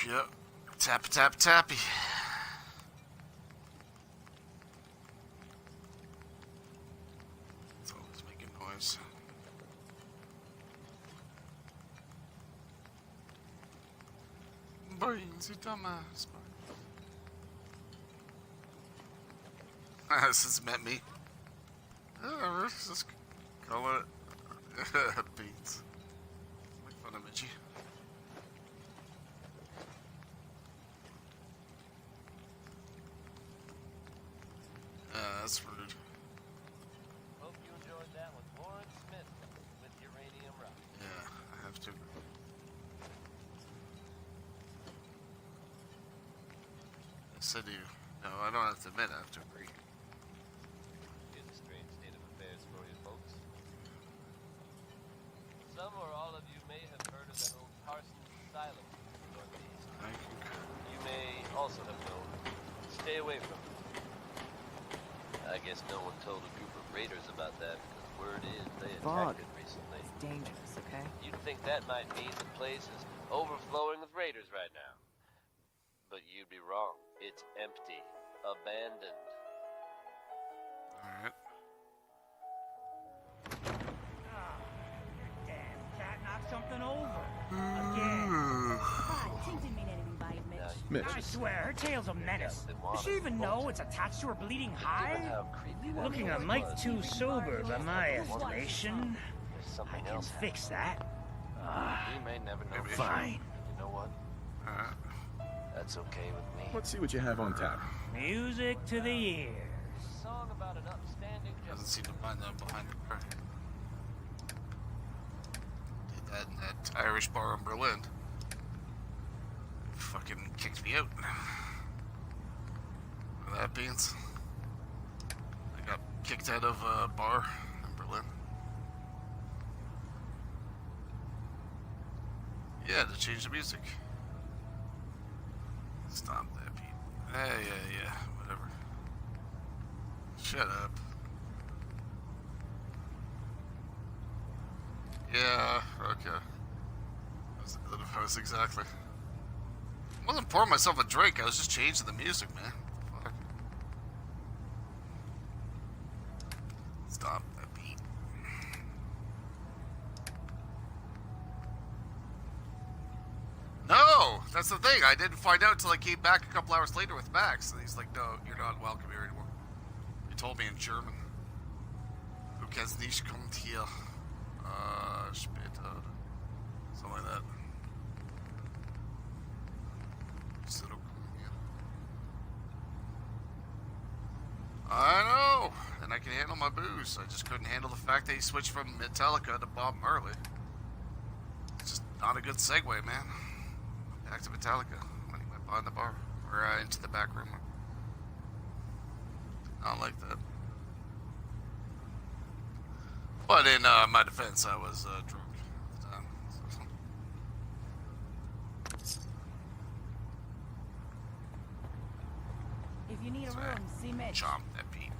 Yep. Tap, tap, tappy. It's always making noise. Brains, you dumbass. This has met me. Let's just call it beats. Make fun of Mitchie. That's rude. Hope you enjoyed that with Warren Smith with Uranium Rock. Yeah, I have to. Yes, I do. No, I don't have to admit, I have to agree. Here's a strange state of affairs for you folks. Some or all of you may have heard of that old Parsons Asylum in the Northeast. I concur. You may also have known. Stay away from it. I guess no one told a group of raiders about that because Word is they Fog. attacked it recently. It's dangerous, okay? You'd think that might mean the place is overflowing with raiders right now. But you'd be wrong. It's empty. Abandoned. Alright. Damn cat knocked something over. Again. Tink didn't mean anything by it, Mitch. I swear, her tail's a menace. Does she even know it's attached to her bleeding hide? Looking a mite too sober by my estimation. I can fix that. We may never know. Fine. You know what? That's okay with me. Let's see what you have on tap. Music to the ears. Song about an upstanding Doesn't seem to mind them behind the bar. Did that in that Irish bar in Berlin. Fucking kicked me out. Remember that, Beans? I got kicked out of a bar in Berlin. Yeah, to change the music. Stop that, Pete. Yeah, whatever. Shut up. Yeah, okay. That was exactly. I wasn't pouring myself a drink, I was just changing the music, man. Fuck. Stop that beat. No! That's the thing, I didn't find out until I came back a couple hours later with Max, and he's like, no, you're not welcome here anymore. He told me in German. Du kannst nicht kommt hier. Später. Something like that. I know, and I can handle my booze. I just couldn't handle the fact that he switched from Metallica to Bob Marley. It's just not a good segue, man. Back to Metallica when he went behind the bar, or into the back room. Not like that. But in my defense, I was drunk at the time. So. If you need a room, see Mitch. Chomp that beat.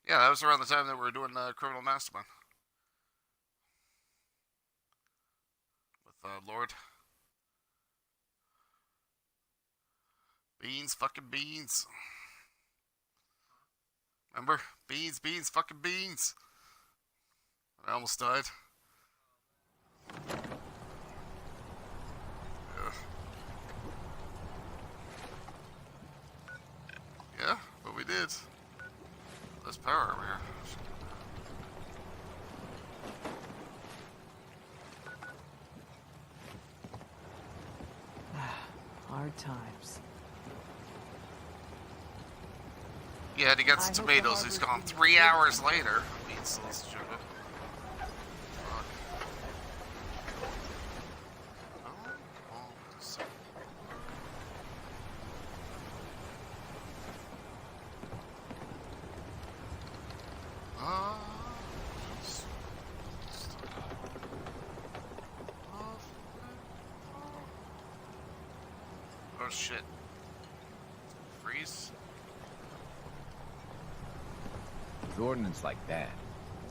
Yeah, that was around the time that we were doing Criminal Mastermind. With Lord. Beans, fucking beans. Remember? Beans, fucking beans. I almost died. Yeah, but we did. There's power over here. Hard times. Yeah, to get some tomatoes. He's gone 3 hours later. Means let's check it. Oh shit. Freeze? With ordnance like that,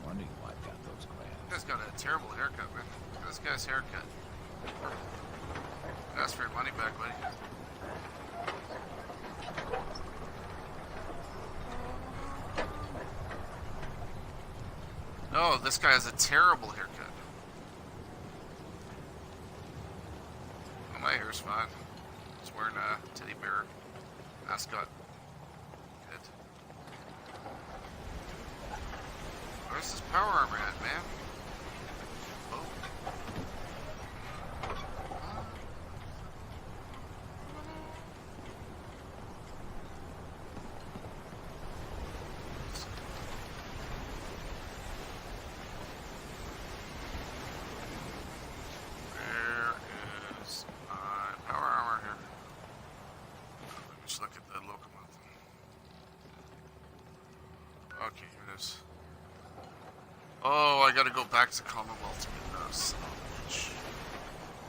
no wonder you wiped out those crabs. This guy's got a terrible haircut, man. Look at this guy's haircut. Ask for your money back, buddy. No, this guy has a terrible haircut. Well, my hair's fine. Just wearing a teddy bear mascot. Good. Where's this power armor at, man? Oh. Oh, I gotta go back to Commonwealth to get those.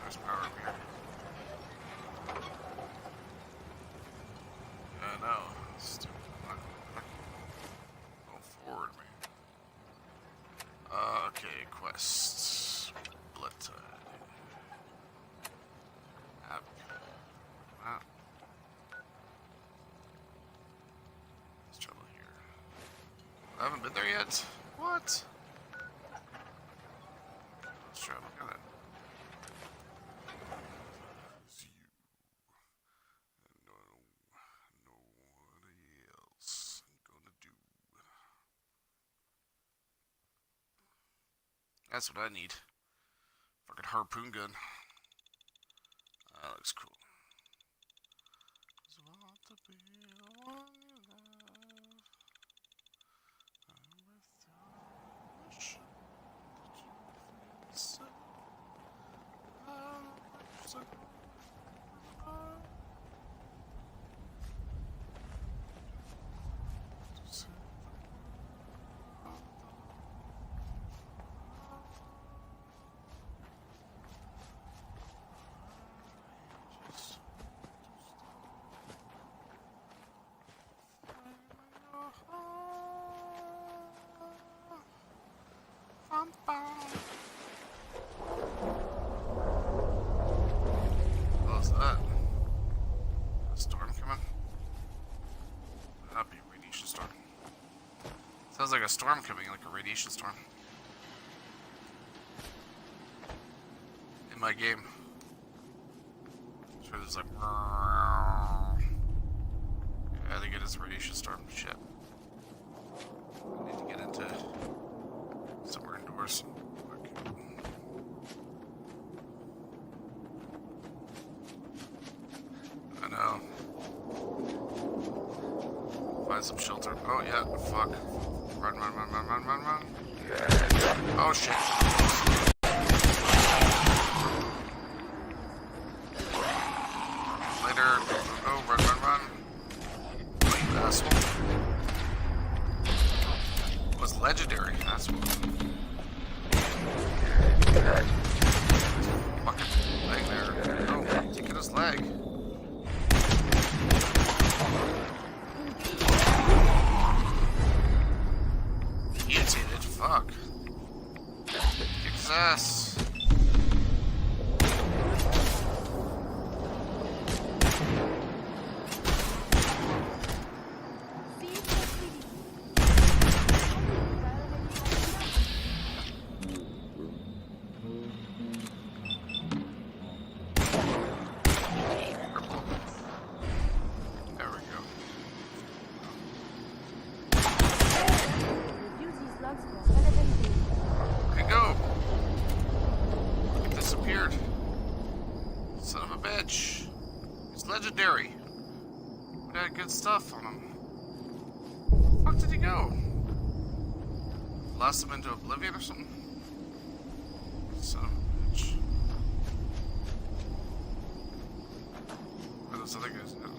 There's power over here. I know. Stupid. Go forward, man. Okay, quests. Blood tide. Wow. There's trouble here. I haven't been there yet. What? Let's try to look at it. That's what I need. Fucking harpoon gun. That looks cool. 'Cause I want to be the one you love. I'm without wish that you feel so. What was that? A storm coming? That'd be a radiation storm. Sounds like a storm coming, like a radiation storm. In my game. Sure there's like... Yeah, I think it is a radiation storm. Shit. I need to get into somewhere indoors. I know. Find some shelter. Oh yeah, fuck. Run, run, run, run, run, run, run. Oh shit. Later. Oh, run, run, run. Oh, you asshole. It was legendary, asshole. Fucking leg there. Oh, taking his leg. Irritated, fuck. Kick his ass. Legendary. We had good stuff on him. Where the fuck did he go? Lost him into oblivion or something? Son of a bitch. Where are those other guys now?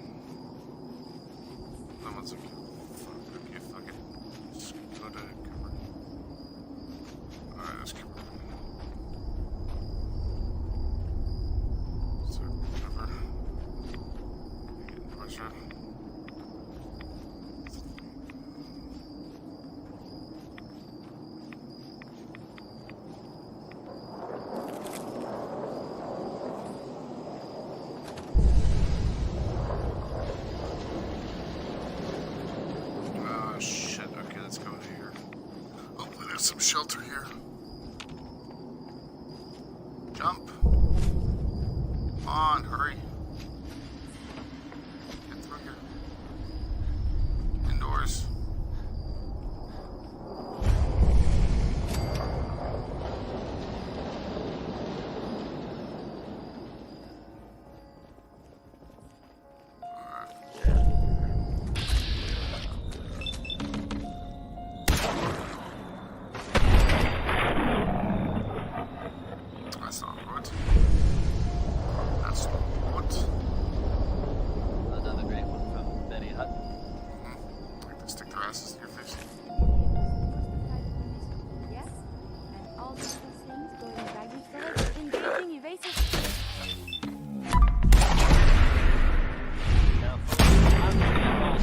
No one's okay. Fuck, okay, fuck it. Just go to cover. Alright, let's cover. So, cover. Sure. Oh shit, okay, let's go to here. Hopefully there's some shelter here. Jump. Come on, hurry. Indoors. That's not good. That's not good. Another great one from Betty Hutton. Stick their asses in your face. Yes, and all these things going back and forth, engaging evasive. Now, folks, I'm going to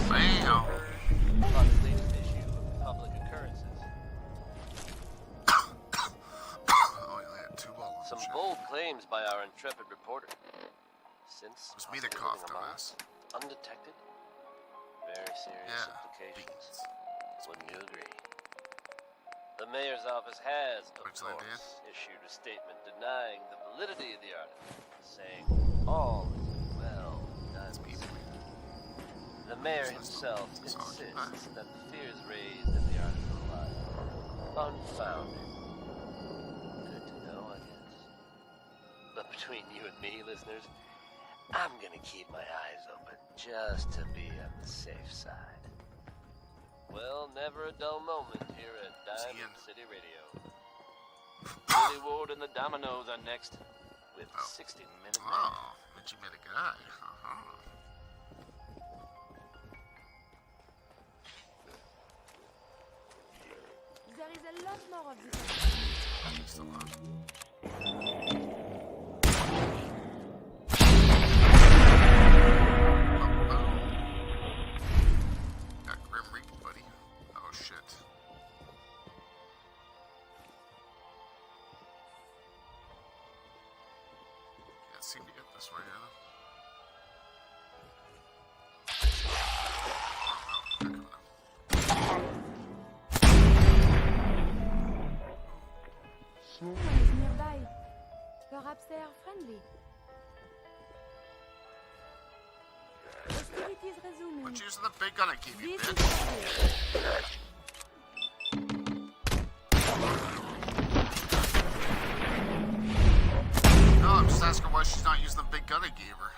claims by our intrepid reporter. Since It was me that coughed, dumbass. undetected, very serious implications. Wouldn't you agree? The mayor's office has, of course, issued a statement denying the validity of the article, saying all is well done. The mayor himself insists that the fears raised in the article are unfounded. Good to know, I guess. But between you and me, listeners, I'm gonna keep my eyes open just to be on the safe side. Well, never a dull moment here at Diamond City Radio. Billy Ward and the Dominoes are next with 60 Minute Man. Oh, but you met a guy. There is a lot more of this. Got Grim Reaper, buddy. Oh shit. Can't seem to get this way, huh? Someone is nearby. Perhaps they are friendly. Hostilities resuming. But using the big gun I gave you, This bitch. No, I'm just asking why she's not using the big gun I gave her.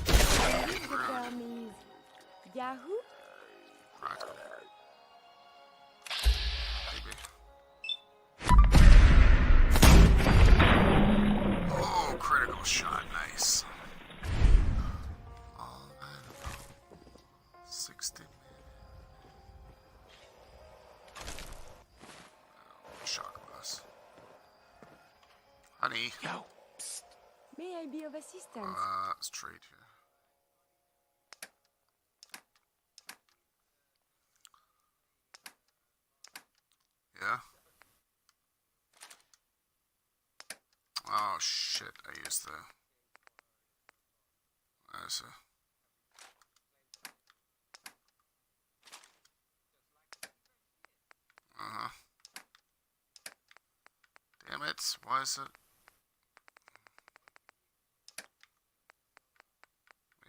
The term is Yahoo? Practical. Maybe. Oh, critical shot, nice. All right, 60 minutes. Shot glass. Honey. Yo. May I be of assistance? Let's trade here. Yeah. Oh shit! I used the. I see. Damn it! Why is it?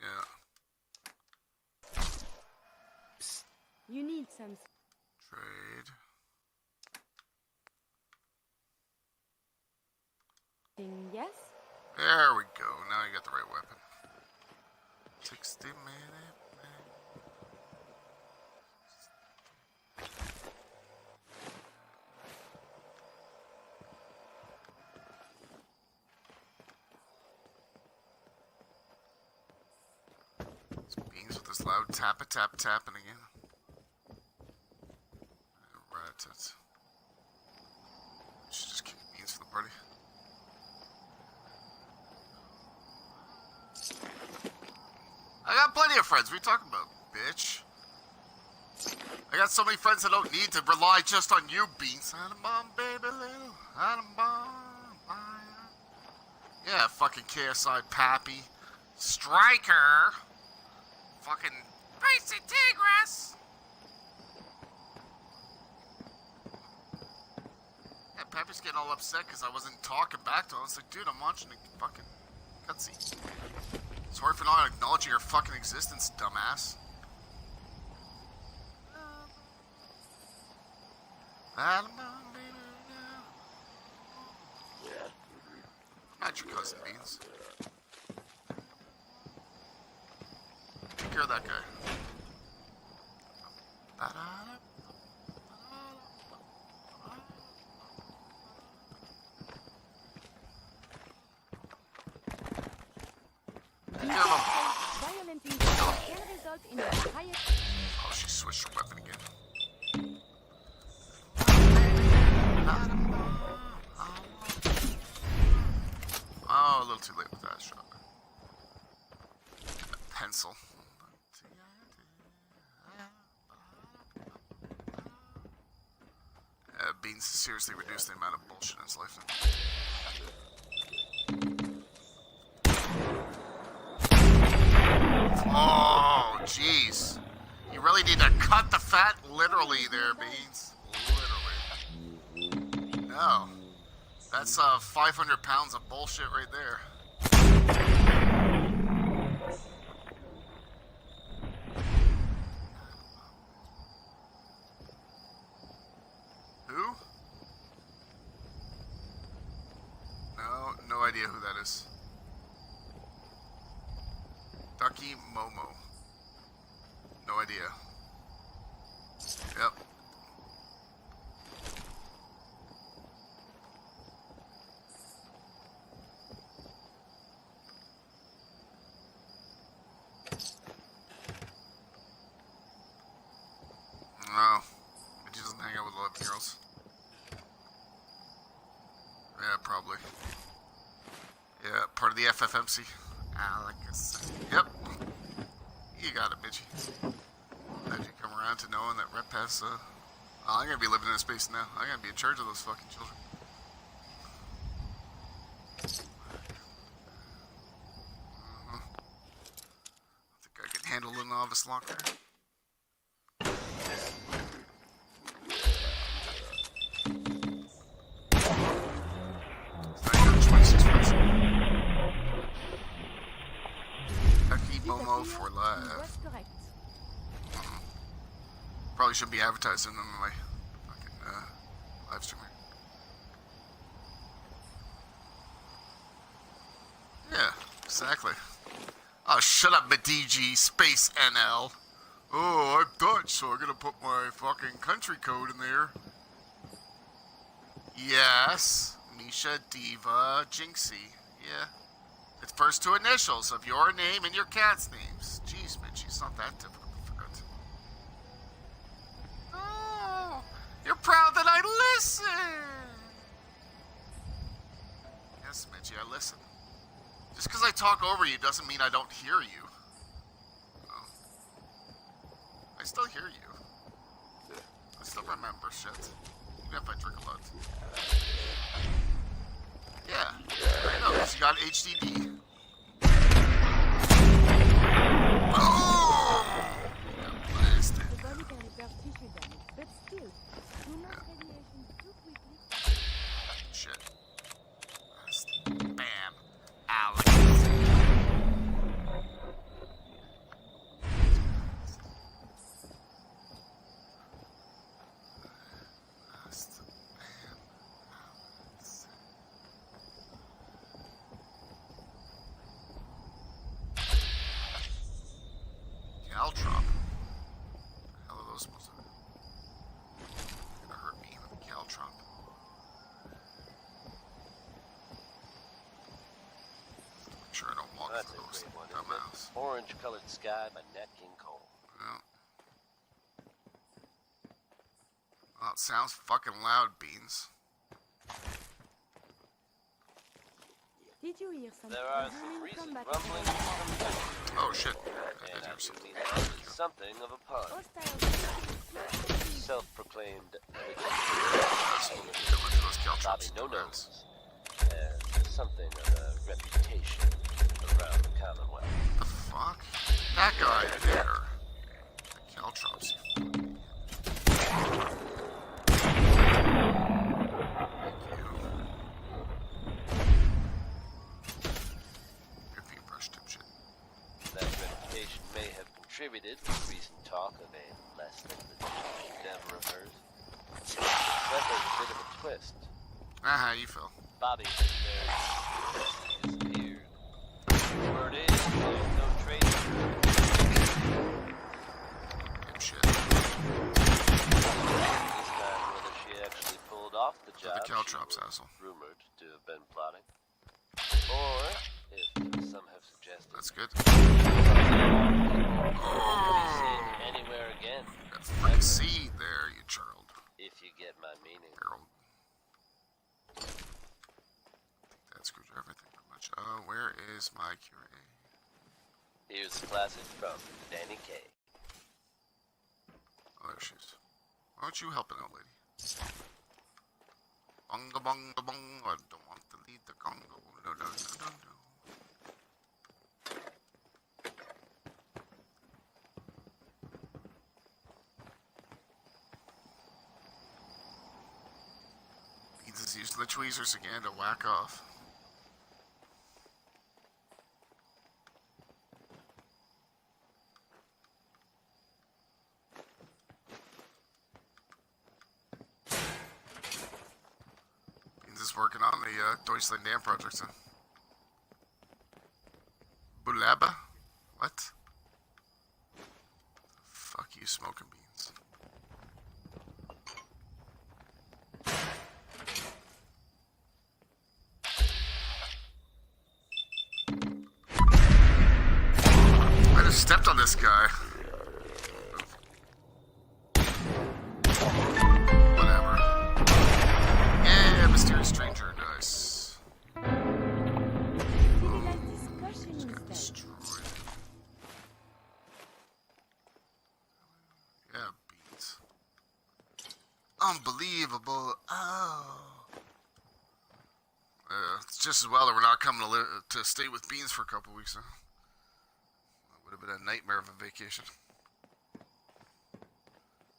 Yeah. You need some. Trade. Yes? There we go. Now you got the right weapon. 60 minute man. It's Beans with this loud tapping again. Rat-tat. Should just kick Beans for the party. I got plenty of friends. What are you talking about, bitch? I got so many friends that don't need to rely just on you, Beans. Atom bomb, baby, little. Atom bomb. Yeah, fucking KSI Pappy. Striker. Fucking Basic Tigress. Yeah, Pappy's getting all upset because I wasn't talking back to him. I was like, dude, I'm watching a fucking cutscene. Sorry for not acknowledging your fucking existence, dumbass. I'm not your cousin, Beans. Take care of that guy. Violent injury can result in a higher. Oh, she switched her weapon again. Oh, a little too late with that shot. Pencil. Beans has seriously reduced the amount of bullshit in his life. Oh, jeez. You really need to cut the fat literally there, Beans. Literally. No. That's 500 pounds of bullshit right there. Who? No idea who that is. Ducky Momo. No idea. Yep. No. He doesn't hang out with 11-year-olds. Yeah, probably. Yeah, part of the FFMC. Alex. Yep. You got it, Mitchie. How'd you come around to knowing that Red Pass, I'm gonna be living in a space now. I'm gonna be in charge of those fucking children. I think I can handle a novice locker. 26 points. Ducky Momo for life. Probably should be advertising on my fucking live streamer. Yeah, exactly. Oh, shut up, Medigi Space NL. Oh, I'm Dutch, so I'm gonna put my fucking country code in there. Yes, Misha Diva Jinxie. Yeah. It's first two initials of your name and your cat's names. Jeez, Mitch, it's not that difficult to forget. Oh, you're proud that I listen. Yes, Mitchie, I listen. Just because I talk over you doesn't mean I don't hear you. Oh. I still hear you. I still remember shit. Even if I drink a lot. Yeah, I know, because you got HDD. Oh! Yeah, blasted. The body can repair tissue damage, but still, do not radiation too quickly. Shit. Bam. Alex. Caltrop. The hell are those supposed to be? Gonna hurt me with a Caltrop. Make sure I don't walk That's through a those great one, dumbass. isn't it? Orange-colored sky by Nat King Cole. Well. Well, it sounds fucking loud, Beans. Did you hear something? There are some recent rumblings from Oh shit. and I do mean that is something of a pun. Self-proclaimed Bobby No-Nose and something of a reputation around the Commonwealth. The fuck? That guy there. The Caltrops. That reputation may have contributed to recent talk of a less than legitimate endeavor of hers. But there's a bit of a twist. How you feel? Bobby disappeared. Word is, there's no trace of her. Shit. This time, whether she actually pulled off the job, The Caltrops, she was asshole. rumored to have been plotting. Or, if some have suggested, that's good. Oh. Anywhere again. That freaking seed there, you child. If you get my meaning. Harold. I think that screws everything pretty much. Where is my QA? Here's the classic from Danny Kaye. Oh, there she is. Why don't you help an old lady? Bunga bunga bung. I don't want to lead the Congo. No, no, no, no, no. is using the tweezers again to whack off. He's just working on the Deutschland Dam project. Huh? Bulaba? What? Fuck you, smoking beans. I just stepped on this guy. Whatever. Yeah, mysterious stranger, nice. Just got destroyed. Yeah, beans. Unbelievable. Oh. It's just as well that we're not coming to stay with beans for a couple weeks, huh? Would have been a nightmare of a vacation.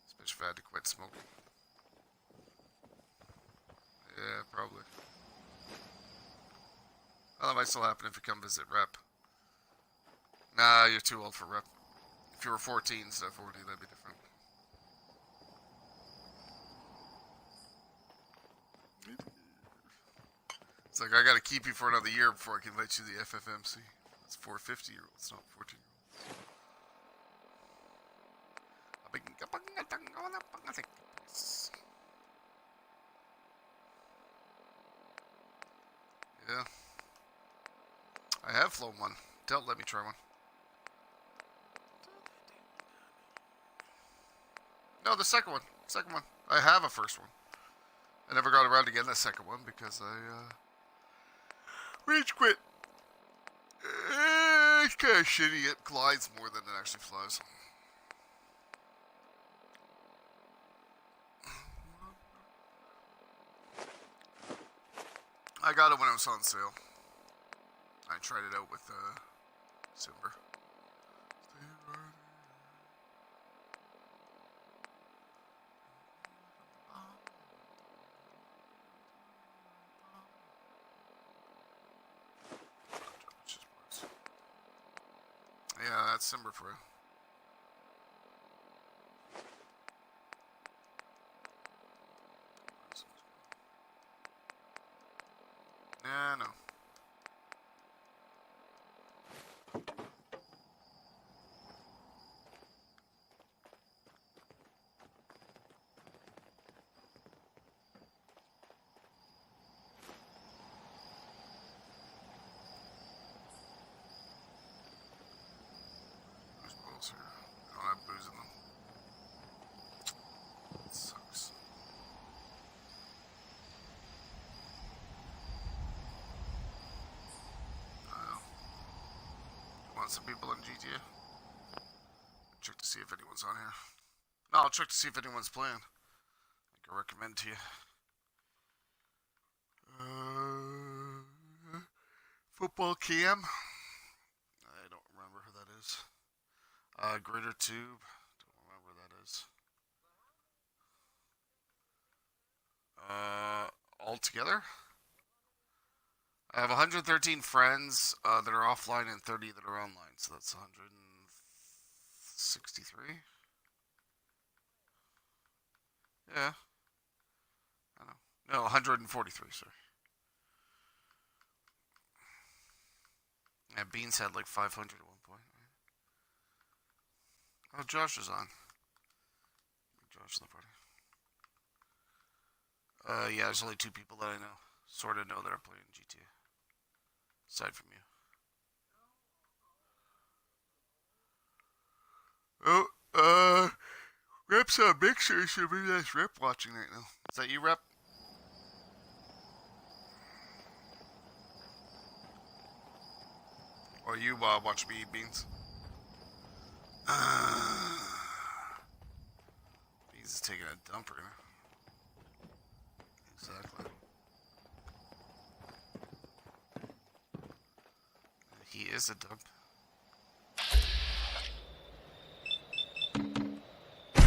Especially if I had to quit smoking. Yeah, probably. Well, that might still happen if you come visit Rep. Nah, you're too old for Rep. If you were 14 instead of 40, that'd be different. It's like, I gotta keep you for another year before I can let you the FFMC. It's 450-year-olds, not 14-year-olds. Yeah. I have flown one. Don't let me try one. No, the second one. Second one. I have a first one. I never got around to getting the second one because I, rage quit. It's kind of shitty. It glides more than it actually flies. I got it when it was on sale. I tried it out with Simber. Yeah, that's Simber for you. Yeah, no. There's bottles here. I don't have booze in them. That sucks. Want some people in GTA? Check to see if anyone's on here. No, I'll check to see if anyone's playing. I can recommend to you. Football Cam. I don't remember who that is. Greater Tube. Don't remember who that is. All together. I have 113 friends that are offline and 30 that are online, so that's 163. Yeah. I know. No, 143, sorry. Yeah, Beans had like 500 at one point. Right? Oh, Josh is on. Josh in the party. Yeah, there's only 2 people that I know. Sort of know that are playing GTA. Aside from you. Oh, Rep's on Mixer, so maybe that's Rep watching right now. Is that you, Rep? Or you watch me eat beans? Beans is taking a dump right now. Exactly. He is a dump.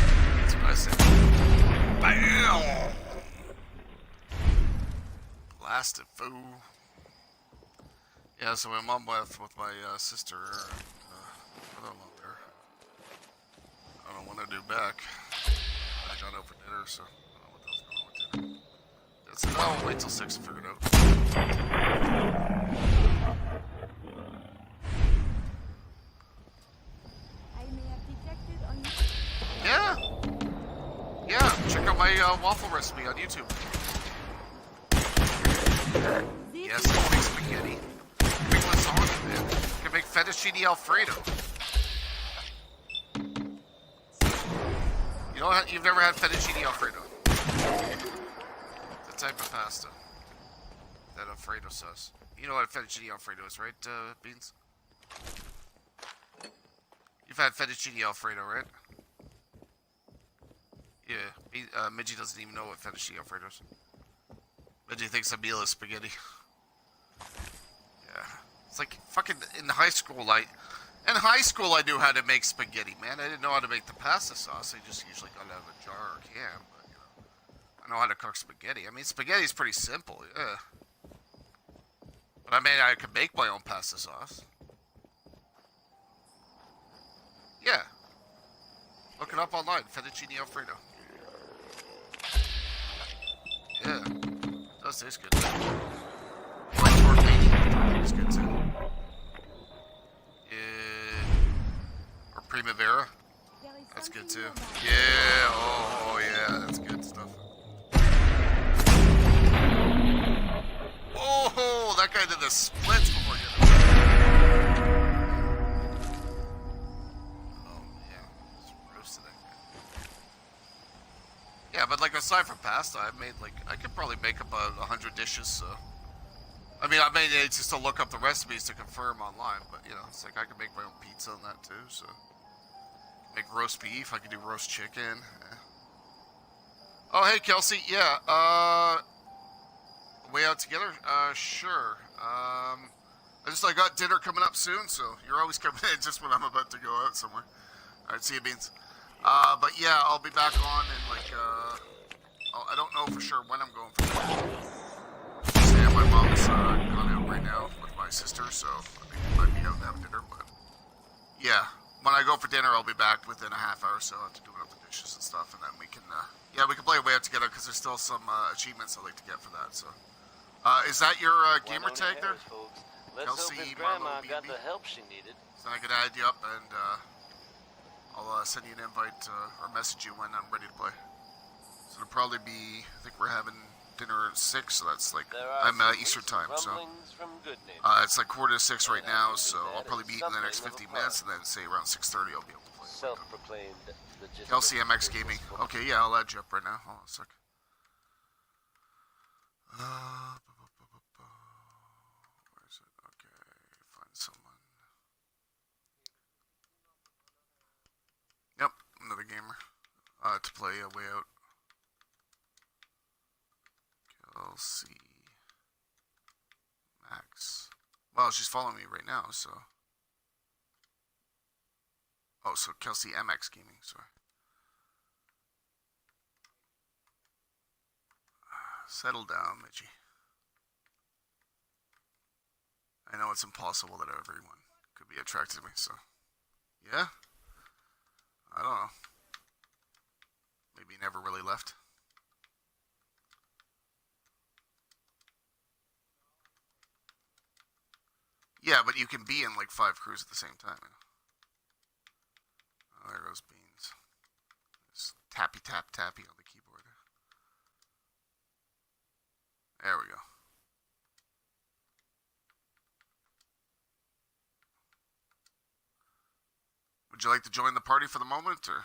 That's what I said. Bam! blasted, fool. Yeah, so my mom left with my sister and brother-in-law there. I don't know when they're due back. I got out for dinner, so I don't know what the hell's going on with dinner. That's it. I'll wait till 6 to figure it out. Yeah. Yeah, check out my waffle recipe on YouTube. Yes, I can make spaghetti. Make lasagna, man. I can make fettuccine alfredo. You know what? You've never had fettuccine alfredo. The type of pasta that Alfredo sauce. You know what fettuccine alfredo is, right, Beans? You've had fettuccine alfredo, right? Yeah, Midgie doesn't even know what fettuccine alfredo is. Midgie thinks a meal is spaghetti. Yeah, it's like fucking in high school. In high school I knew how to make spaghetti, man. I didn't know how to make the pasta sauce. I just usually got it out of a jar or a can. But you know, I know how to cook spaghetti. I mean, spaghetti's pretty simple, yeah. But I mean, I could make my own pasta sauce. Yeah. Look it up online, fettuccine alfredo. Yeah, it does taste good. Tortellini is good too. Yeah, or primavera, that's good too. Yeah, oh yeah, that's good stuff. Oh, that guy did the splits before getting. Yeah, but like aside from pasta, I've made I could probably make about 100 dishes. So, I mean, I made it just to look up the recipes to confirm online. But you know, it's like I could make my own pizza and that too. So, make roast beef. I could do roast chicken. Yeah. Oh, hey Kelsey. Yeah. Way out together. Sure. I got dinner coming up soon, so you're always coming in just when I'm about to go out somewhere. All right, see you, Beans. But yeah, I'll be back on in I don't know for sure when I'm going for dinner. Yeah, my mom's gone out right now with my sister, so I think we might be out and have dinner, but yeah, when I go for dinner, I'll be back within a half hour, so I'll have to do up the dishes and stuff, and then we can, we can play Way Out together, because there's still some achievements I'd like to get for that, so. Is that your gamer tag there? Let's hope his grandma got the help she needed. So I can add you up, and I'll send you an invite or message you when I'm ready to play. So it'll probably be, I think we're having dinner at 6, so that's I'm Eastern time, so it's like 5:45 right now, so I'll probably be eating in the next 15 minutes, and then say around 6:30 I'll be able to play. Self-proclaimed Kelsey MX Gaming. Okay, yeah, I'll add you up right now. Hold on a sec. Where is it? Okay, find someone. Yep, another gamer. To play Way Out. Kelsey Max. Well, she's following me right now, so. Oh, so Kelsey MX Gaming, sorry. Settle down, Midgie. I know it's impossible that everyone could be attracted to me, so. Yeah? I don't know. Maybe you never really left. Yeah, but you can be in 5 crews at the same time. You know? Oh, there goes Beans. Just tappy tap tappy on the keyboard. There we go. Would you like to join the party for the moment, or?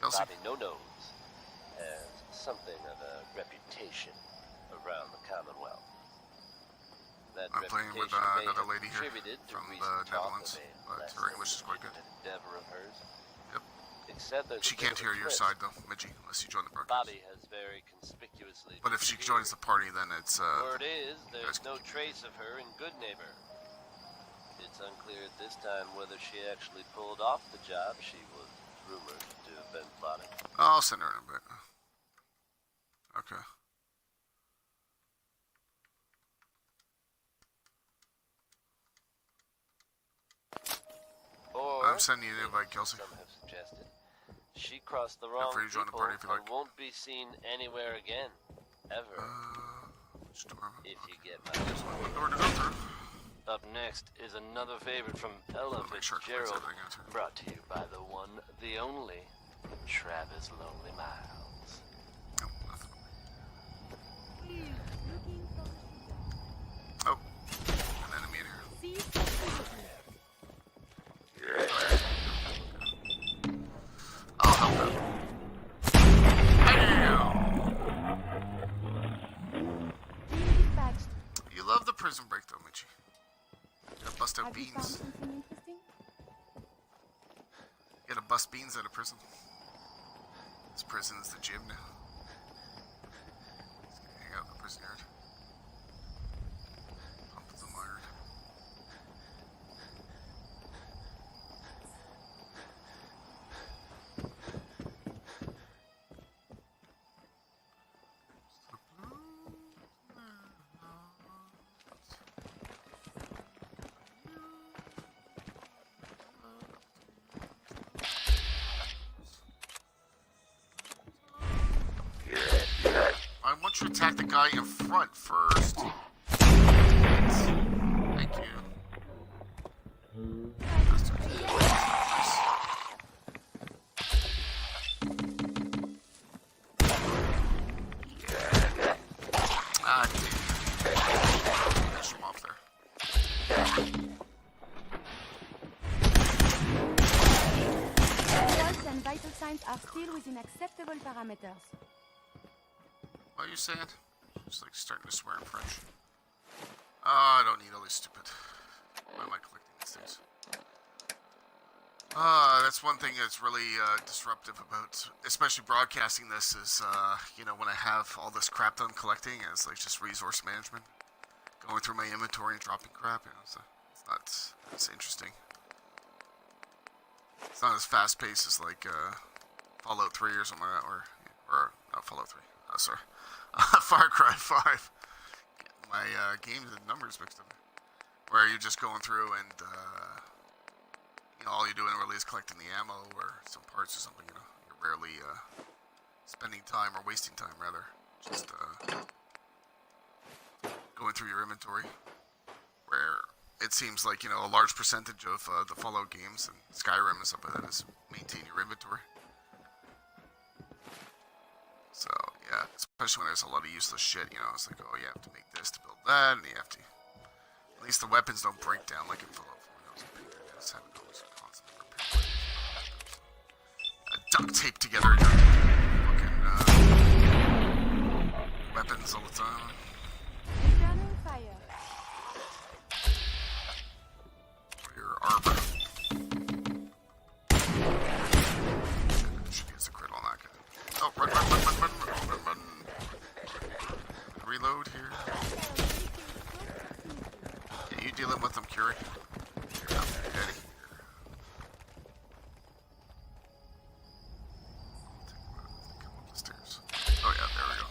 Kelsey? Bobby No-Nose has something of a reputation around the Commonwealth. That I'm playing with another lady here from the Netherlands, but her English is quite good. Endeavor of hers. Yep. Except she can't hear your side though, Midgie, unless you join the broadcast. Bobby has very conspicuously. But if she joins the party, then it's Word is, there's no trace of her in Good Neighbor. It's unclear at this time whether she actually pulled off the job she was rumored to have been plotting. I'll send her in a bit. Okay. I'm sending you an invite, Kelsey. Some have suggested. She crossed the wrong free to join the people party if you like. and won't be seen anywhere again. Ever. If you get my drift. One door to go through. Up next is another favorite from Ella Fitzgerald, brought to you by the one, the only, Travis Lonely Miles. Oh, an enemy in here. I'll help him. You love the prison break though, Michi. You gotta bust out beans. You gotta bust beans out of prison. This prison is the gym now. Just gonna hang out in the prison yard. Pump some iron. I want you to attack the guy in front first. Thank you. Ah, damn. Finish him off there. Walls and vital signs are still within acceptable parameters. What are you saying? Just like starting to swear in French. I don't need all these stupid. Why am I collecting these things? That's one thing that's really disruptive about, especially broadcasting this, is you know, when I have all this crap that I'm collecting, it's like just resource management, going through my inventory and dropping crap. You know, so it's not as interesting. It's not as fast paced as like Fallout 3 or something like that, or not Fallout 3. Sorry. Far Cry 5. My games and numbers mixed up. Where you're just going through and, you know, all you're doing really is collecting the ammo or some parts or something, you know. You're rarely spending time, or wasting time, rather. Just going through your inventory. Where it seems like, you know, a large percentage of the Fallout games and Skyrim and stuff like that is maintain your inventory. So, yeah, especially when there's a lot of useless shit, you know, it's like, oh, you have to make this to build that, and you have to... At least the weapons don't break down like in Fallout 4. Just having always constantly repair. Duct tape together your fucking weapons all the time. Returning fire. Or your armor. Should use a crit on that guy. Oh, run. Reload here. Yeah, you dealing with them, Curie. Yeah, Eddie. Come up the stairs. Oh yeah, there we go.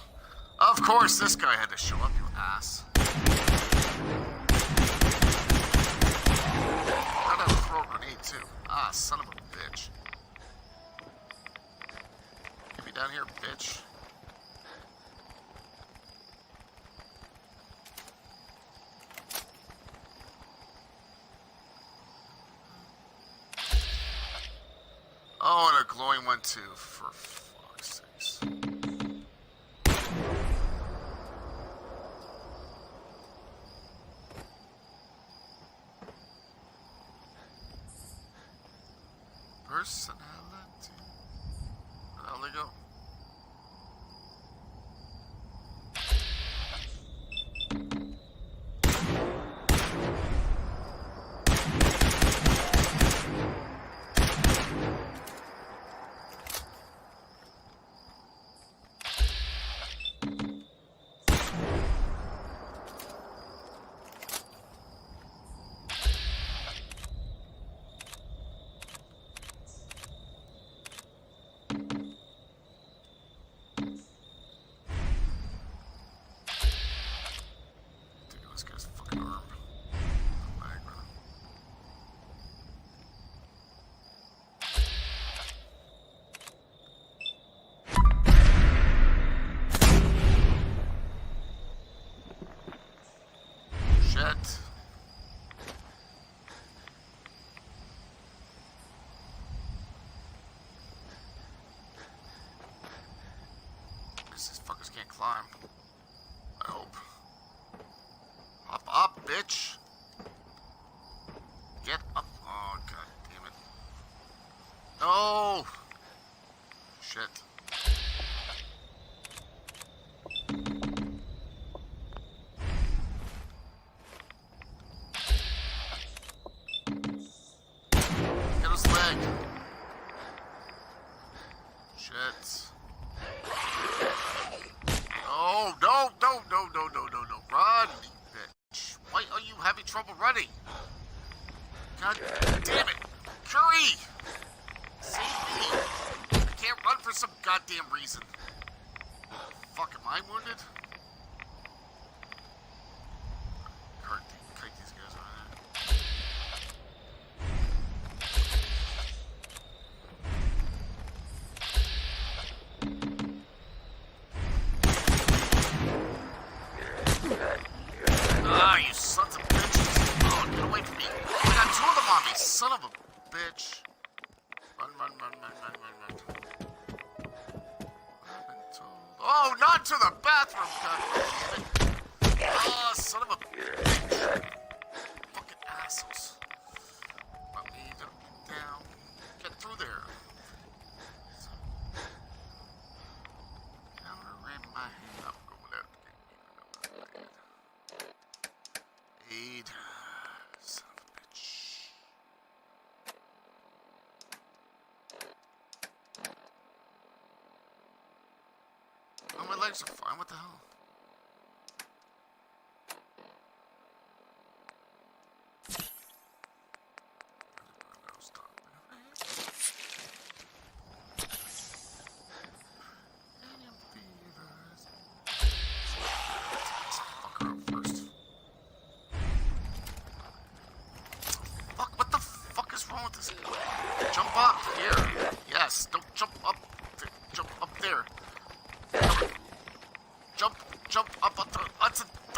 Of course, this guy had to show up, you ass. I'd have to throw a grenade too. Ah, son of a bitch. Get me down here, bitch. Oh, and a glowing one too, for fuck's sakes. Personality. Where'd they go? climb. I hope. Hop up, bitch. Get up. Oh, god damn it. No! Shit. Get his leg. Shit. Oh, no, no, no, no, no, no, no. Run, bitch. Why are you having trouble running? God damn it. Curry! Save me. I can't run for some goddamn reason. Fuck, am I wounded? Kite these guys around. Ah, you sons of bitches. Oh, get away from me. I got two of them on me, son of a bitch. Run, run, run, run, run, run, run. Oh, not to the bathroom, god damn it. Oh, son of a bitch. Fucking assholes. Let me down. Get through there. Counter in my hand. I'm going out. Aid. Son of a bitch. Oh, my legs are fine. What the hell? Fuck, what the fuck is wrong with this? Jump up here. Yes, don't jump up. Jump up there. Jump up on the.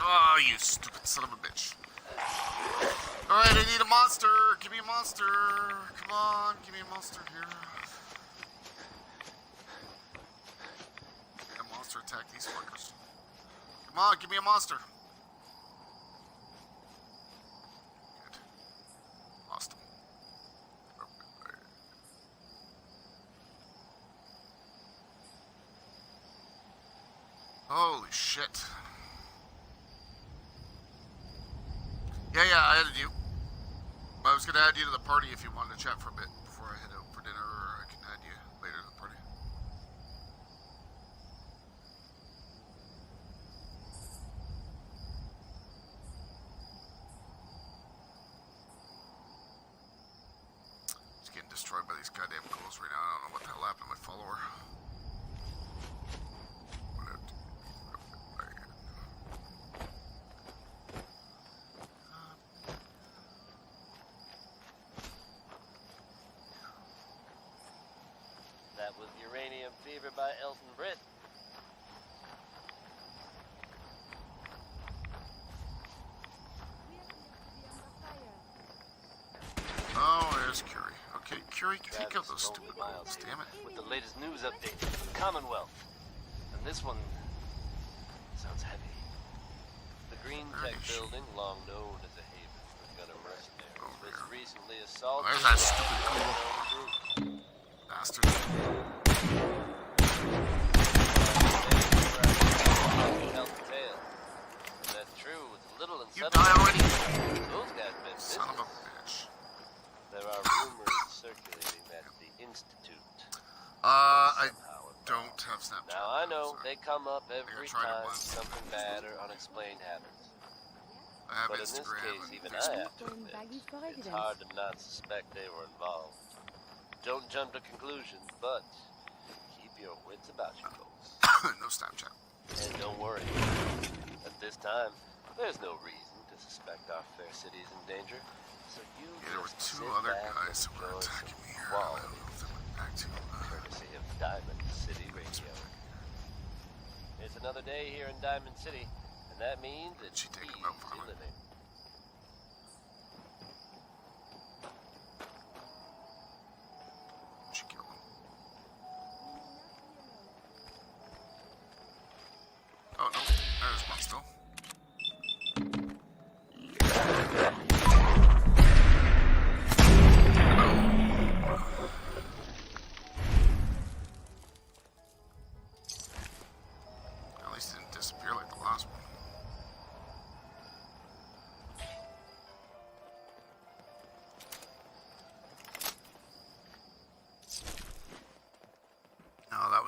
Oh, you stupid son of a bitch. Alright, I need a monster. Give me a monster. Come on, give me a monster here. A monster attack these fuckers. Come on, give me a monster. Good. Lost him. Holy shit. Yeah, I added you. I was gonna add you to the party if you wanted to chat for a bit before I head out for dinner, or I can add you later to the party. Just getting destroyed by these goddamn ghouls right now. I don't know what the hell happened to my follower. That was Uranium Fever by Elton Britt. Oh, there's Curie. Okay, Curie, take out those stupid ghouls, damn it. With the latest news update from the Commonwealth. And this one sounds heavy. The Green Tech building, long known as a haven for gunner mercenaries, was recently assaulted. Where's that stupid ghoul? Bastard. That's true. It's a little You die already? Those guys been Son of a bitch. There are rumors circulating that the Institute. I don't have Snapchat. Now I know they come up every try to time once. something bad or unexplained happens. I have But Instagram in this case, and even Facebook. I have to admit, it's hard to not suspect they were involved. Don't jump to conclusions, but keep your wits about you, folks. No Snapchat. And don't worry. At this time, there's no reason to suspect our fair city is in danger. So you There were just two sit other back guys and who were enjoy attacking some me here. I quality, don't know if they went back to courtesy of Diamond City Radio. It's another day here in Diamond City, and that means it's easy living. She killed him.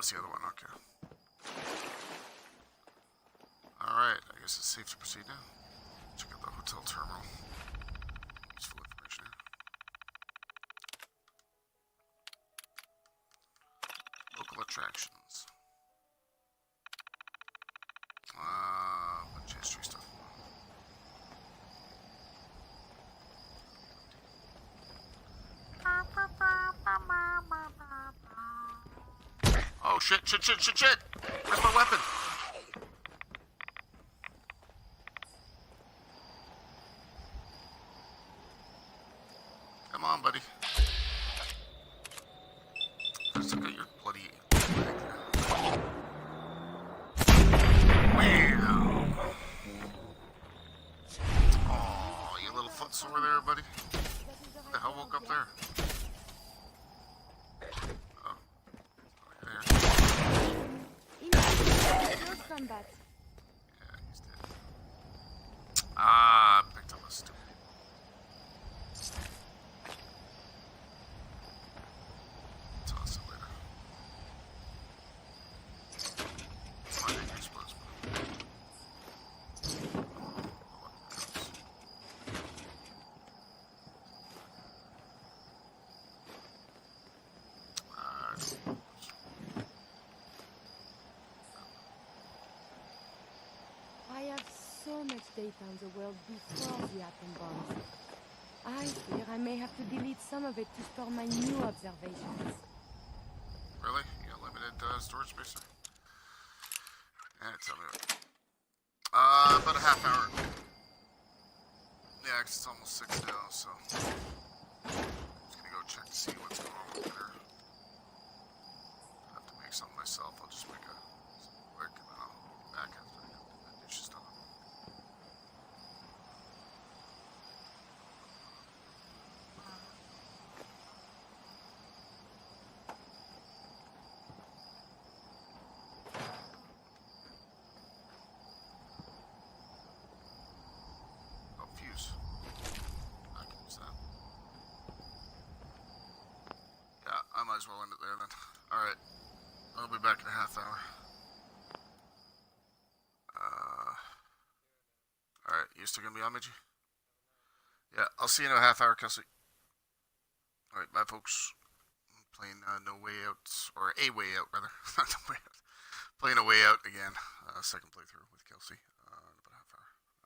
was the other one, okay. Alright, I guess it's safe to proceed now. Check out the hotel terminal. Useful information here. Local attractions. Bunch of history stuff. Oh shit, shit, shit, shit, shit! Where's my weapon? Come on, buddy. Let's look at your bloody... Wow. Oh, you little foot sore there, buddy. What the hell woke up there? Combat. Yeah, he's dead. Ah, picked up a stupid. Toss it later. My dangerous blows. I have so much data on the world before the atom bombs. I fear I may have to delete some of it to store my new observations. Really? You got limited storage space? Yeah, tell me what. About a half hour. Yeah, 'cause it's almost 6 now, so... I'm just gonna go check to see what's going on with dinner. I have to make something myself. I'll just make something quick and then I'll be back after I get the dishes done. Oh, fuse. I can use that. Yeah, I might as well end it there then. Alright. I'll be back in a half hour. Alright, you still gonna be on, Midgie? Yeah, I'll see you in a half hour, Kelsey. Alright, bye folks. I'm playing No Way Out, or A Way Out rather. Not No Way Out. Playing A Way Out again. Second playthrough with Kelsey.